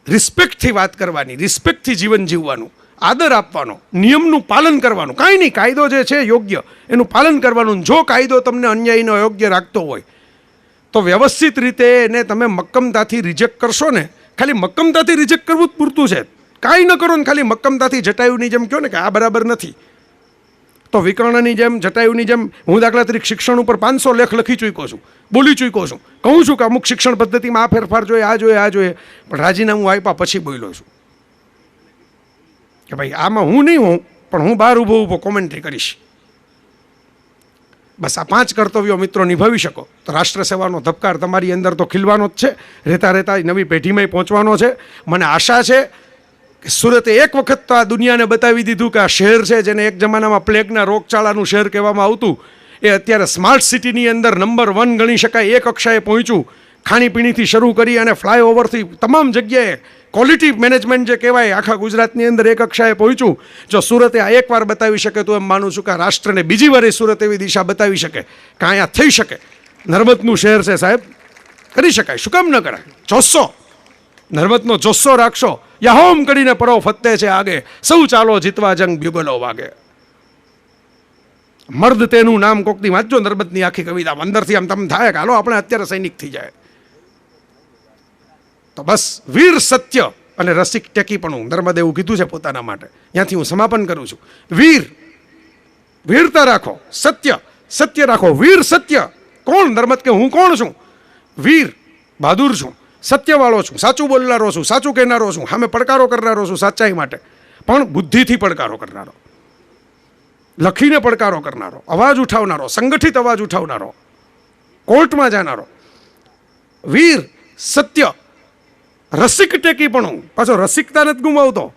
રિસ્પેક્ટથી વાત કરવાની, રિસ્પેક્ટથી જીવન જીવવાનું, આદર આપવાનો, નિયમનું પાલન કરવાનું. કાંઈ નહીં, કાયદો જે છે યોગ્ય એનું પાલન કરવાનું. જો કાયદો તમને અન્યાયનો અયોગ્ય રાખતો હોય તો વ્યવસ્થિત રીતે એને તમે મક્કમતાથી રિજેક્ટ કરશો ને. ખાલી મક્કમતાથી રિજેક્ટ કરવું જ પૂરતું છે. કાંઈ ન કરો ને ખાલી મક્કમતાથી જટાયુની જેમ કહો ને કે આ બરાબર નથી, તો વિકર્ણની જેમ, જટાયુની જેમ હું દાખલા તરીકે શિક્ષણ ઉપર 500 લેખ લખી ચૂક્યો છું, બોલી ચૂક્યો છું, કહું છું કે અમુક શિક્ષણ પદ્ધતિમાં આ ફેરફાર જોઈએ, આ જોઈએ, પણ રાજીનામું આપ્યા પછી બોલ્યો છું કે ભાઈ આમાં હું નહીં હોઉં, પણ હું બહાર ઊભો કોમેન્ટ્રી કરીશ. બસ આ 5 કર્તવ્યો મિત્રો નિભાવી શકો તો રાષ્ટ્ર સેવાનો ધબકાર તમારી અંદર તો ખીલવાનો જ છે, રહેતા નવી પેઢીમાં પહોંચવાનો છે. મને આશા છે કે સુરતે એક વખત તો આ દુનિયાને બતાવી દીધું કે આ શહેર છે, જેને એક જમાનામાં પ્લેગના રોગચાળાનું શહેર કહેવામાં આવતું, એ અત્યારે સ્માર્ટ સિટીની અંદર નંબર 1 ગણી શકાય, એ કક્ષાએ પહોંચ્યું. ખાણીપીણીથી શરૂ કરી અને ફ્લાયઓવરથી તમામ જગ્યાએ ક્વોલિટી મેનેજમેન્ટ જે કહેવાય આખા ગુજરાતની અંદર એક કક્ષાએ પહોંચ્યું. જો સુરતે આ એકવાર બતાવી શકે તો એમ માનું છું કે આ રાષ્ટ્રને બીજી વાર સુરત એવી દિશા બતાવી શકે કે અહીંયા થઈ શકે. નર્મદનું શહેર છે સાહેબ, કરી શકાય, શું કામ ન કરાય. જોશો, નર્મદનો જોશો રાખશો, યાહોમ કરીને પરો ફત્તે છે આગે, સૌ ચાલો જીતવા જંગ બ્યુગલો વાગે. મર્દ તેનું નામ કોકની વાંચજો નર્મદની આખી કવિતા, અંદરથી આમ તમને થાય કે હાલો આપણે અત્યારે સૈનિક થઈ જાય. તો બસ વીર સત્ય અને રસિક ટેકીપણું, નર્મદે એવું કીધું છે પોતાના માટે, ત્યાંથી હું સમાપન કરું છું. વીરતા રાખો, સત્ય રાખો. વીર સત્ય કોણ? નર્મદ કે હું કોણ છું? વીર બહાદુર છું, સત્યવાળો છું, સાચું બોલનારો છું, સાચું કહેનારો છું, સામે પડકારો કરનારો છું સાચાઈ માટે, પણ બુદ્ધિથી પડકારો કરનારો, લખીને પડકારો કરનારો, અવાજ ઉઠાવનારો, સંગઠિત અવાજ ઉઠાવનારો, કોર્ટમાં જનારો. વીર સત્ય, રસિક ટેકીપણું, પાછો રસિકતા નથી ગુમાવતો.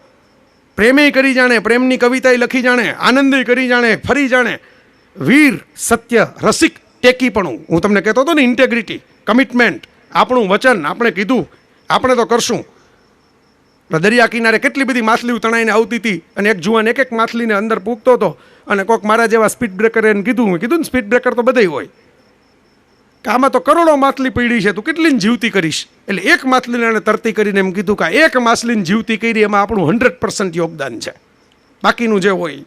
પ્રેમે કરી જાણે, પ્રેમની કવિતા લખી જાણે, આનંદે કરી જાણે, ફરી જાણે. વીર સત્ય રસિક ટેકીપણું. હું તમને કહેતો હતો ને, ઇન્ટેગ્રિટી, કમિટમેન્ટ, આપણું વચન આપણે કીધું આપણે તો કરશું. દરિયા કિનારે કેટલી બધી માછલીઓ તણાઈને આવતી હતી અને એક જુવાન એક માછલીને અંદર પૂગતો હતો અને કોઈક મારા જેવા સ્પીડ બ્રેકર એને કીધું ને સ્પીડ બ્રેકર તો બધાય હોય કે આમાં તો કરોડો માછલી પડી છે, તું કેટલીને જીવતી કરીશ. એટલે એક માછલીને એને તરતી કરીને એમ કીધું કે એક માછલીને જીવતી કરી એમાં આપણું 100% યોગદાન છે, બાકીનું જે હોય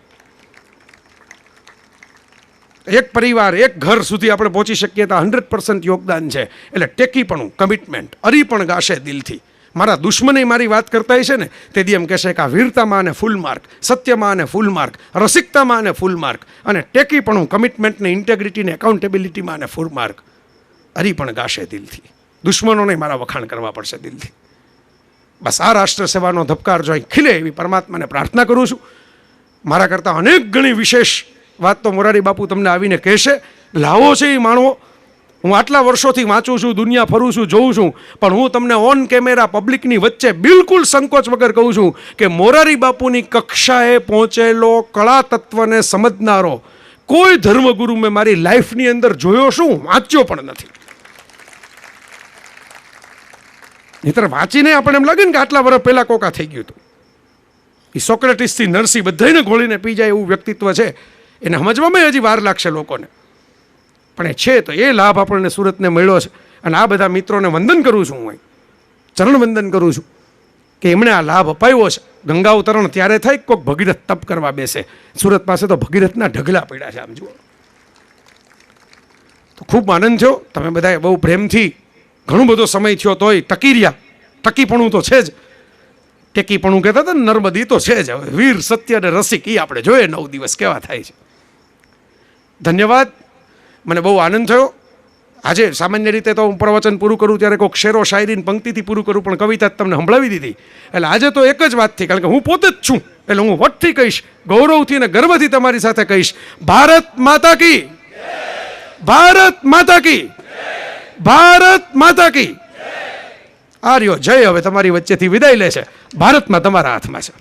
એક પરિવાર, એક ઘર સુધી આપણે પહોંચી શકીએ તો 100% યોગદાન છે. એટલે ટેકીપણું, કમિટમેન્ટ, અરી પણ ગાશે દિલથી. મારા દુશ્મને મારી વાત કરતા છે ને તેથી એમ કહેશે કે આ વીરતામાં અને ફૂલ માર્ક, સત્યમાં અને ફૂલ માર્ક, રસિકતામાં અને ફૂલ માર્ક, અને ટેકીપણું, કમિટમેન્ટને, ઇન્ટેગ્રિટીને, એકાઉન્ટેબિલિટીમાં અને ફૂલ માર્ક. હરી પણ ગાશે દિલથી. દુશ્મનોને મારા વખાણ કરવા પડશે દિલથી. બસ આ રાષ્ટ્ર સેવાનો ધબકાર જો અહીં ખીલે એવી પરમાત્માને પ્રાર્થના કરું છું. મારા કરતાં અનેક ગણી વિશેષ વાત તો મોરારી બાપુ તમને આવીને કહેશે. લાવો છે એ માણવો. હું આટલા વર્ષોથી વાંચું છું, દુનિયા ફરું છું, જોઉં છું, પણ હું તમને ઓન કેમેરા પબ્લિકની વચ્ચે બિલકુલ સંકોચ વગર કહું છું કે મોરારી બાપુની કક્ષાએ પહોંચેલો કળા તત્વને સમજનારો કોઈ ધર્મગુરુ મેં મારી લાઈફની અંદર જોયો શું, વાંચ્યો પણ નથી. નહીંતર વાંચીને આપણે એમ લાગે ને કે આટલા વર્ષ પહેલાં કોકા થઈ ગયું હતું. એ સોક્રેટિસથી નરસિંહ બધાને ગોળીને પી જાય એવું વ્યક્તિત્વ છે. એને સમજવામાં હજી વાર લાગશે લોકોને, પણ એ છે તો એ લાભ આપણને સુરતને મળ્યો છે. અને આ બધા મિત્રોને વંદન કરું છું, હું ચરણ વંદન કરું છું કે એમણે આ લાભ અપાવ્યો છે. ગંગા અવતરણ ત્યારે થાય કોઈક ભગીરથ તપ કરવા બેસે. સુરત પાસે તો ભગીરથના ઢગલા પડ્યા છે. આમ જુઓ તો ખૂબ આનંદ થયો. તમે બધાએ બહુ પ્રેમથી ઘણો બધો સમય થયો તોય ટકી રહ્યા. ટકીપણું તો છે જ, ટેકીપણું કહેતા હતા ને, નર્મદી તો છે જ. હવે વીર સત્ય અને રસિક એ આપણે જોઈએ 9 દિવસ કેવા થાય છે. ધન્યવાદ, મને બહુ આનંદ થયો. આજે સામાન્ય રીતે તો હું પ્રવચન પૂરું કરું ત્યારે કોઈક શેરો શાયરીની પંક્તિથી પૂરું કરું, પણ કવિતા જ તમને સંભળાવી દીધી. એટલે આજે તો એક જ વાતથી, કારણ કે હું પોતે જ છું એટલે હું વટથી કહીશ, ગૌરવથી અને ગર્વથી તમારી સાથે કહીશ, ભારત માતા કી, ભારત માતા કી, ભારત માતા કી. આર્યો જય હવે તમારી વચ્ચેથી વિદાય લે છે. ભારતમાં તમારા હાથમાં છે.